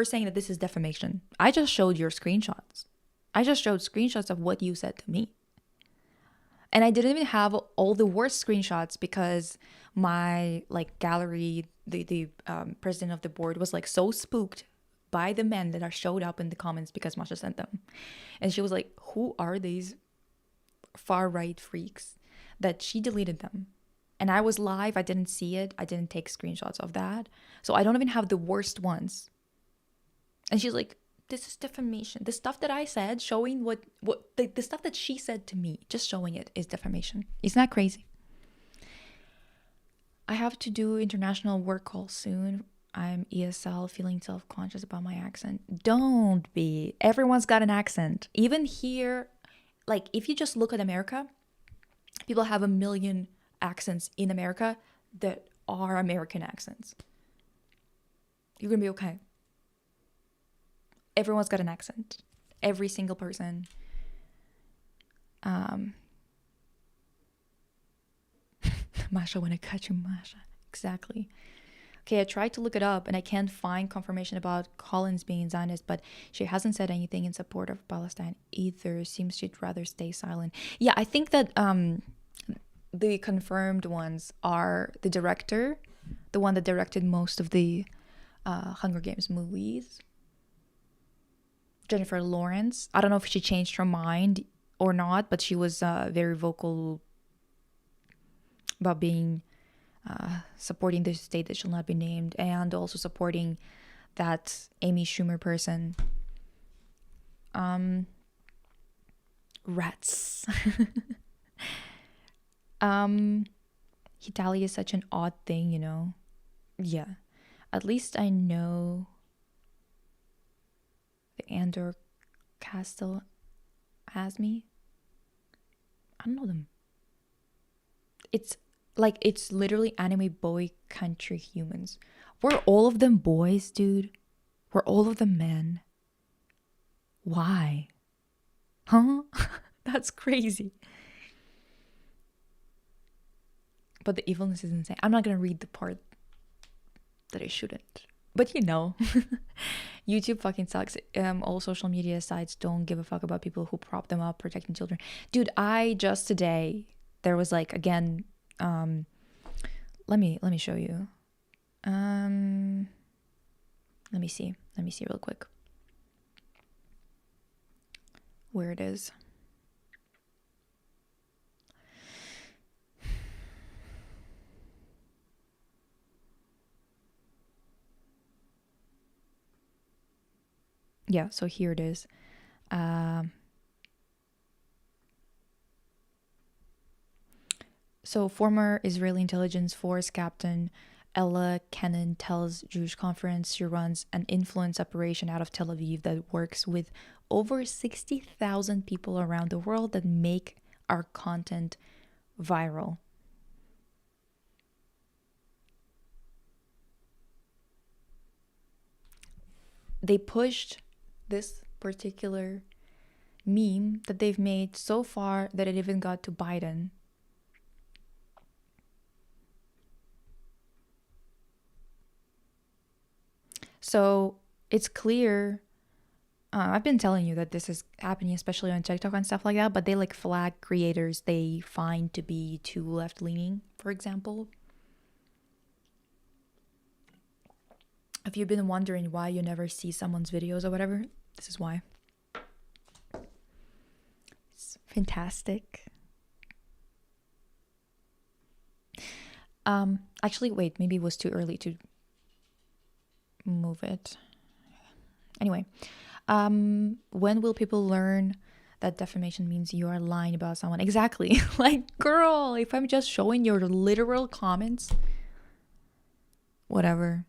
saying that this is defamation. I just showed your screenshots. I just showed screenshots of what you said to me. And I didn't even have all the worst screenshots because my gallery, the president of the board was so spooked by the men that are showed up in the comments because Masha sent them. And she was like, who are these far right freaks? That she deleted them. And I was live. I didn't see it. I didn't take screenshots of that. So I don't even have the worst ones. And she's like, this is defamation. The stuff that I said, showing the stuff that she said to me, just showing it is defamation. Isn't that crazy? I have to do international work calls soon. I'm ESL, feeling self-conscious about my accent. Don't be. Everyone's got an accent. Even here, if you just look at America, people have a million accents in America that are American accents. You're gonna be okay. Everyone's got an accent. Every single person. Masha, when I cut you, Masha. Exactly. Okay, I tried to look it up and I can't find confirmation about Collins being Zionist, but she hasn't said anything in support of Palestine either. Seems she'd rather stay silent. Yeah, I think that the confirmed ones are the director, the one that directed most of the Hunger Games movies, Jennifer Lawrence. I don't know if she changed her mind or not, but she was very vocal about being supporting the state that shall not be named, and also supporting that Amy Schumer person. Rats. Italy is such an odd thing, you know. Yeah, at least I know the Andor Castle has me. I don't know them. It's literally anime boy country humans. Were all of them boys, dude? Were all of them men? Why? Huh? That's crazy. But the evilness is insane. I'm not gonna read the part that I shouldn't. But you know, YouTube fucking sucks. All social media sites don't give a fuck about people who prop them up protecting children. Dude, I just today, there was again, let me show you. Let me see real quick where it is. Yeah, so here it is. So former Israeli intelligence force captain Ella Kennan tells Jewish Conference she runs an influence operation out of Tel Aviv that works with over 60,000 people around the world that make our content viral. They pushed this particular meme that they've made so far that it even got to Biden. So it's clear. I've been telling you that this is happening, especially on TikTok and stuff like that, but they like flag creators they find to be too left-leaning, for example. If you've been wondering why you never see someone's videos or whatever, this is why. It's fantastic. Actually, wait, maybe it was too early to move it. Anyway, when will people learn that defamation means you are lying about someone? Exactly. Like, girl, if I'm just showing your literal comments, whatever.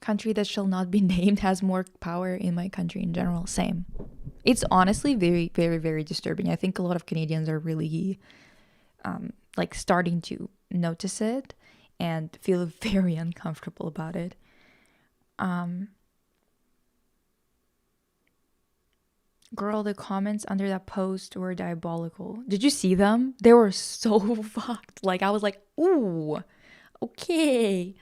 Country that shall not be named has more power in my country in general. Same. It's honestly very, very, very disturbing. I think a lot of Canadians are really like starting to notice it and feel very uncomfortable about it. Girl, the comments under that post were diabolical. Did you see them? They were so fucked. Like, I was like, ooh, okay.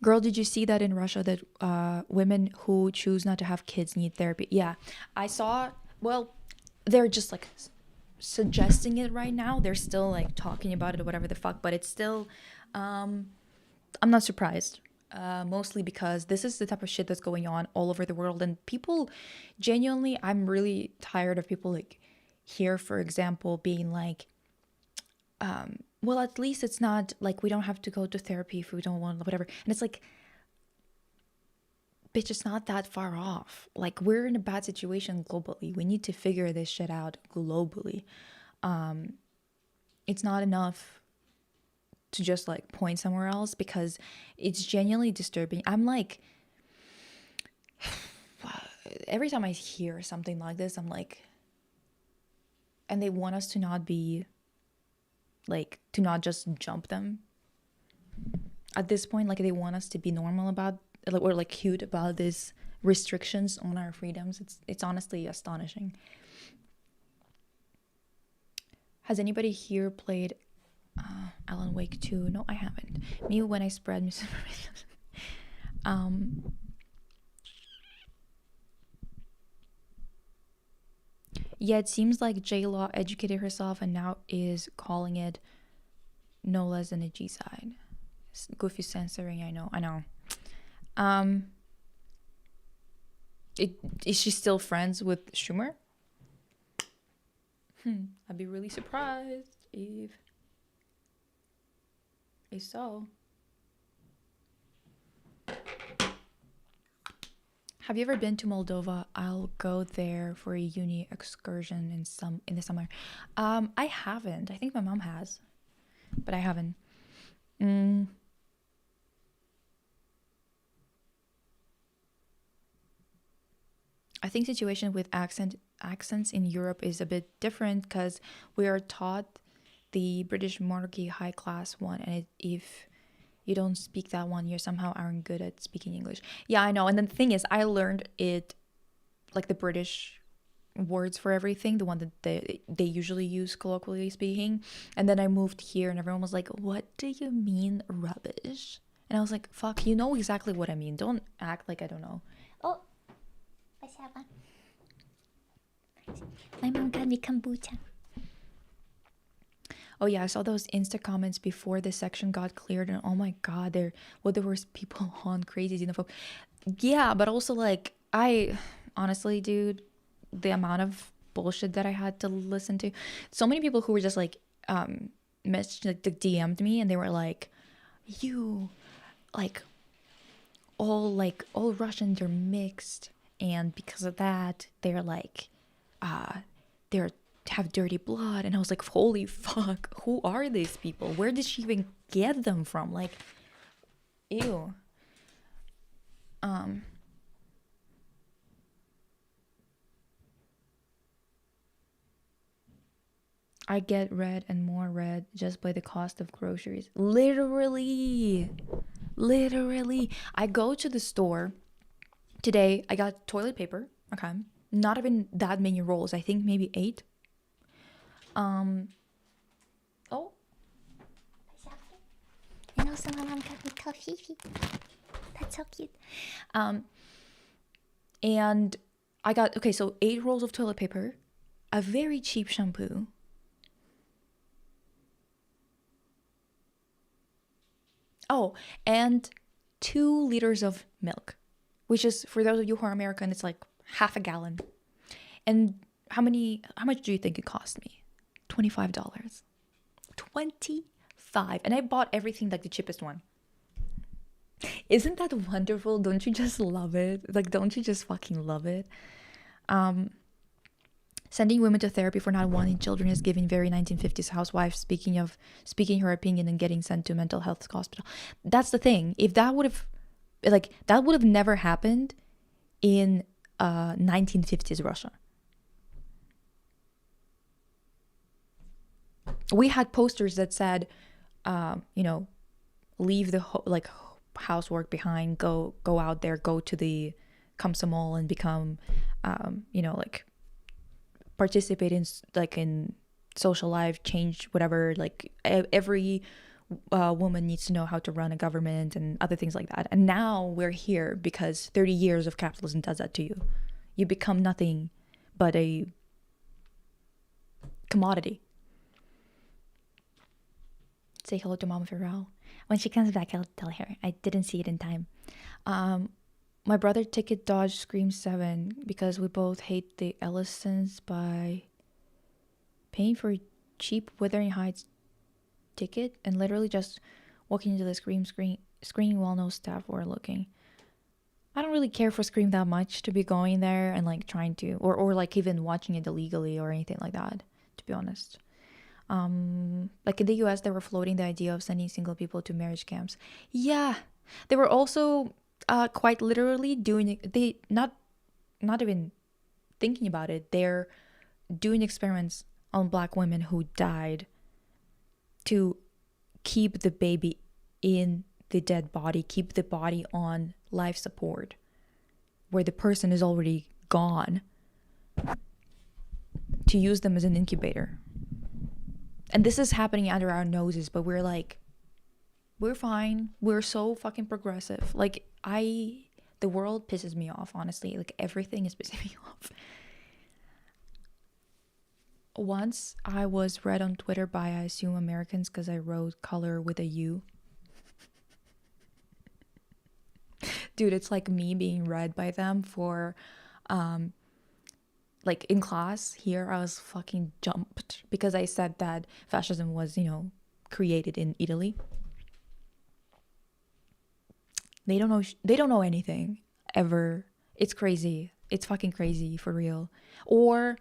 Girl, did you see that in Russia that women who choose not to have kids need therapy? Yeah, I saw. Well, they're just like suggesting it right now. They're still like talking about it or whatever the fuck, but it's still. I'm not surprised. Mostly because this is the type of shit that's going on all over the world, and people genuinely, I'm really tired of people like here, for example, being like, well, at least it's not like we don't have to go to therapy if we don't want, whatever. And it's like, bitch, it's not that far off. Like, we're in a bad situation globally. We need to figure this shit out globally. It's not enough to just like point somewhere else, because it's genuinely disturbing. I'm like, every time I hear something like this, I'm like, and they want us to not be like, to not just jump them at this point. Like, they want us to be normal about, or like cute about these restrictions on our freedoms. It's honestly astonishing. Has anybody here played Alan Wake 2? No, I haven't. Me when I spread misinformation. Yeah, it seems like J-Law educated herself and now is calling it no less than a G-side. Goofy censoring, I know. Is she still friends with Schumer? I'd be really surprised if so. Have you ever been to Moldova? I'll go there for a uni excursion in the summer. I haven't. I think my mom has, but I haven't. I think situation with accents in Europe is a bit different because we are taught the British monarchy high class one, and if you don't speak that one, you somehow aren't good at speaking English. Yeah, I know. And then the thing is, I learned it, like the British words for everything, the one that they usually use colloquially speaking. And then I moved here and everyone was like, what do you mean rubbish? And I was like, fuck, you know exactly what I mean. Don't act like I don't know. Oh, I have one. My mom got me kombucha. Oh yeah, I saw those Insta comments before this section got cleared, and oh my god, there were people on crazy xenophobe. Yeah, but also like, I honestly, dude, the amount of bullshit that I had to listen to. So many people who were just like messaged, like DM'd me, and they were like, you like all Russians are mixed, and because of that they're like they're have dirty blood. And I was like, holy fuck, who are these people? Where did she even get them from? Like, ew. I get red and more red just by the cost of groceries. Literally. Literally. I go to the store today. I got toilet paper. Okay. Not even that many rolls. I think maybe 8. Oh, And also my mom got me coffee. That's so cute. and I got, okay, so 8 rolls of toilet paper, a very cheap shampoo, oh, and 2 liters of milk, which is, for those of you who are American, it's like half a gallon. And how much do you think it cost me? $25. 25. And I bought everything like the cheapest one. Isn't that wonderful? Don't you just love it? Like, don't you just fucking love it? Sending women to therapy for not wanting children is giving very 1950s housewife speaking her opinion and getting sent to a mental health hospital. That's the thing. If that would have never happened in 1950s Russia. We had posters that said, leave the housework behind, go out there, go to the Komsomol and become, participate in social life, change whatever. Like every woman needs to know how to run a government and other things like that. And now we're here because 30 years of capitalism does that to you. You become nothing but a commodity. Say hello to Mama Farrell. When she comes back, I'll tell her. I didn't see it in time. My brother ticket dodged Scream 7 because we both hate the Ellisons by paying for a cheap Wuthering Heights ticket and literally just walking into the Scream screening while no staff were looking. I don't really care for Scream that much to be going there and like trying to, or like even watching it illegally or anything like that, to be honest. Like in the US, they were floating the idea of sending single people to marriage camps. Yeah, they were also quite literally doing, they not even thinking about it, they're doing experiments on Black women who died to keep the baby in the dead body, keep the body on life support where the person is already gone, to use them as an incubator. And this is happening under our noses, but we're like, we're fine. We're so fucking progressive. Like, the world pisses me off, honestly. Like, everything is pissing me off. Once I was read on Twitter by, I assume, Americans because I wrote color with a U. Dude, it's like me being read by them for, like in class here, I was fucking jumped because I said that fascism was, created in Italy. They don't know anything ever. It's crazy. It's fucking crazy for real. Or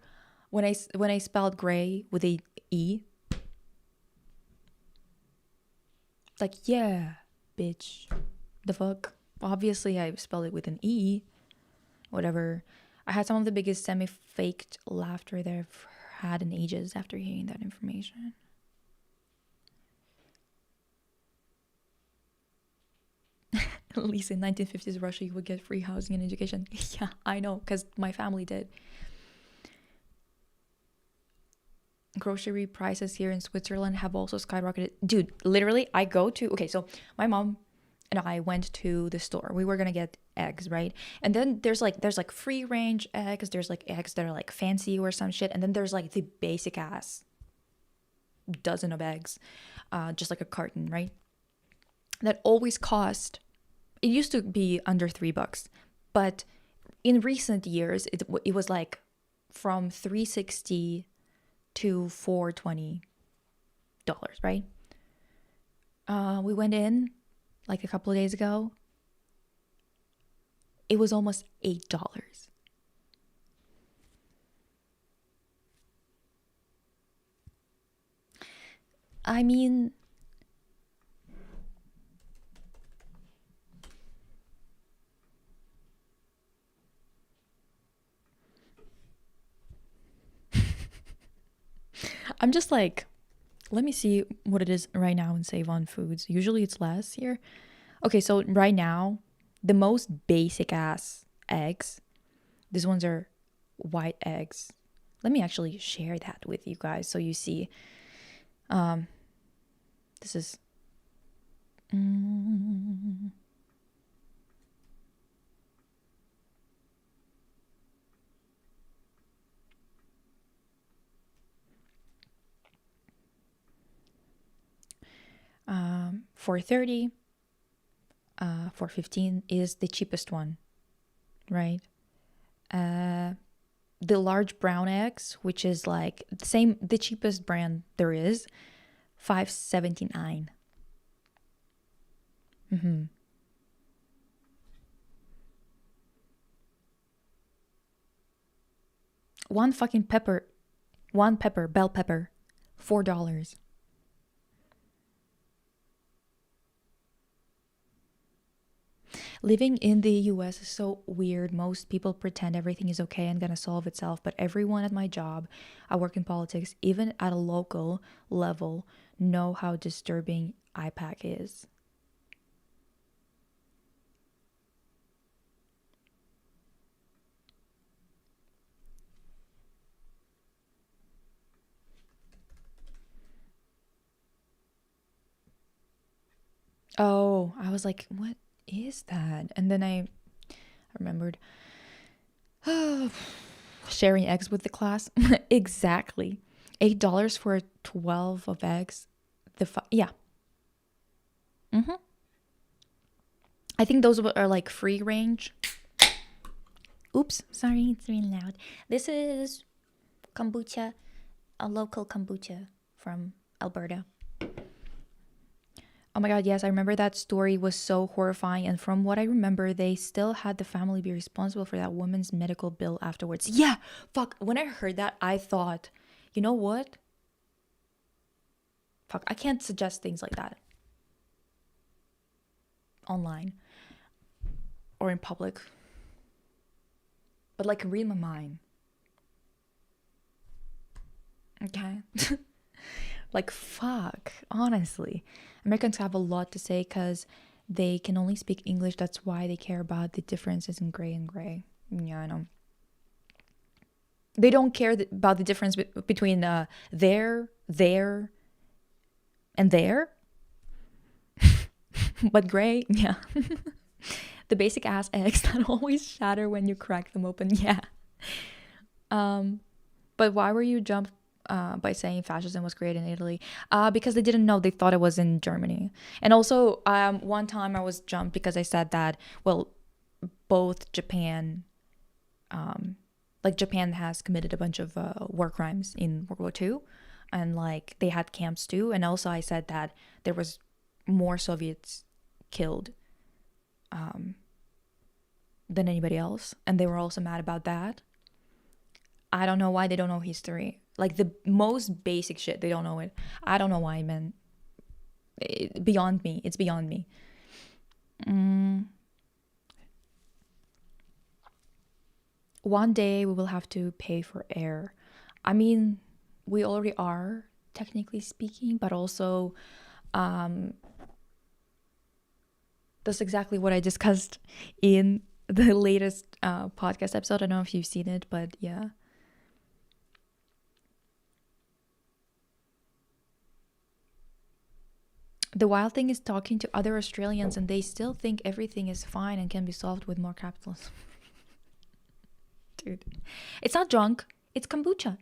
when I spelled gray with a E, it's like, yeah, bitch, the fuck. Obviously, I spelled it with an E. Whatever. I had some of the biggest semi-faked laughter that I've had in ages after hearing that information. At least in 1950s Russia, you would get free housing and education. Yeah, I know, because my family did. Grocery prices here in Switzerland have also skyrocketed. Dude, literally, okay, so my mom and I went to the store. We were gonna get eggs, right? And then there's like free range eggs, there's like eggs that are like fancy or some shit, and then there's like the basic ass dozen of eggs, just like a carton, right? That always cost, it used to be under $3, but in recent years it was like from $3.60 to $4.20, right? We went in like a couple of days ago. It was almost $8. I mean, I'm just like, let me see what it is right now and save on foods. Usually it's less here. Okay, so right now, the most basic ass eggs, these ones are white eggs. Let me actually share that with you guys so you see. This is $4.30. $4.15 is the cheapest one, right? The large brown eggs, which is like the cheapest brand there is, $5.79. One pepper, bell pepper, $4. Living in the US is so weird. Most people pretend everything is okay and gonna solve itself, but everyone at my job, I work in politics, even at a local level, know how disturbing IPAC is. Oh, I was like, what is that? And then I remembered sharing eggs with the class. Exactly. $8 for 12 of eggs. Yeah. I think those are like free range. Oops, sorry, it's really loud. This is kombucha, a local kombucha from Alberta. Oh my god, yes, I remember that story was so horrifying, and from what I remember, they still had the family be responsible for that woman's medical bill afterwards. Yeah, fuck, when I heard that, I thought, you know what? Fuck, I can't suggest things like that online or in public. But like, read my mind. Okay? Like, fuck, honestly. Americans have a lot to say because they can only speak English. That's why they care about the differences in gray and gray. Yeah, I know. They don't care about the difference between there, and there. But gray, yeah. The basic ass eggs that always shatter when you crack them open. Yeah. But why were you jumped by saying fascism was created in Italy? Because they didn't know. They thought it was in Germany. And also, one time I was jumped because I said that, well, both Japan, like Japan has committed a bunch of war crimes in World War II. And like they had camps too. And also I said that there was more Soviets killed than anybody else. And they were also mad about that. I don't know why they don't know history. Like the most basic shit, they don't know it. I don't know why, man. Beyond me. It's beyond me. One day we will have to pay for air. I mean, we already are, technically speaking, but also that's exactly what I discussed in the latest podcast episode. I don't know if you've seen it, but yeah. The wild thing is talking to other Australians and they still think everything is fine and can be solved with more capitalism. Dude. It's not drunk. It's kombucha.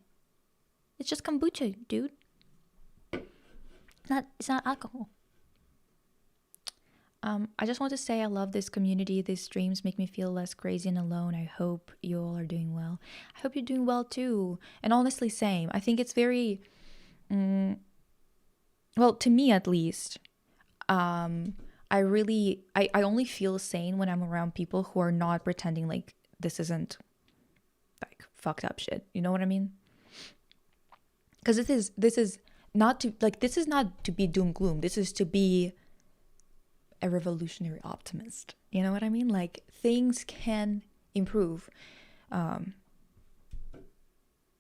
It's just kombucha, dude. It's not alcohol. I just want to say I love this community. These streams make me feel less crazy and alone. I hope you all are doing well. I hope you're doing well too. And honestly, same. I think it's very... well, to me at least, I only feel sane when I'm around people who are not pretending like this isn't like fucked up shit. You know what I mean? Because this is not to be doom gloom. This is to be a revolutionary optimist. You know what I mean? Like things can improve.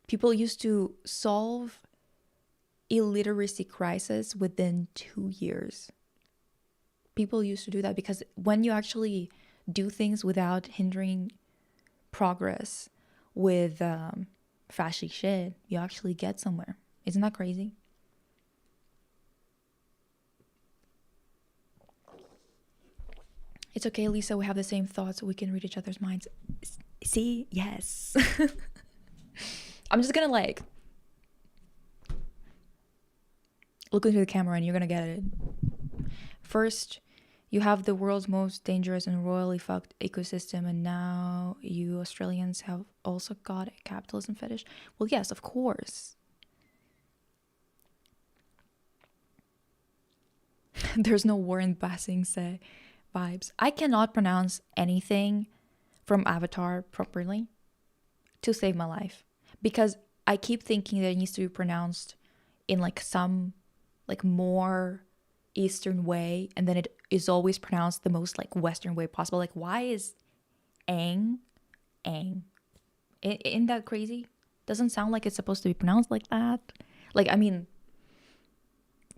People used to solve illiteracy crisis within 2 years. People used to do that because when you actually do things without hindering progress with flashy shit, you actually get somewhere. Isn't that crazy? It's okay, Lisa. We have the same thoughts. We can read each other's minds. See? Yes. I'm just gonna like look into the camera and you're gonna get it. First, you have the world's most dangerous and royally fucked ecosystem, and now you Australians have also got a capitalism fetish. Well, yes, of course. There's no Warren Bassing say vibes. I cannot pronounce anything from Avatar properly to save my life because I keep thinking that it needs to be pronounced in like some like more Eastern way, and then it is always pronounced the most like Western way possible. Like, why is Aang? Isn't that crazy? Doesn't sound like it's supposed to be pronounced like that. Like, I mean,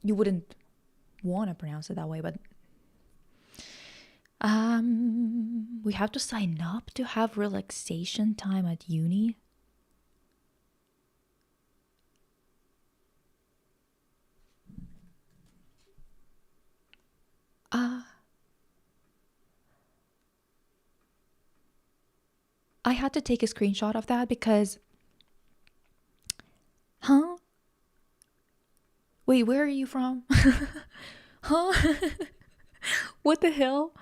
you wouldn't want to pronounce it that way, but we have to sign up to have relaxation time at uni. I had to take a screenshot of that because wait, where are you from? Huh? What the hell?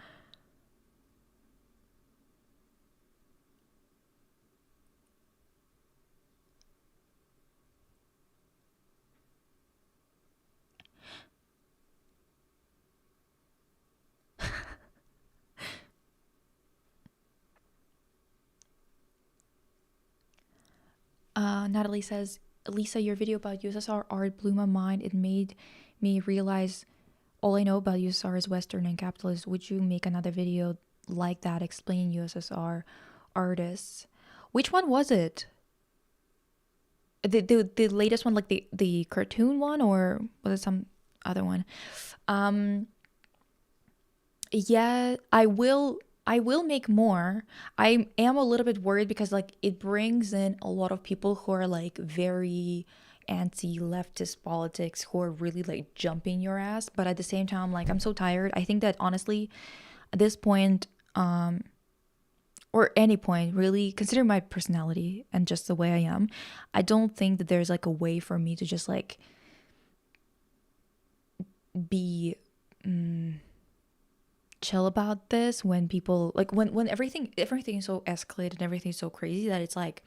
Natalie says, Lisa, your video about USSR art blew my mind. It made me realize all I know about USSR is Western and capitalist. Would you make another video like that explaining USSR artists? Which one was it? The latest one, like the cartoon one, or was it some other one? Yeah, I will make more. I am a little bit worried because like it brings in a lot of people who are like very anti-leftist politics, who are really like jumping your ass, but at the same time like I'm so tired. I think that honestly at this point or any point really, consider my personality and just the way I am, I don't think that there's like a way for me to just like be chill about this when people like when everything is so escalated and everything's so crazy that it's like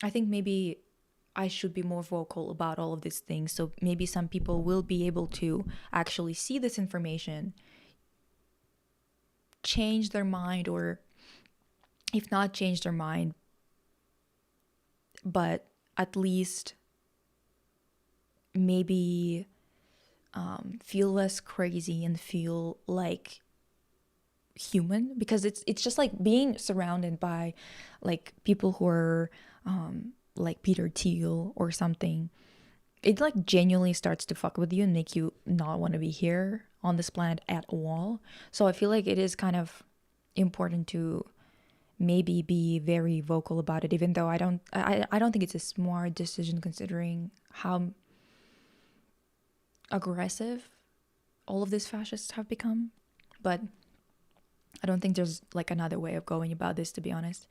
I think maybe I should be more vocal about all of these things, so maybe some people will be able to actually see this information, change their mind, or if not change their mind, but at least maybe feel less crazy and feel like human, because it's just like being surrounded by like people who are like Peter Thiel or something. It like genuinely starts to fuck with you and make you not want to be here on this planet at all. So I feel like it is kind of important to maybe be very vocal about it, even though I don't think it's a smart decision considering how aggressive all of these fascists have become. But I don't think there's like another way of going about this, to be honest.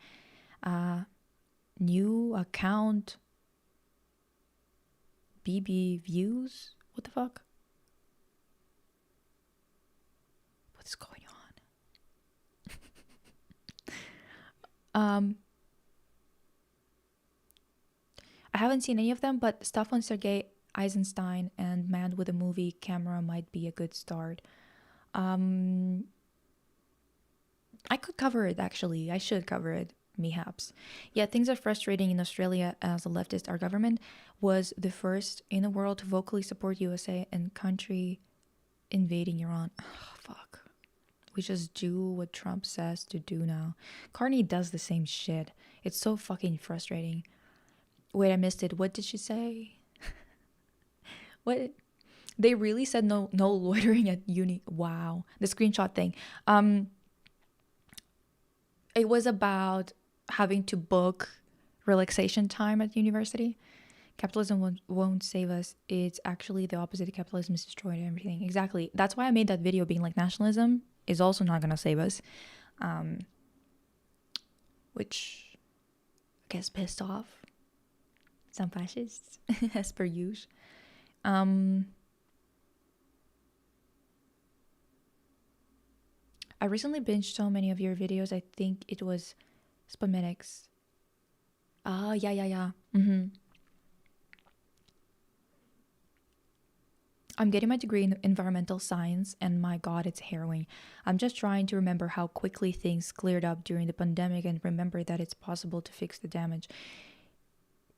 New account, BB views. What the fuck? What's going on? I haven't seen any of them, but stuff on Sergei Eisenstein and Man with a Movie Camera might be a good start. I could cover it, actually. I should cover it, mayhaps. Yeah, things are frustrating in Australia as a leftist. Our government was the first in the world to vocally support USA and country invading Iran. Oh, fuck. We just do what Trump says to do now. Carney does the same shit. It's so fucking frustrating. Wait, I missed it. What did she say? What? They really said no loitering at uni. Wow. The screenshot thing. It was about having to book relaxation time at university. Capitalism won't save us. It's actually the opposite. Capitalism is destroying everything. Exactly. That's why I made that video being like nationalism is also not going to save us. Which I guess pissed off some fascists, as per usual. I recently binged so many of your videos. I think it was Spametics. Ah, yeah. I'm getting my degree in environmental science, and my God, it's harrowing. I'm just trying to remember how quickly things cleared up during the pandemic and remember that it's possible to fix the damage.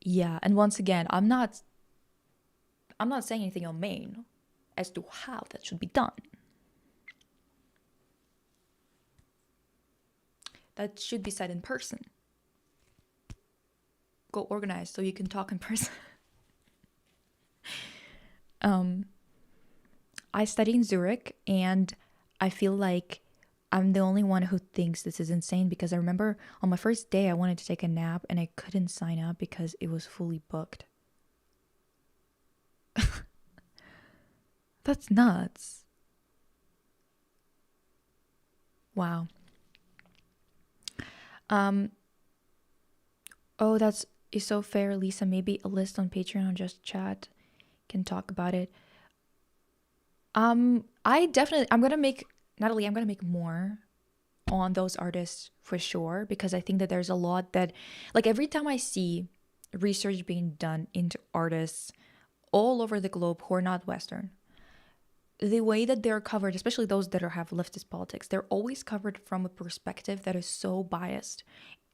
Yeah, and once again, I'm not saying anything on main as to how that should be done. That should be said in person. Go organize so you can talk in person. I study in Zurich, and I feel like I'm the only one who thinks this is insane, because I remember on my first day I wanted to take a nap and I couldn't sign up because it was fully booked. That's nuts. Wow. Oh, that's is so fair, Lisa. Maybe a list on Patreon or just chat can talk about it. I'm gonna make more on those artists for sure, because I think that there's a lot that, like, every time I see research being done into artists all over the globe who are not Western, the way that they're covered, especially those that have leftist politics, they're always covered from a perspective that is so biased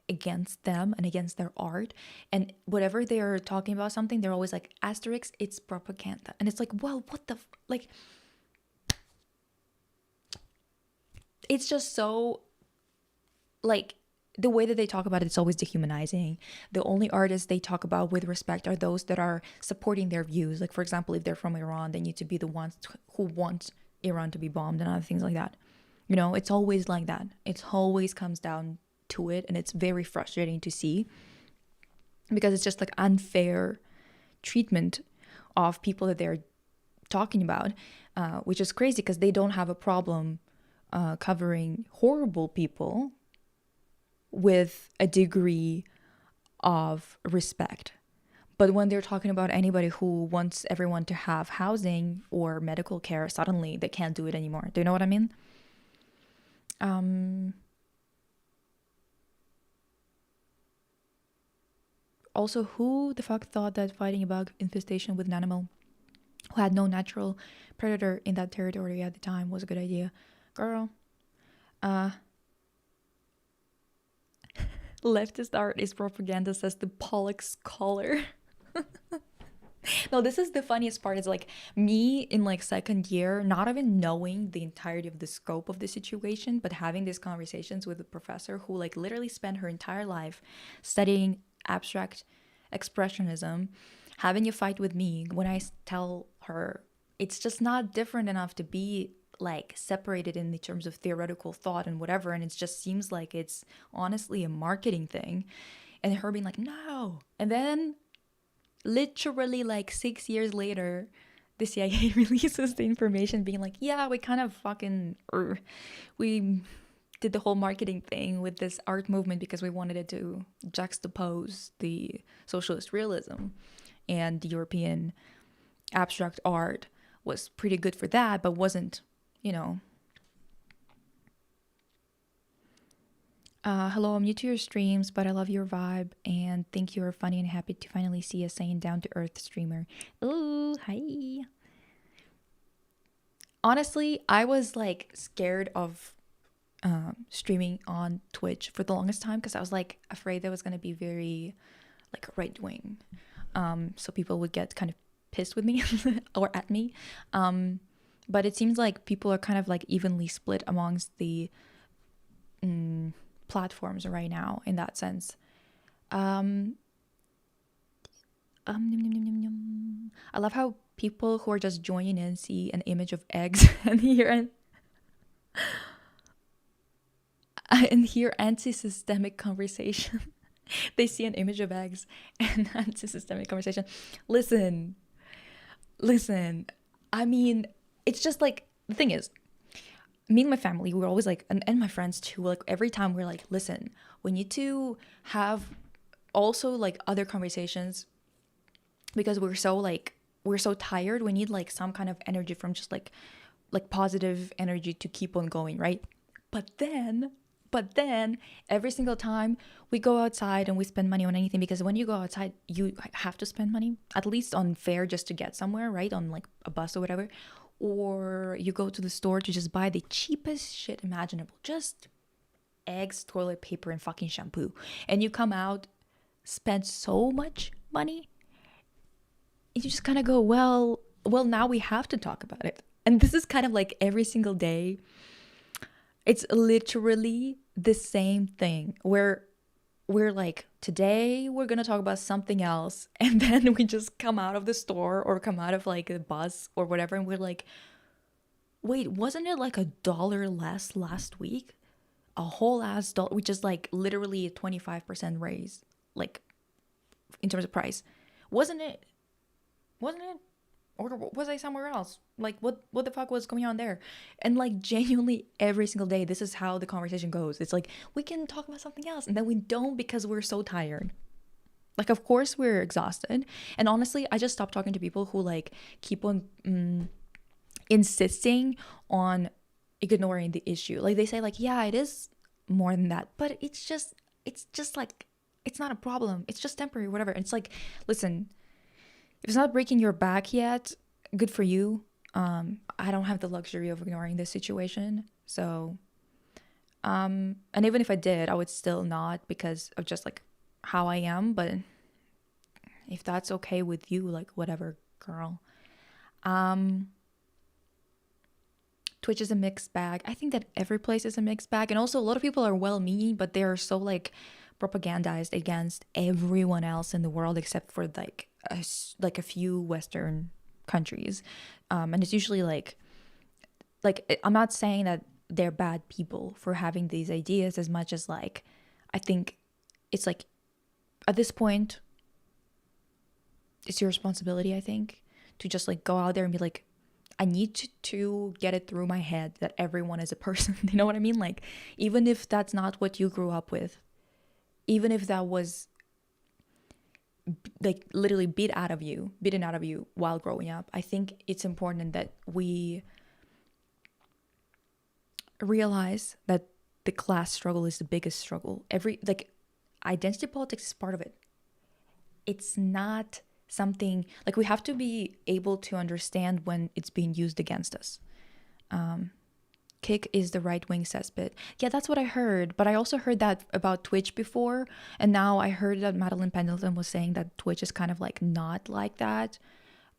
against them and against their art. And whatever they're talking about something, they're always like, asterisk, it's propaganda. And it's like, well, what the like, it's just so, like, the way that they talk about it, it's always dehumanizing. The only artists they talk about with respect are those that are supporting their views. Like, for example, if they're from Iran, they need to be the ones who want Iran to be bombed and other things like that. You know, it's always like that. It always comes down to it, and it's very frustrating to see, because it's just like unfair treatment of people that they're talking about, which is crazy because they don't have a problem covering horrible people with a degree of respect. But when they're talking about anybody who wants everyone to have housing or medical care, suddenly they can't do it anymore. Do you know what I mean? Also, who the fuck thought that fighting a bug infestation with an animal who had no natural predator in that territory at the time was a good idea? Girl. Leftist art is propaganda, says the Pollock scholar. No, this is the funniest part. Is like me in like second year, not even knowing the entirety of the scope of the situation, but having these conversations with a professor who like literally spent her entire life studying abstract expressionism, having a fight with me when I tell her it's just not different enough to be like separated in the terms of theoretical thought and whatever, and it just seems like it's honestly a marketing thing, and her being like, no. And then literally like 6 years later, the CIA releases the information being like, yeah, we kind of fucking we did the whole marketing thing with this art movement because we wanted it to juxtapose the socialist realism, and the European abstract art was pretty good for that, but wasn't, you know. Hello, I'm new to your streams, but I love your vibe and think you're funny and happy to finally see a sane, down-to-earth streamer. Ooh, hi. Honestly, I was like scared of streaming on Twitch for the longest time because I was like afraid that was going to be very like right-wing. So people would get kind of pissed with me or at me. But it seems like people are kind of like evenly split amongst the platforms right now in that sense. Yum, yum, yum, yum. I love how people who are just joining in see an image of eggs and hear anti-systemic conversation. They see an image of eggs and anti-systemic conversation. Listen, listen. I mean, it's just like the thing is, me and my family, we're always like, and my friends too, like every time we're like, listen, we need to have also like other conversations because we're so tired. We need like some kind of energy from just like positive energy to keep on going, right? But then every single time we go outside and we spend money on anything, because when you go outside you have to spend money at least on fare just to get somewhere, right? On like a bus or whatever, or you go to the store to just buy the cheapest shit imaginable, just eggs, toilet paper, and fucking shampoo, and you come out, spend so much money, and you just kind of go, well, now we have to talk about it. And this is kind of like every single day. It's literally the same thing where we're like, today we're gonna talk about something else, and then we just come out of the store or come out of like a bus or whatever, and we're like, wait, wasn't it like $1 less last week? A whole ass dollar, which is like literally a 25% raise, like in terms of price. Wasn't it? Wasn't it? Or was I somewhere else? Like, what the fuck was going on there? And like, genuinely every single day, this is how the conversation goes. It's like, we can talk about something else, and then we don't because we're so tired. Like, of course we're exhausted. And honestly, I just stopped talking to people who like keep on insisting on ignoring the issue. Like, they say like, yeah, it is more than that, but it's just like, it's not a problem. It's just temporary, whatever. And it's like, listen, if it's not breaking your back yet, good for you. I don't have the luxury of ignoring this situation. So, and even if I did, I would still not, because of just like how I am. But if that's okay with you, like whatever, girl. Twitch is a mixed bag. I think that every place is a mixed bag. And also a lot of people are well-meaning, but they are so like propagandized against everyone else in the world except for like a few Western countries, and it's usually like I'm not saying that they're bad people for having these ideas, as much as like I think it's like at this point it's your responsibility, I think, to just like go out there and be like, I need to get it through my head that everyone is a person. You know what I mean? Like, even if that's not what you grew up with, even if that was like literally beaten out of you while growing up, I think it's important that we realize that the class struggle is the biggest struggle. Identity politics is part of it. It's not something like, we have to be able to understand when it's being used against us. Kick is the right-wing cesspit. Yeah, that's what I heard. But I also heard that about Twitch before. And now I heard that Madeline Pendleton was saying that Twitch is kind of like not like that.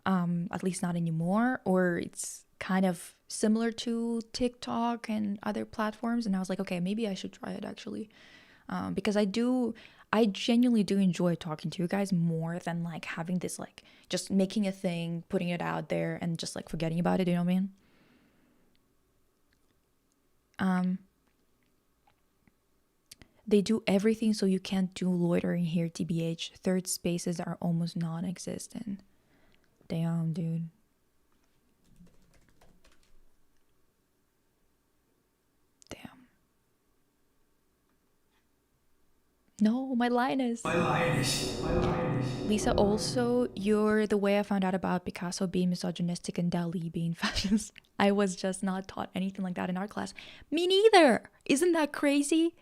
At least not anymore. Or it's kind of similar to TikTok and other platforms. And I was like, okay, maybe I should try it actually. Because I genuinely do enjoy talking to you guys more than like having this like just making a thing, putting it out there, and just like forgetting about it. You know what I mean? They do everything so you can't do loitering here, TBH. Third spaces are almost non-existent. Damn, dude. Damn. No, my Linus. Lisa, also, you're the way I found out about Picasso being misogynistic and Dali being fascist. I was just not taught anything like that in art class. Me neither. Isn't that crazy?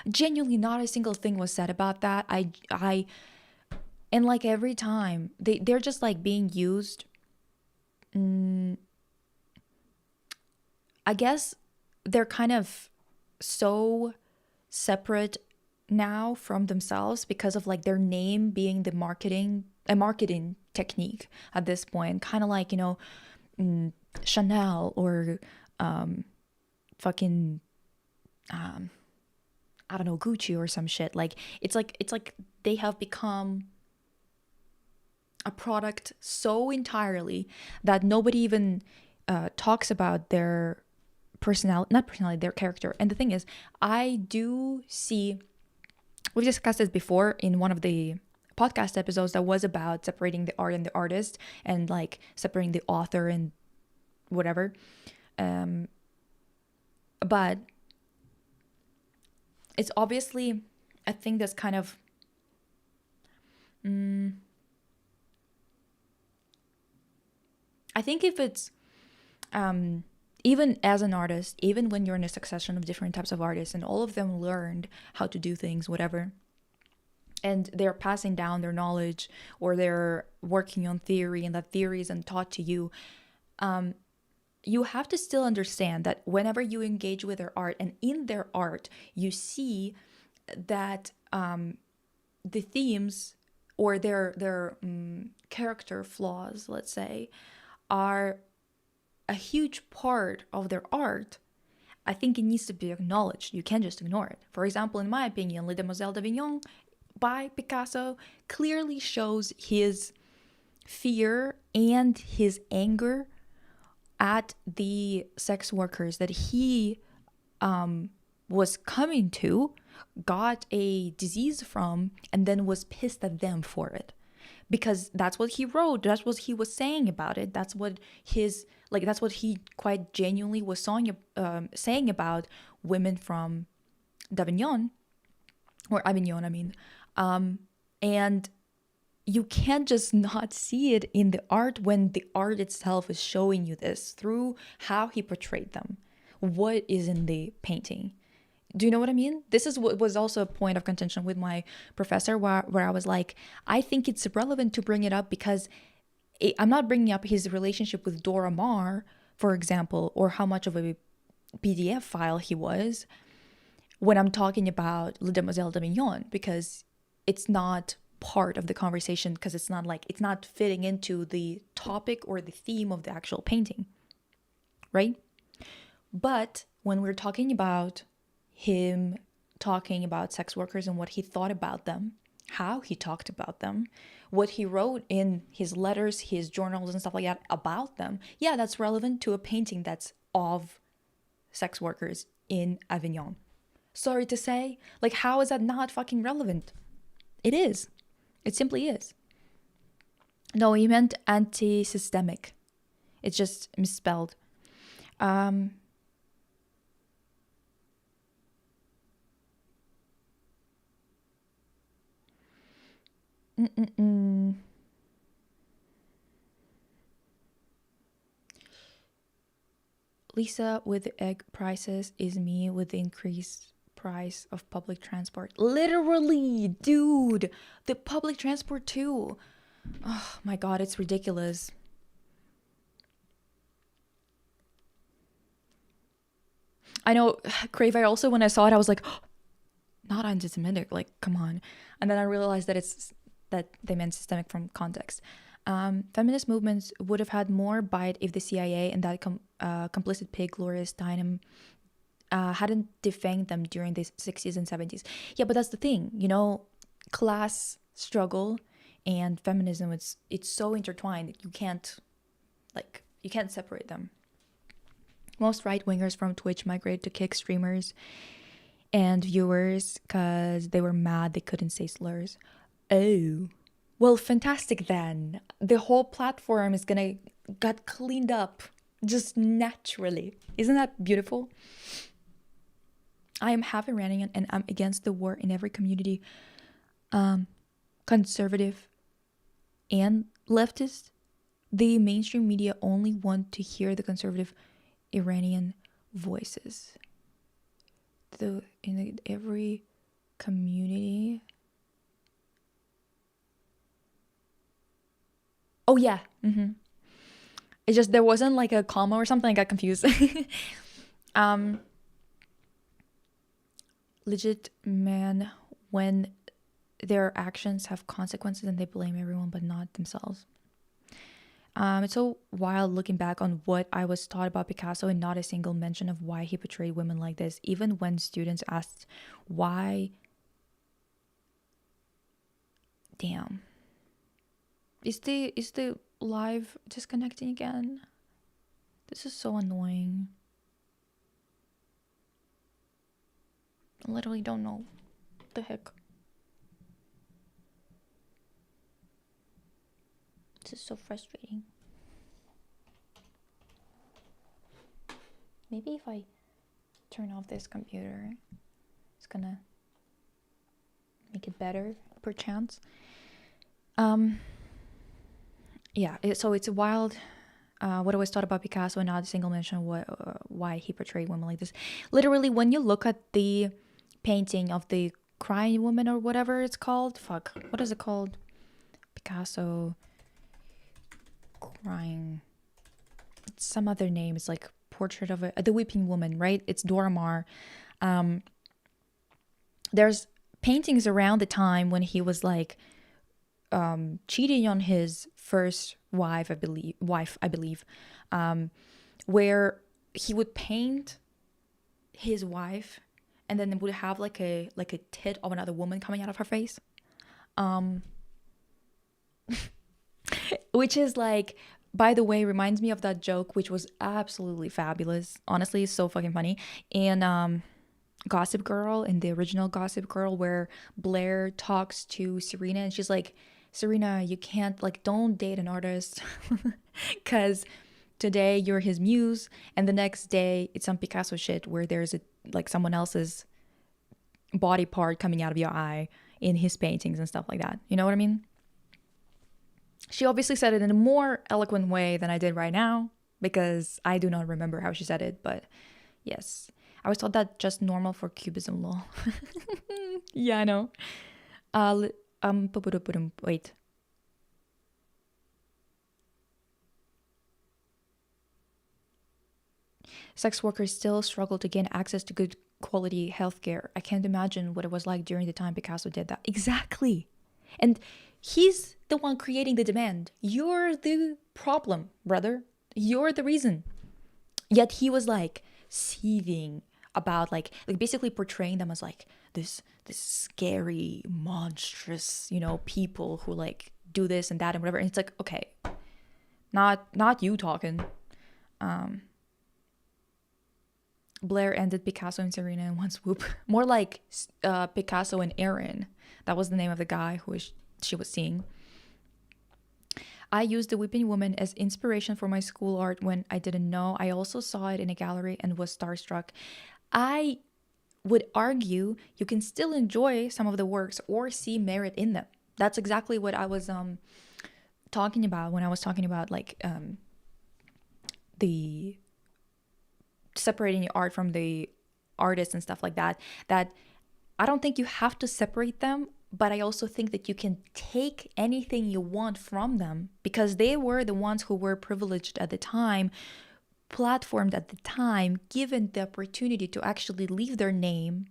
Genuinely, not a single thing was said about that. And like every time, they're just like being used. I guess they're kind of so separate now from themselves because of like their name being a marketing technique at this point, kind of like, you know, Chanel or fucking I don't know, Gucci or some shit. Like it's like they have become, a product so entirely that nobody even talks about their their character. And the thing is, I do see, we've discussed this before in one of the podcast episodes that was about separating the art and the artist, and like separating the author and whatever. But it's obviously a thing that's kind of I think if it's even as an artist, even when you're in a succession of different types of artists and all of them learned how to do things, whatever, and they're passing down their knowledge, or they're working on theory and that theory isn't taught to you, you have to still understand that whenever you engage with their art, and in their art you see that the themes or their character flaws, let's say, are a huge part of their art, I think it needs to be acknowledged. You can't just ignore it. For example, in my opinion, Les Demoiselles d'Avignon by Picasso clearly shows his fear and his anger at the sex workers that he was coming to, got a disease from, and then was pissed at them for it. Because that's what he wrote, that's what he was saying about it, that's what that's what he quite genuinely was saying about women from Avignon, I mean. And you can't just not see it in the art when the art itself is showing you this through how he portrayed them, what is in the painting. Do you know what I mean? This is what was also a point of contention with my professor, where I was like, I think it's relevant to bring it up because I'm not bringing up his relationship with Dora Maar, for example, or how much of a PDF file he was, when I'm talking about Les Demoiselles d'Avignon, because it's not part of the conversation, because it's not fitting into the topic or the theme of the actual painting, right? But when we're talking about him talking about sex workers and what he thought about them, how he talked about them, what he wrote in his letters, his journals and stuff like that about them, yeah, that's relevant to a painting that's of sex workers in Avignon. Sorry to say, like, how is that not fucking relevant? It is. It simply is. No, he meant anti-systemic. It's just misspelled. Lisa with the egg prices is me with the increased price of public transport. Literally, dude, the public transport too. Oh my god, it's ridiculous. I know, Crave, I also, when I saw it, I was like, oh, not anti-Semitic, like, come on. And then I realized that they meant systemic from context. Feminist movements would have had more bite if the CIA and that complicit pig Gloria Steinem hadn't defanged them during the 60s and 70s. Yeah, but that's the thing, you know, class struggle and feminism, it's so intertwined that you can't separate them. Most right-wingers from Twitch migrated to kick streamers and viewers because they were mad they couldn't say slurs. Oh, well, fantastic then. The whole platform is gonna get cleaned up just naturally. Isn't that beautiful? I am half Iranian and I'm against the war in every community, conservative and leftist. The mainstream media only want to hear the conservative Iranian voices. In every community. Oh yeah. It's just there wasn't like a comma or something. I got confused. Legit man, when their actions have consequences and they blame everyone but not themselves. It's so wild looking back on what I was taught about Picasso and not a single mention of why he portrayed women like this. Even when students asked why. Damn. Is the live disconnecting again? This is so annoying. I literally don't know. What the heck? This is so frustrating. Maybe if I turn off this computer, it's gonna make it better, perchance. Yeah, so it's a wild. What I always thought about Picasso, and not a single mention why he portrayed women like this. Literally, when you look at the painting of the crying woman or whatever it's called, what is it called? Picasso crying. It's some other name. It's like portrait of the weeping woman, right? It's Dora Maar. There's paintings around the time when he was like cheating on his first wife, I believe, where he would paint his wife and then would have like a tit of another woman coming out of her face, which is like, by the way, reminds me of that joke, which was absolutely fabulous. Honestly, it's so fucking funny. And Gossip Girl, in the original Gossip Girl, where Blair talks to Serena and she's like, Serena, you can't, like, don't date an artist because today you're his muse and the next day it's some Picasso shit where there's someone else's body part coming out of your eye in his paintings and stuff like that. You know what I mean? She obviously said it in a more eloquent way than I did right now because I do not remember how she said it, but yes. I always thought that just normal for Cubism law. Yeah, I know. Wait. Sex workers still struggle to gain access to good quality healthcare. I can't imagine what it was like during the time Picasso did that. Exactly. And he's the one creating the demand. You're the problem, brother. You're the reason. Yet he was like seething about like basically portraying them as like this scary, monstrous, people who like do this and that and whatever. And it's like, okay, not you talking. Blair ended Picasso and Serena in one swoop. More like Picasso and Aaron. That was the name of the guy who she was seeing. I used the Weeping Woman as inspiration for my school art when I didn't know. I also saw it in a gallery and was starstruck. I would argue you can still enjoy some of the works or see merit in them. That's exactly what I was talking about when I was talking about like the separating the art from the artist and stuff like that. That I don't think you have to separate them, but I also think that you can take anything you want from them because they were the ones who were privileged at the time, platformed at the time, given the opportunity to actually leave their name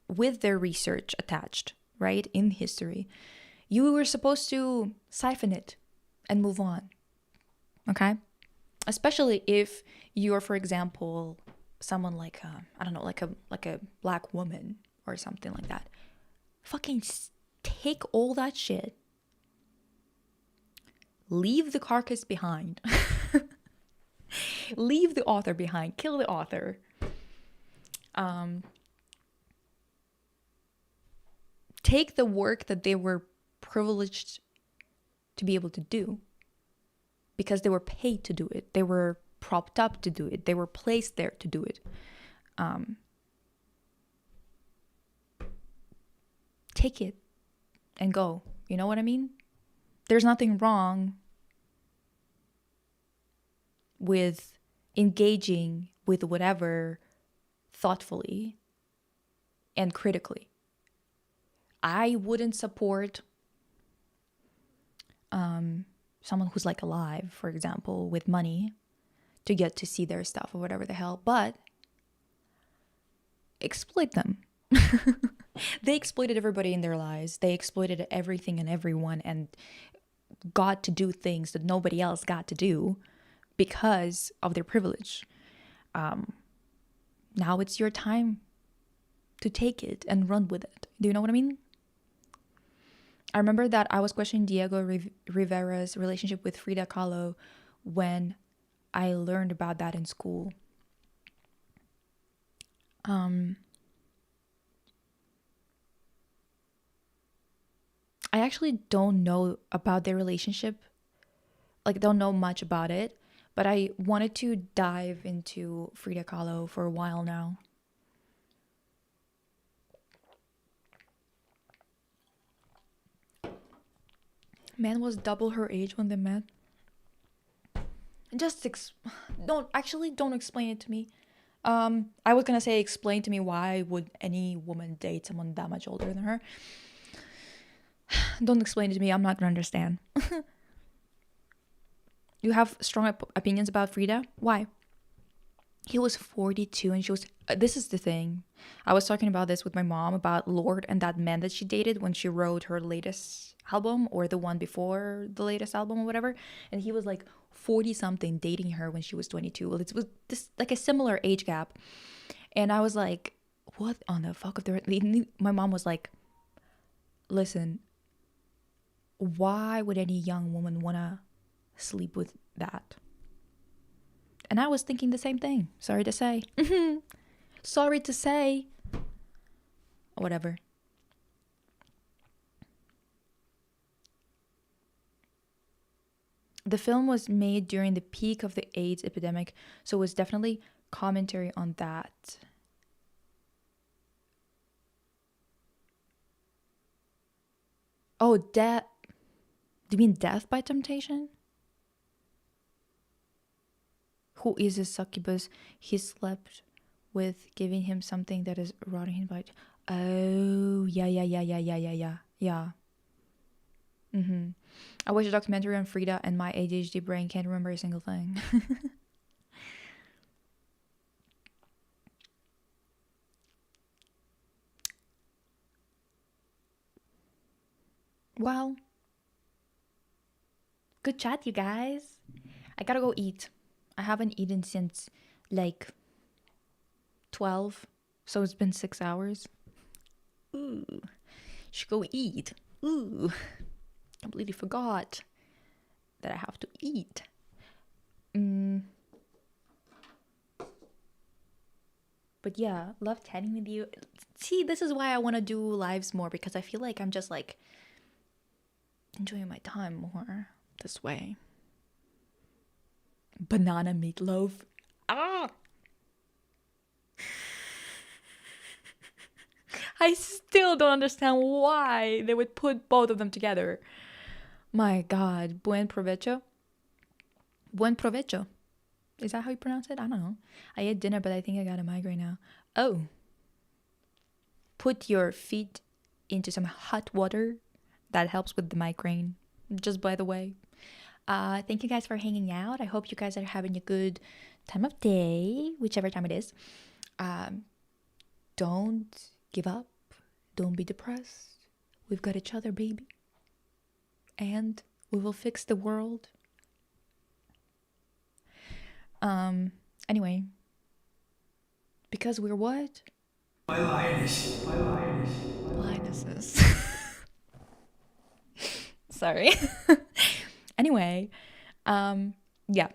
with their research attached, right, in history. You were supposed to siphon it and move on, okay? Especially if you're, for example, someone like I don't know, like a black woman or something like that. Fucking take all that shit, leave the carcass behind, leave the author behind, kill the author. Take the work that they were privileged to be able to do because they were paid to do it. They were propped up to do it. They were placed there to do it. Take it and go. You know what I mean? There's nothing wrong with engaging with whatever thoughtfully and critically. I wouldn't support someone who's like alive, for example, with money to get to see their stuff or whatever the hell, but exploit them. They exploited everybody in their lives. They exploited everything and everyone and got to do things that nobody else got to do because of their privilege. Now it's your time to take it and run with it. Do you know what I mean? I remember that I was questioning Diego Rivera's relationship with Frida Kahlo when I learned about that in school. I actually don't know about their relationship. Like, don't know much about it, but I wanted to dive into Frida Kahlo for a while now. Man was double her age when they met. Just don't explain it to me. I was gonna say explain to me why would any woman date someone that much older than her. Don't explain it to me. I'm not gonna understand. You have strong opinions about Frida? Why? He was 42 and she was... this is the thing. I was talking about this with my mom about Lorde and that man that she dated when she wrote her latest album, or the one before the latest album or whatever. And he was like 40 something dating her when she was 22. Well, it was this like a similar age gap. And I was like, what on the fuck of the... My mom was like, listen, why would any young woman wanna sleep with that? And I was thinking the same thing. Sorry to say. Sorry to say. Whatever. The film was made during the peak of the AIDS epidemic, so it was definitely commentary on that. Oh, death. Do you mean Death by Temptation? Who is a succubus? He slept with, giving him something that is rotting him by... Oh, yeah. I watched a documentary on Frida and my ADHD brain can't remember a single thing. Well, good chat, you guys. I gotta go eat. I haven't eaten since like 12, so it's been 6 hours. Ooh, should go eat. Ooh, completely forgot that I have to eat. But yeah, love chatting with you. See, this is why I want to do lives more, because I feel like I'm just like enjoying my time more this way. Banana meatloaf. Ah! I still don't understand why they would put both of them together. My God. Buen provecho? Buen provecho. Is that how you pronounce it? I don't know. I ate dinner, but I think I got a migraine now. Oh. Put your feet into some hot water. That helps with the migraine. Just by the way. Thank you guys for hanging out. I hope you guys are having a good time of day, whichever time it is. Don't give up. Don't be depressed. We've got each other, baby. And we will fix the world. Anyway. Because we're what? Lionesses. Sorry. Anyway, yeah.